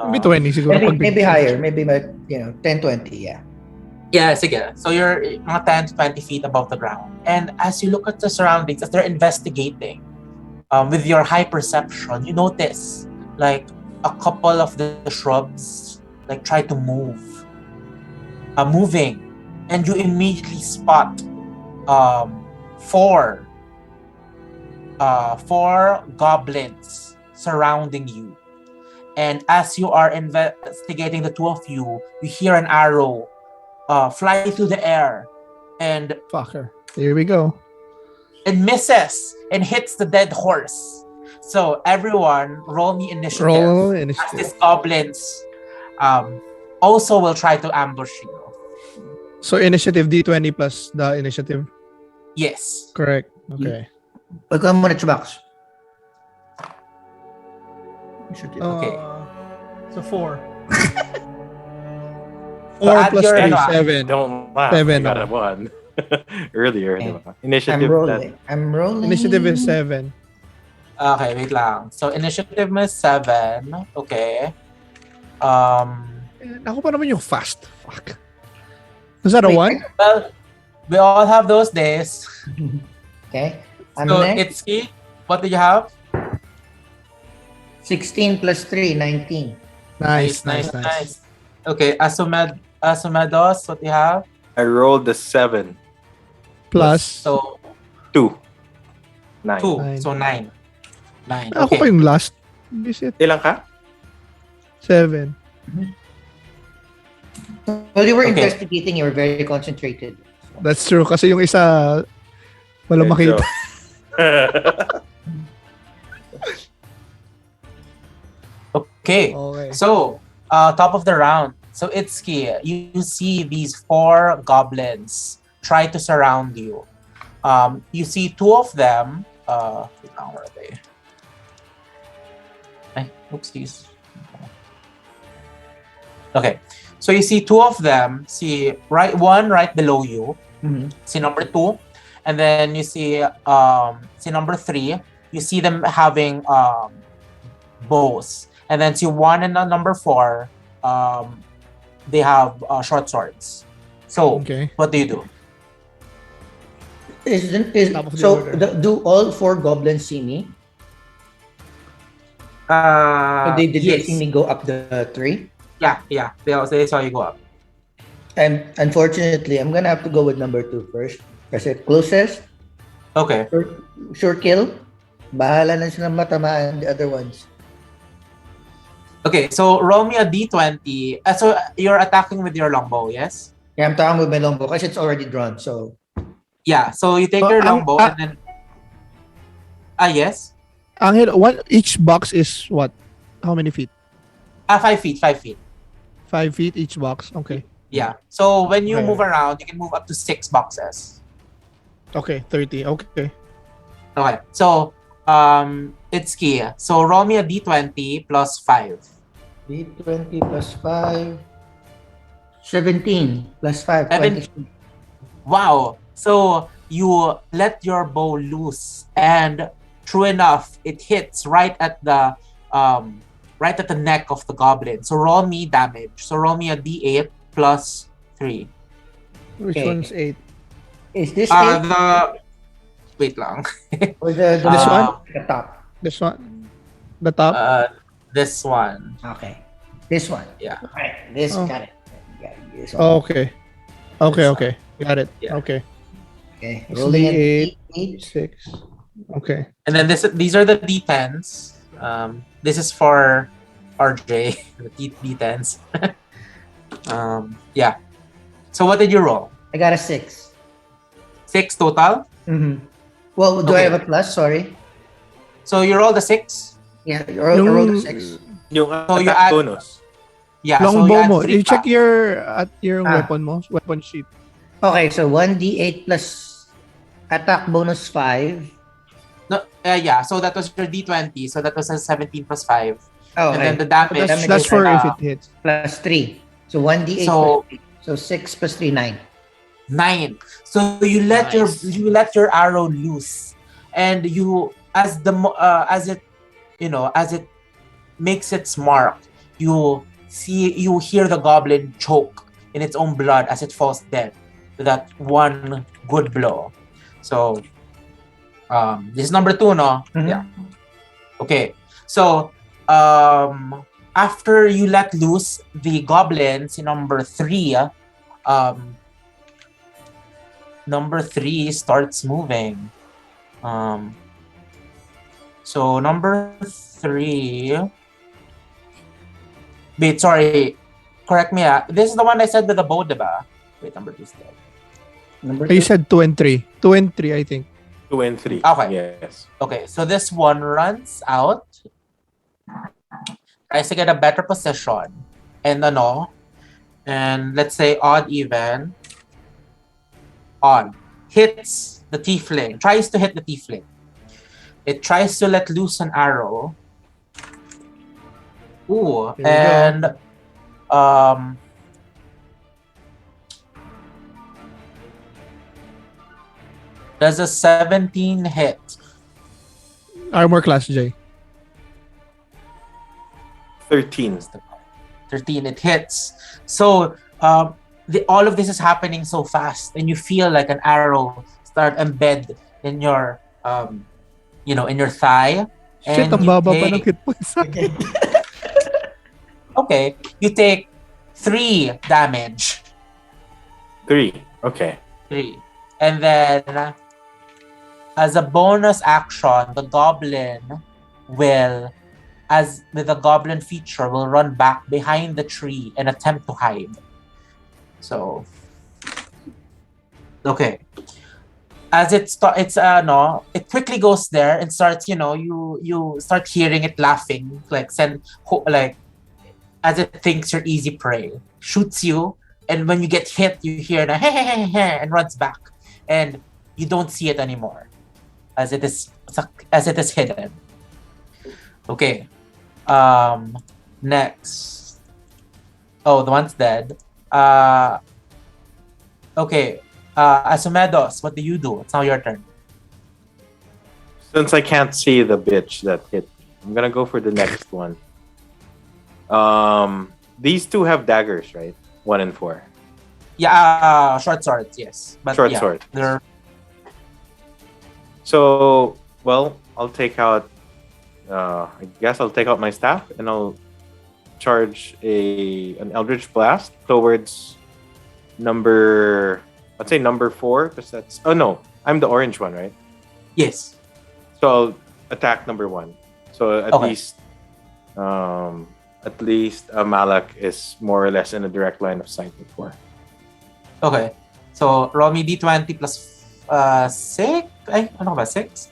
Maybe 20 siguro. maybe higher. Maybe like 10, 20. Yeah. Yeah, sige. So you're mga 10 to 20 feet above the ground. And as you look at the surroundings, as they're investigating, with your high perception, you notice like a couple of the shrubs like try to moving, and you immediately spot four goblins surrounding you. And as you are investigating, the two of you hear an arrow fly through the air and Fucker. Here we go. misses and hits the dead horse. So everyone, roll me initiative. Roll As initiative. these goblins also will try to ambush you. So initiative D20 plus the initiative. Yes. Correct. Okay. Welcome muna, Chubax. Okay. So 4. So 4 add plus your 3, ano, 7. Don't laugh. 7 You got a ako. 1 earlier. Okay. Diba? Initiative I'm rolling. Initiative is 7. Okay, wait lang. So initiative mo is 7. Okay. Ako pa naman yung fast. Fuck. Was that a 1? Well, we all have those days. Okay. I'm So next. ITSZKI, what do you have? 16 plus 3, 19. Nice. Okay, ASUEMEDOS, what do you have? I rolled a 7. Plus. So 2. 9. 2. 9. So 9. 9. Ako pa Okay. yung last. Visit. Ilang ka? 7. While you were Okay. investigating, you were very concentrated. That's true. Kasi yung isa, walang makita. Okay. Okay. So, top of the round. So Itsuki, you see these 4 goblins try to surround you. You see 2 of them. Wait lang, where are they? Ay, oopsies. Okay, so you see 2 of them. See one right below you. Mhm. See number 2, and then you see number 3. You see them having bows, and then see 1 and number 4. They have short swords. So Okay. what do you do? Top of the So order. do all 4 goblins see me? So did they see Yes. me go up the tree? Yeah. They saw you go up. And unfortunately, I'm gonna have to go with number 2 first. Kasi closest, Okay. sure kill. Bahala na silang matamaan the other ones. Okay, so roll me a d20. So you're attacking with your longbow, yes? Yeah, I'm talking with my longbow kasi it's already drawn. So Yeah, so you take your longbow and then... yes? Angel, each box is what? How many feet? 5 feet, 5 feet. 5 feet each box. Okay. Yeah. So when you Okay. move around, you can move up to 6 boxes. Okay, 30. Okay. Okay, so it's key. So roll me a d20 plus 5. D20 plus 5. 17 plus 5. Seven- 20. Wow. So you let your bow loose, and true enough, it hits right at the neck of the goblin. So roll me damage. So roll me a d8 plus 3. Which Okay. one's 8? Is this it? Wait lang. Or the This Uh, one? the top? This one? The top? This one. Okay. This one. Yeah. Alright. This Oh. got it. Yeah, this one. Oh, okay. Okay, This okay. Got it. Yeah. Okay. Okay. It's Rolling at D8. 8. 6. Okay. And then these are the d10s. This is for RJ, the d10s. Yeah. So what did you roll? I got a 6. 6 total? Mm-hmm. Well, do I Okay. have a plus? Sorry. So you rolled a 6? Yeah, I rolled a 6. Yung So you attack add- bonus. Yeah, so you Longbow add mo. 3 You check pa. your Ah. weapon mo. Weapon sheet. Okay, so 1d8 plus attack bonus 5. No, yeah, so that was your d20. So that was a 17 plus 5. Oh, And okay. then the damage. That's is, for if it hits. Plus 3. So 1d8 So- plus 3. So 6 plus 3, 9. 9. So you let Nice. your arrow loose, and you as it makes its mark, you hear the goblin choke in its own blood as it falls dead with that one good blow. So this is number 2, no? Mhm. Yeah. Okay. So after you let loose the goblins in number 3, number 3 starts moving. So number 3. Wait, sorry. Correct me. This is the one I said with the bow, diba? Wait, number 2 is dead. Number You 2. said 2 and 3. 2 and 3, I think. 2 and 3. Okay. Yes. Okay, so this one runs out. Tries to get a better position. And let's say odd even. Odd. Hits the tiefling. Tries to hit the tiefling. It tries to let loose an arrow. Ooh, There you and does a 17 hit? Armor class J. 13. 13, it hits. So all of this is happening so fast, and you feel like an arrow start embed in your in your thigh. Shit, And ang you baba pa ng take- hit points. Okay, you take 3 damage. 3. Okay. 3. And then as a bonus action, the goblin will, as with the goblin feature, will run back behind the tree and attempt to hide. So okay. As it it quickly goes there and starts, you start hearing it laughing, like as it thinks you're easy prey, shoots you, and when you get hit, you hear the hey, hey, hey, hey, and runs back, and you don't see it anymore, as it is hidden. Okay. Next. Oh, the one's dead. Okay. ASUEMEDOS, what do you do? It's now your turn. Since I can't see the bitch that hit me, I'm gonna go for the next one. These two have daggers, right? 1 and 4. Yeah, short swords, yes. But Short yeah, sword. they're So, well, I'll take out. I guess I'll take out my staff and I'll charge an Eldritch Blast towards number. Let's say number 4, because that's. Oh no, I'm the orange one, right? yes. So I'll attack number 1. So at Okay. least MALAK is more or less in a direct line of sight with 4. Okay. So roll me d20 plus 6. Ay, ano ba? 6?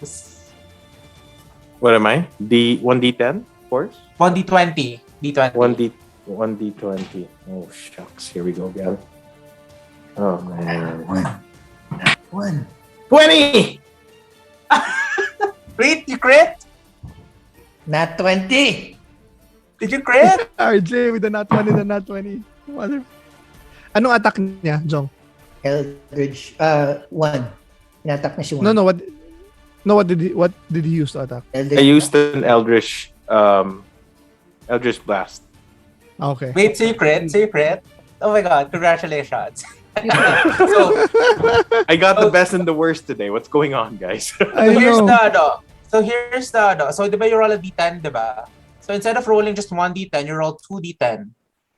What am I? D1d10, of course. 1d20. D20. 1d20. Oh shucks, here we go again. Oh man. One. 20! Crit? You crit? Nat 20. Did you crit? RJ with the nat 20, the nat 20. Mother. Anong attack niya, Jong? Eldridge. 1. Inattack na si 1. No, what did he use to attack? Eldridge. I used an Eldritch Blast. Okay. Wait, so you crit? Oh my god, congratulations. So I got the best and the worst today. What's going on, guys? I here's know. So diba you roll a d10, diba? So instead of rolling just 1d10, you roll 2d10.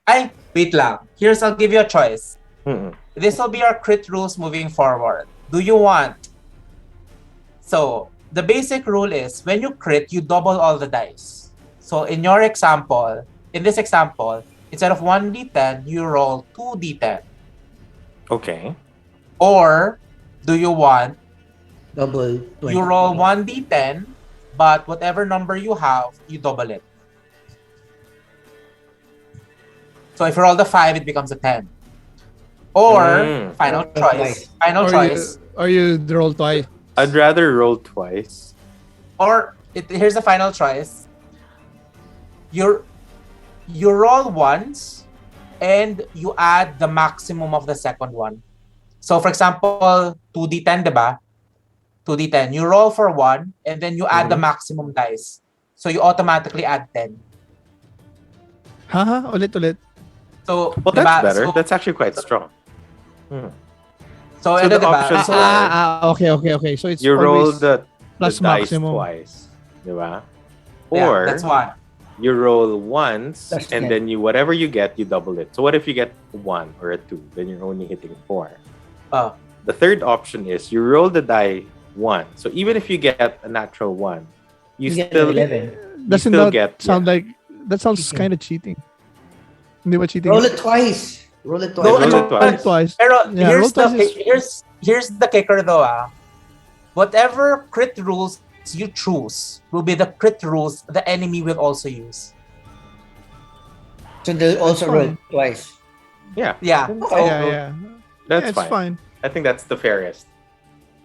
Ay, wait lang. I'll give you a choice. Mm-mm. This will be our crit rules moving forward. Do you want? So the basic rule is when you crit, you double all the dice. So in this example, instead of 1d10, you roll 2d10. Okay. Or do you want Double 20. you roll 1d10, but whatever number you have, you double it. So if you roll the 5, it becomes a 10. Or final choice. Or you roll twice. I'd rather roll twice. Here's the final choice. You roll once and you add the maximum of the second one. So for example, 2d10, diba? 2d10. You roll for 1 and then you add the maximum dice. So you automatically add 10. Haha, ulit. So Well, that's diba? better. So, That's actually quite strong. so So the diba? options So, Okay. So it's You roll always the plus dice maximum. twice. Diba? yeah, Or that's one. you roll once That's and 10. then whatever you get, you double it. So what if you get 1 or a 2? Then you're only hitting 4. Oh. The third option is you roll the die 1. So even if you get a natural 1, you You get still 11. Doesn't still that get- sound yeah. like that sounds Cheating. kind of cheating? Hindi ba cheating? Roll it twice. Roll it Roll twice. twice. Pero Yeah, roll twice here's the kicker though. Whatever crit rules you choose will be the crit rules the enemy will also use. So they'll also That's roll fine. twice. Yeah. Okay. Yeah. That's It's fine. fine. I think that's the fairest.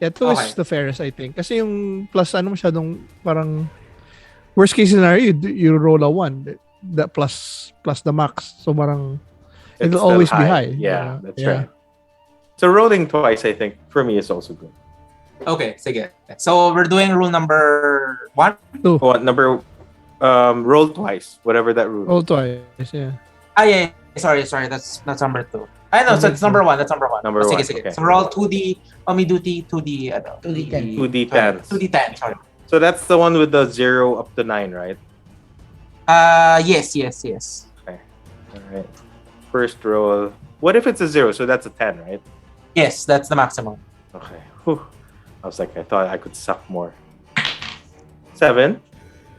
Yeah, 2 Okay. is the fairest, I think. Kasi yung plus masyadong parang worst case scenario, you roll a 1. The plus the max. So parang It's it'll still always be high. Yeah, that's Yeah. right. So rolling twice, I think, for me is also good. Okay, sige. So we're doing rule number 1. Oh, number roll twice, whatever that rule. Roll twice, yeah. Yeah. Sorry. That's number 2. I know, so it's number 1. That's number 1. Number sige, one, sige. okay. So roll 2D. Me do 2D. 2D10. 2d10s. 2D10. Sorry. So that's the one with the 0 up to 9, right? Yes. Okay. All right. First roll. What if it's a 0? So that's a 10, right? Yes, that's the maximum. Okay. Whew. I was like, I thought I could suck more. 7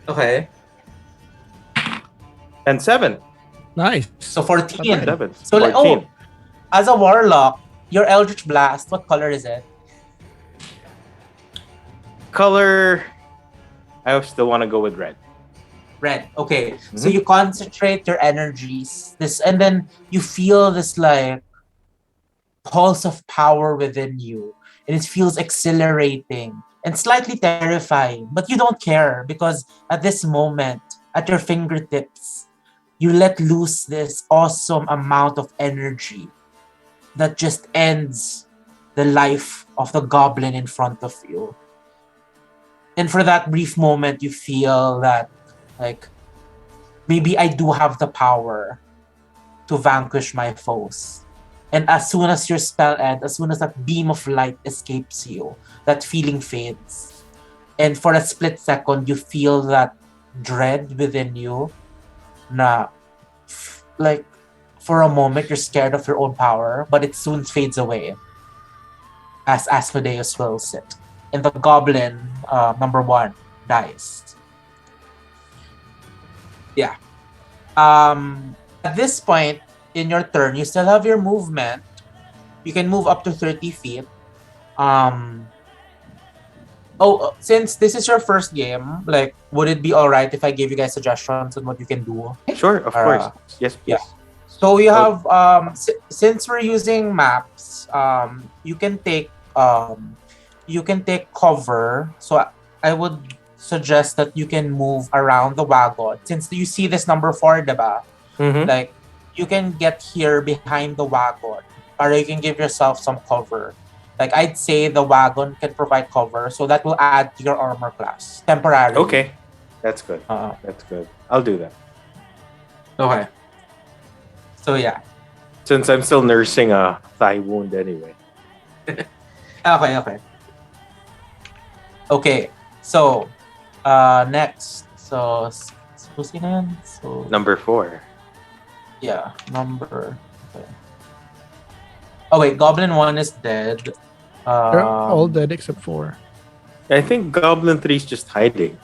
Okay. and 7. Nice. So 14. 7. So 14. as a warlock, your Eldritch Blast, what color is it? Color. I still want to go with red. Red. Okay. So you concentrate your energies. And then you feel this like pulse of power within you. And it feels exhilarating and slightly terrifying. But you don't care because at this moment, at your fingertips, you let loose this awesome amount of energy that just ends the life of the goblin in front of you. And for that brief moment, you feel that, like, maybe I do have the power to vanquish my foes. And as soon as your spell ends, as soon as that beam of light escapes you, that feeling fades. And for a split second, you feel that dread within you na, like, for a moment, you're scared of your own power, but it soon fades away as Asmodeus wills it. And the goblin, number 1, dies. Yeah. At this point in your turn, you still have your movement. You can move up to 30 feet. Since this is your first game, like, would it be alright if I gave you guys suggestions on what you can do? Sure, of course. Yes, please. Yeah. So you have since we're using maps, you can take cover. So I would suggest that you can move around the wagon. Since you see this number 4, diba? Like, you can get here behind the wagon, or you can give yourself some cover. Like, I'd say the wagon can provide cover, so that will add to your armor class temporarily. Okay, that's good. That's good. I'll do that. Okay. So yeah. Since I'm still nursing a thigh wound anyway. Okay. So, next. So, number 4. Yeah, number. Okay. Oh wait, Goblin 1 is dead. They're all dead except 4. I think Goblin 3 is just hiding.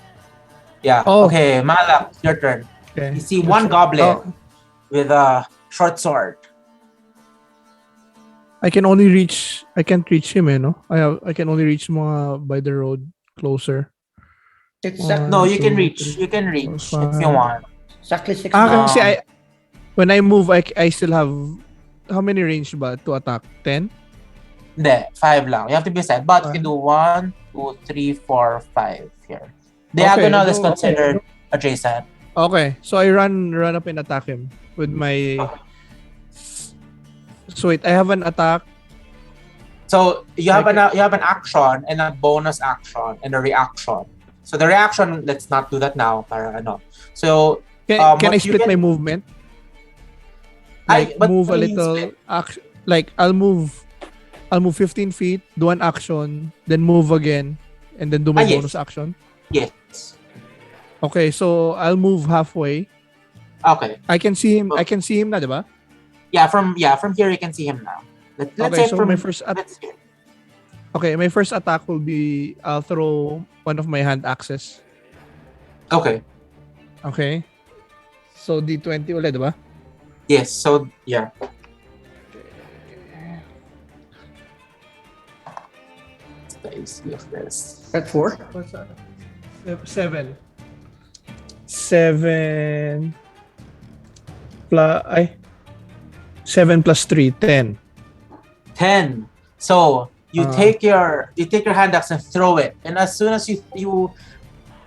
Yeah. Oh. Okay, Malak, your turn. Okay. You see one goblin with a short sword. I can't reach him, no? I can only reach mga by the road closer. No, you can reach. You can reach if you want. Exactly 6 Kasi when I move, I still have how many range ba to attack? 10? Hindi, 5 lang. You have to be set. But you can do 1, 2, 3, 4, 5 here. Diagonal is considered adjacent. Okay, so I run up and attack him with my. So wait, I have an attack. So you have an action and a bonus action and a reaction. So the reaction, let's not do that now. Para ano. So can I split my movement? Like move a little action. Like I'll move 15 feet, do an action, then move again, and then do my bonus action. Yes. Okay, so I'll move halfway. Okay. I can see him. I can see him na, diba? Yeah, from here you can see him now. Let's say so from my first my first attack will be I'll throw one of my hand axes. Okay. Okay. So D20 ulit, diba? Yes. So yeah. What's the AC of this? At 4? What's that? 7. 7 plus 7 plus 3, 10. 10. So you take your hand axe and throw it, and as soon as you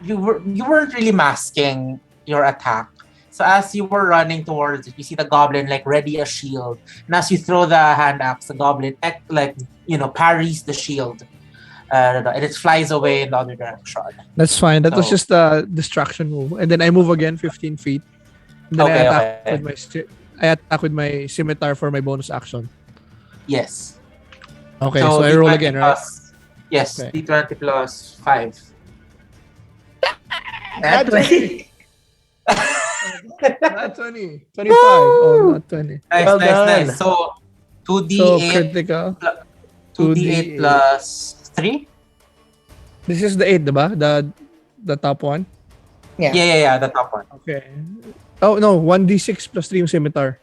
weren't really masking your attack. So as you were running towards it, you see the goblin like ready a shield, and as you throw the hand axe, the goblin parries the shield, and it flies away in the other direction. That's fine. That was just a distraction move, and then I move again 15 feet. And then I attack with my scimitar for my bonus action. Yes. Okay, so I roll again, right? Yes, okay. D20 plus 5. Not 20. Not 20. 25. Oh, not 20. Nice. So 2d8. So critical. 2d8 plus 3? This is the 8, diba? The top one? Yeah, the top one. Okay. Oh, no. 1d6 plus 3 yung scimitar.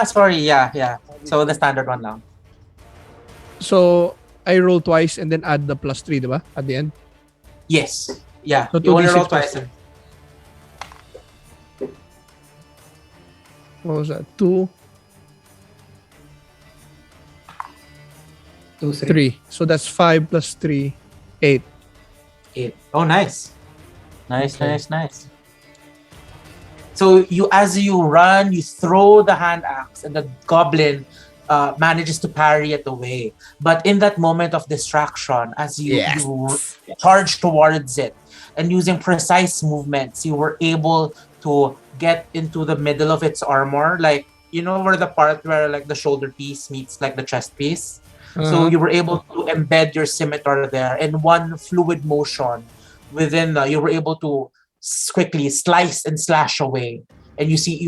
Sorry. Yeah. So the standard one now. So, I roll twice and then add the plus 3, diba? At the end? Yes. Yeah. So you only 2d6 roll twice. What was that? 2, 2, 3. 3. So that's 5 plus 3, 8. 8. Oh, nice. Nice, Okay. nice. So as you run, you throw the hand axe, and the goblin manages to parry it away. But in that moment of distraction, as you charge towards it, and using precise movements, you were able to get into the middle of its armor, like where the part where like the shoulder piece meets like the chest piece. So you were able to embed your scimitar there in one fluid motion. Within you were able to quickly slice and slash away, and you see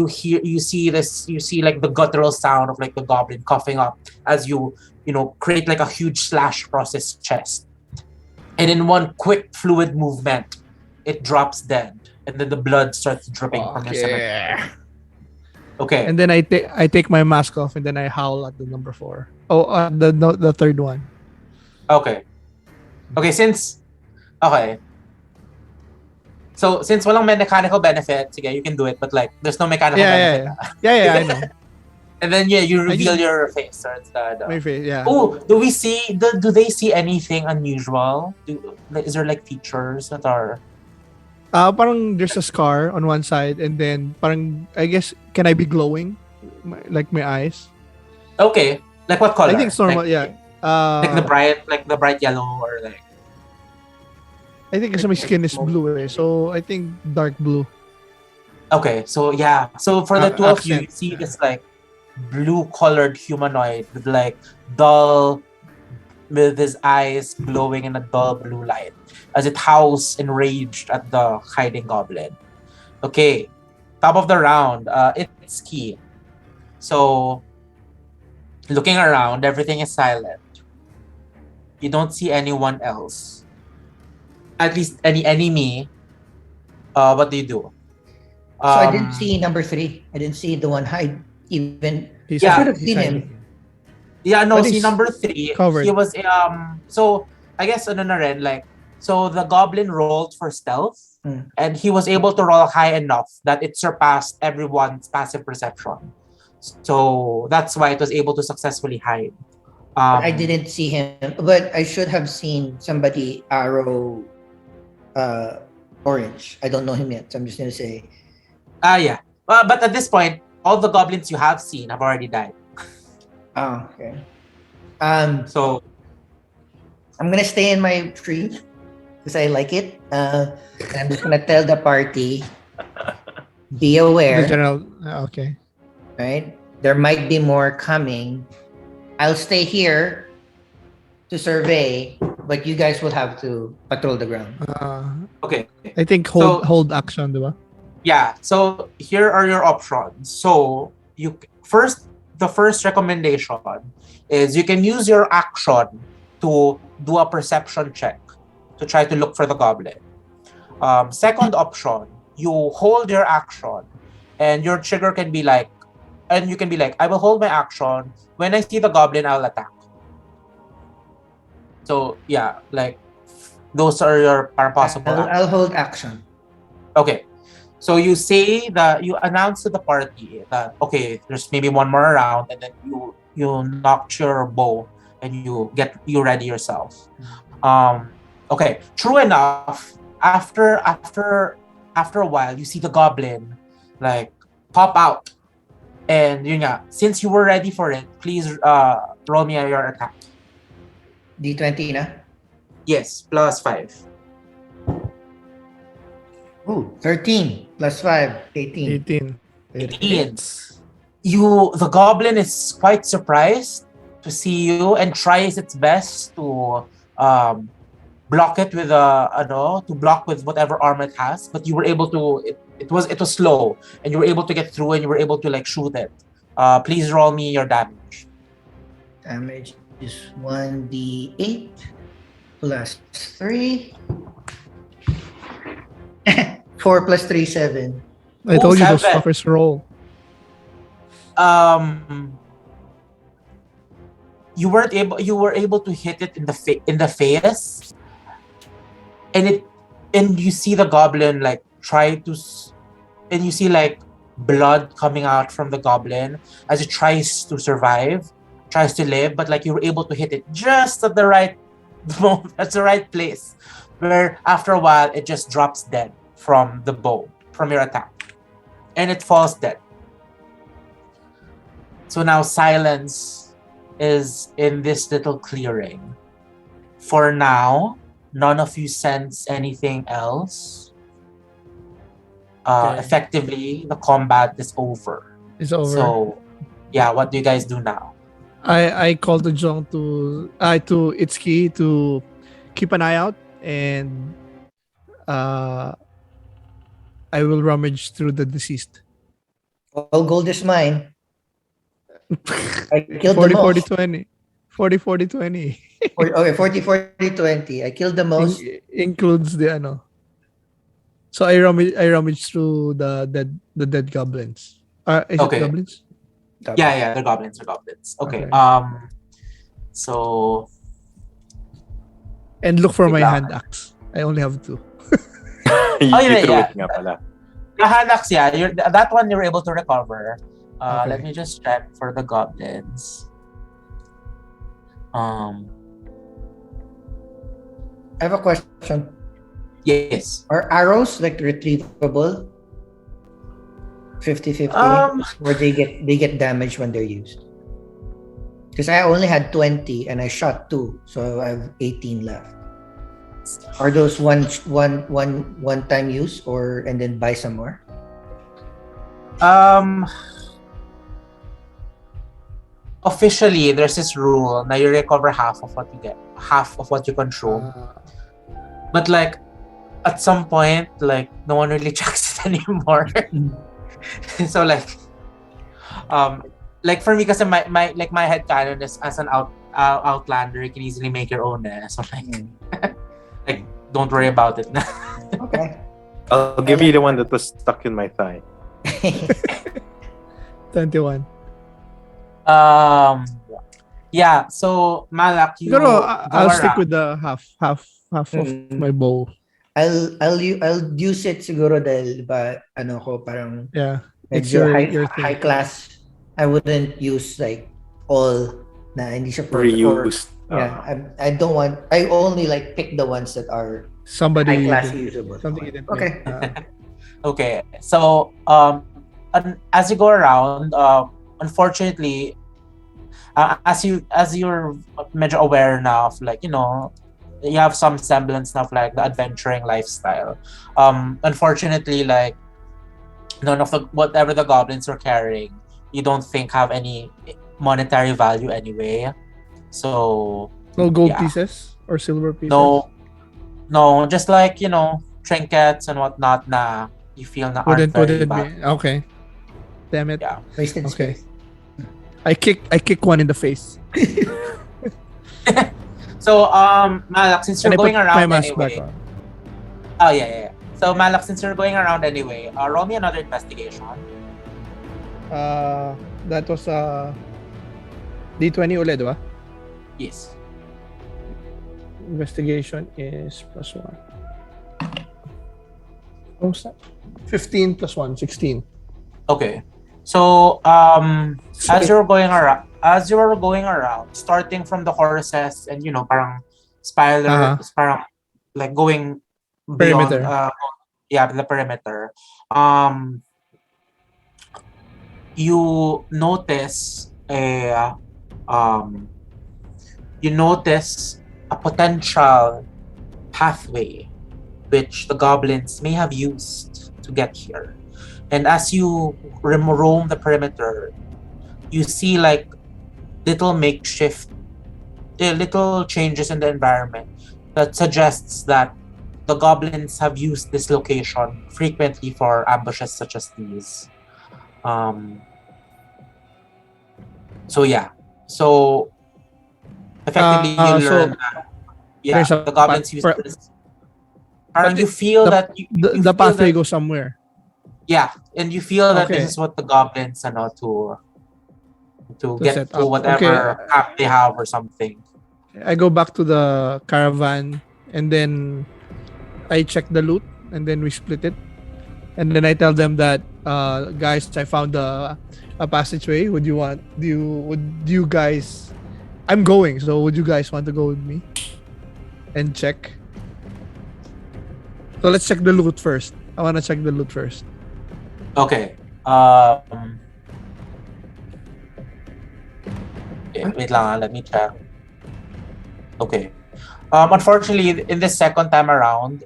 like the guttural sound of like the goblin coughing up as you create like a huge slash across his chest, and in one quick fluid movement it drops dead, and then the blood starts dripping from your scimitar. Okay. And then I take my mask off, and then I howl at the number 4. Oh, the third one. Okay. So since walang mechanical benefit, sige, you can do it, but like there's no mechanical benefit. Yeah, I know. And then you reveal your face, or instead. My face, yeah. Oh, do they see anything unusual? Is there like features that are? Parang there's a scar on one side, and then parang, I guess, can I be glowing? Like my eyes? Okay. Like what color? I think it's normal, like, yeah. Like the bright yellow, or like. I think kasi my skin is blue, so I think dark blue. Okay, so yeah. So for the two of you, you accent. see this like blue-colored humanoid with like with his eyes glowing in a dull blue light as it howls enraged at the hiding goblin. Okay, top of the round, it's Key. So looking around, everything is silent. You don't see anyone else. At least any enemy. What do you do? So I didn't see number 3. I didn't see the one hide even. He's I should have he's seen hiding. him. Yeah, no, But see he's number 3. covered. He was so I guess ano na rin, like, so the goblin rolled for stealth, and he was able to roll high enough that it surpassed everyone's passive perception. So that's why it was able to successfully hide. I didn't see him, but I should have seen somebody arrow orange. I don't know him yet, so I'm just gonna say. Yeah. But at this point, all the goblins you have seen have already died. Oh, okay. So I'm gonna stay in my tree because I like it. And I'm just gonna tell the party, be The aware, general, okay. right? There might be more coming. I'll stay here to survey, but you guys will have to patrol the ground. okay. I think hold action, diba? Yeah. So here are your options. So the first recommendation is you can use your action to do a perception check to try to look for the goblin. Second option, you hold your action, and your trigger can be like, and you can be like, I will hold my action. When I see the goblin, I'll attack. So yeah, like those are your possible. I'll hold action. Okay. So you announce to the party that okay, there's maybe one more round, and then you notch your bow and you ready yourself. Okay. True enough, after a while, you see the goblin like pop out, and since you were ready for it, please roll me your attack. D20 na? Yes, plus 5. Oh, 13 plus 5, 18. 18. The goblin is quite surprised to see you and tries its best to block it with with whatever armor it has, but you were able to. It was slow, and you were able to get through, and you were able to like shoot it. Please roll me your damage. Damage is 1d8 plus 3. 4 plus 3, 7. I told you those 7. fuckers roll. You were able to hit it in the face, and you see the goblin like try to, and you see like blood coming out from the goblin as it tries to survive, tries to live, but like you were able to hit it just at the right moment, at the right place, where after a while it just drops dead from the bow, from your attack, and it falls dead. So now silence is in this little clearing. For now, none of you sense anything else. Okay. Effectively, the combat is over. It's over. So, yeah, what do you guys do now? I called to Jong to ITSZKI to keep an eye out, and I will rummage through the deceased. All gold is mine. I killed 40 the 40 most. 20. 40 40 20. Okay, 40 40 20. I killed the most. Includes the ano. So I rummage through the dead goblins. Is Okay. it goblins? Yeah, they're goblins. They're goblins. Okay. Okay. So And look for my Wait lang. hand axe. I only have 2. You yeah, threw yeah. it nga pala. the hand axe, yeah, that one you're able to recover. Okay. Let me just check for the goblins. I have a question. Yes. Are arrows like retrievable? 50-50? Or they get damaged when they're used? Because I only had 20 and I shot 2, so I have 18 left. Are those one time use or and then buy some more? Officially, there's this rule now you recover half of what you get, half of what you consume. But like at some point, like no one really checks it anymore. So like for me, because my head canon is as an outlander, you can easily make your own. So like don't worry about it. Okay. I'll give you the one that was stuck in my thigh. 21. Yeah. So Malak, you Pero go I'll stick around. with the half of my bow. I'll use it siguro dahil ba ano ko parang Yeah. It's medyo your thing. high class. I wouldn't use like all na hindi siya for Reused. I don't want. I only like pick the ones that are Somebody high class did- usable. something you didn't Okay. get. Okay. So as you go around, unfortunately, as you're medyo aware now of like, you know, you have some semblance of like the adventuring lifestyle. Unfortunately, like none of the whatever the goblins are carrying, you don't think have any monetary value anyway. So No gold Yeah. pieces or silver pieces. no, just like, you know, trinkets and whatnot na you feel na aren't Wouldn't very be valuable. okay. Damn it. Yeah. Wasted Okay. space. I kick one in the face. So Malak, since And you're I put going my around mask anyway. back on. Oh yeah. So Malak, since you're going around anyway, roll me another investigation. That was D20 ulit, diba? Yes. Investigation is +1. What was that? 15 + 1, 16. Okay. So as you were going around, starting from the horses and you know, parang parang like going beyond Perimeter. the perimeter. You notice a potential pathway which the goblins may have used to get here. And as you roam the perimeter, you see like little changes in the environment that suggests that the goblins have used this location frequently for ambushes such as these. So effectively you learn that there's a the goblins use this. Parang but you feel the- that you The feel pathway that- goes somewhere. Yeah, and you feel that Okay. this is what the goblins to get set to up. whatever Okay. camp they have or something. I go back to the caravan and then I check the loot and then we split it. And then I tell them that, guys, I found a passageway. Would you guys? I'm going. So would you guys want to go with me and check? So let's check the loot first. I want to check the loot first. Okay. Wait lang, let me check. Okay. Unfortunately, in this second time around,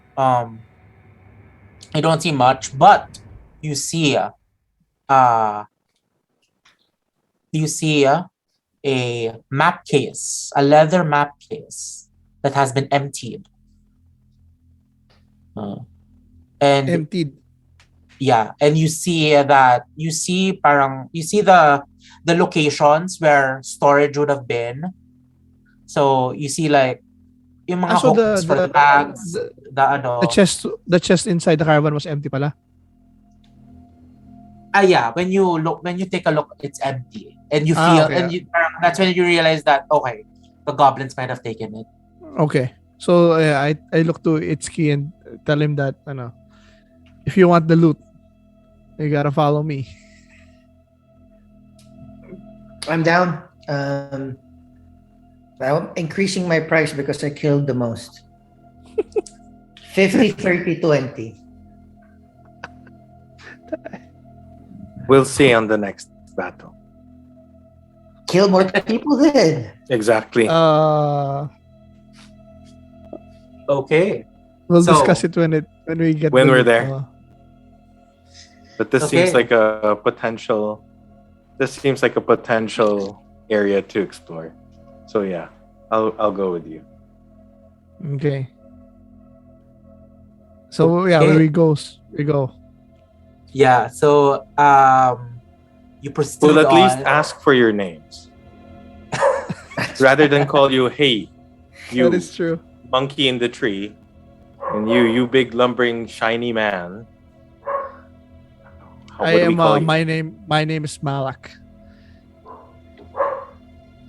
you don't see much, but you see, a map case, a leather map case that has been emptied. And Emptied. yeah, and you see the locations where storage would have been. So you see like yung mga So hooks for the bags, the chest inside the caravan was empty pala. Yeah, when you take a look, it's empty, and you feel, Okay. and that's when you realize that okay, the goblins might have taken it. Okay. So I look to ITSZKI and tell him that, if you want the loot, you gotta follow me. I'm down. I'm increasing my price because I killed the most. 50, 30, 20. We'll see on the next battle. Kill more people then. Exactly. Okay. We'll So- discuss it when we get When the we're loot. there. But this seems Okay. like a potential. This seems like a potential area to explore. So yeah, I'll go with you. Okay. So yeah, Okay. we go. Yeah. So you proceed We'll at least on. ask for your names rather than call you, hey, you That is true. monkey in the tree, and you big lumbering shiny man. What do we call you? My name is MALAK.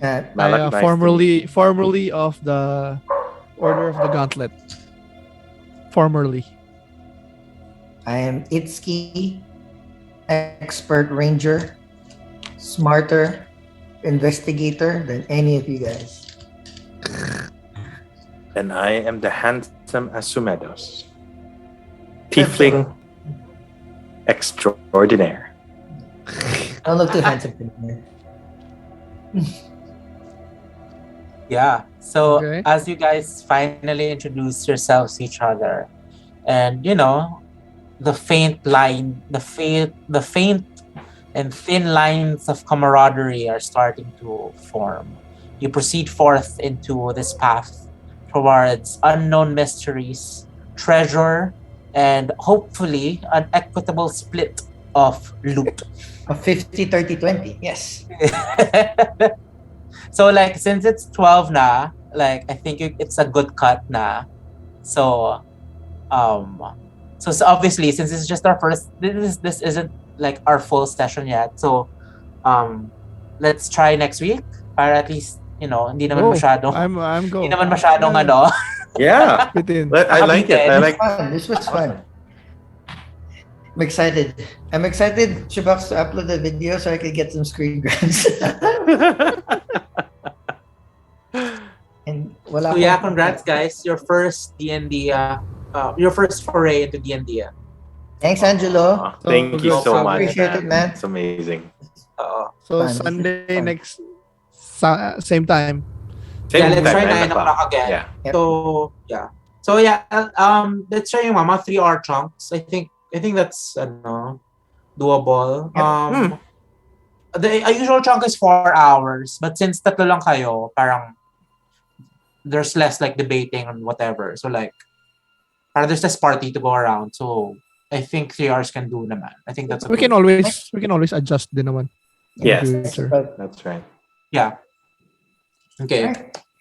Malak, nice to Formerly of the Order of the Gauntlet. Formerly. I am ITSZKI, expert ranger, smarter investigator than any of you guys. And I am the handsome ASUEMEDOS. Thiefling extraordinaire. Don't look too handsome to me. Yeah. So Okay. as you guys finally introduce yourselves to each other, and the faint and thin lines of camaraderie are starting to form. You proceed forth into this path towards unknown mysteries, treasure, and hopefully an equitable split of loot. A 50, 30, 20. Yes. So like since it's 12 na, like I think it's a good cut na. So so obviously since it's just our first, this isn't like our full session yet. So let's try next week para at least hindi naman masyadong I'm going. hindi naman masyadong Yeah, Fit in. I like it. I like. This was fun. I'm excited. Chubax, to upload the video so I can get some screen grabs. And wala So yeah, akong- congrats guys, your first D&D your first foray into D&D. Thanks, Angelo. Thank you so So much. appreciate it, man. It's amazing. So Fun. Sunday Fun. next same time. Yeah, let's try 9 9 o'clock again. Yeah. Yep. So yeah, let's try yung mga 3-hour chunks. I think that's doable. Yep. The usual chunk is 4 hours, but since tatlo lang kayo, parang there's less like debating and whatever. So like parang there's less party to go around. So I think 3 hours can do naman. I think that's We can always adjust din naman. Yes. Future. That's right. Yeah. Okay.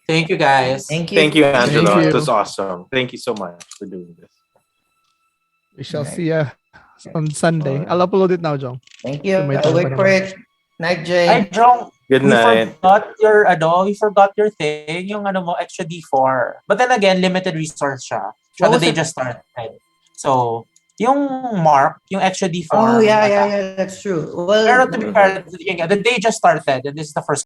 Thank you guys. Thank you. Thank you, Angelo. Thank you. It was awesome. Thank you so much for doing this. We shall Alright. see ya on Sunday. I'll upload it now, Jong. Thank you. May I'll time wait pa for naman. it. Night, Jay. Ay, Jong, Good we night. forgot your thing, yung mo, extra D4. But then again, limited resource siya. What was They it? just started. So, Yung mark, yung extra D4. Oh, yeah, that's true. Well, Pero to be fair, the day just started and this is the first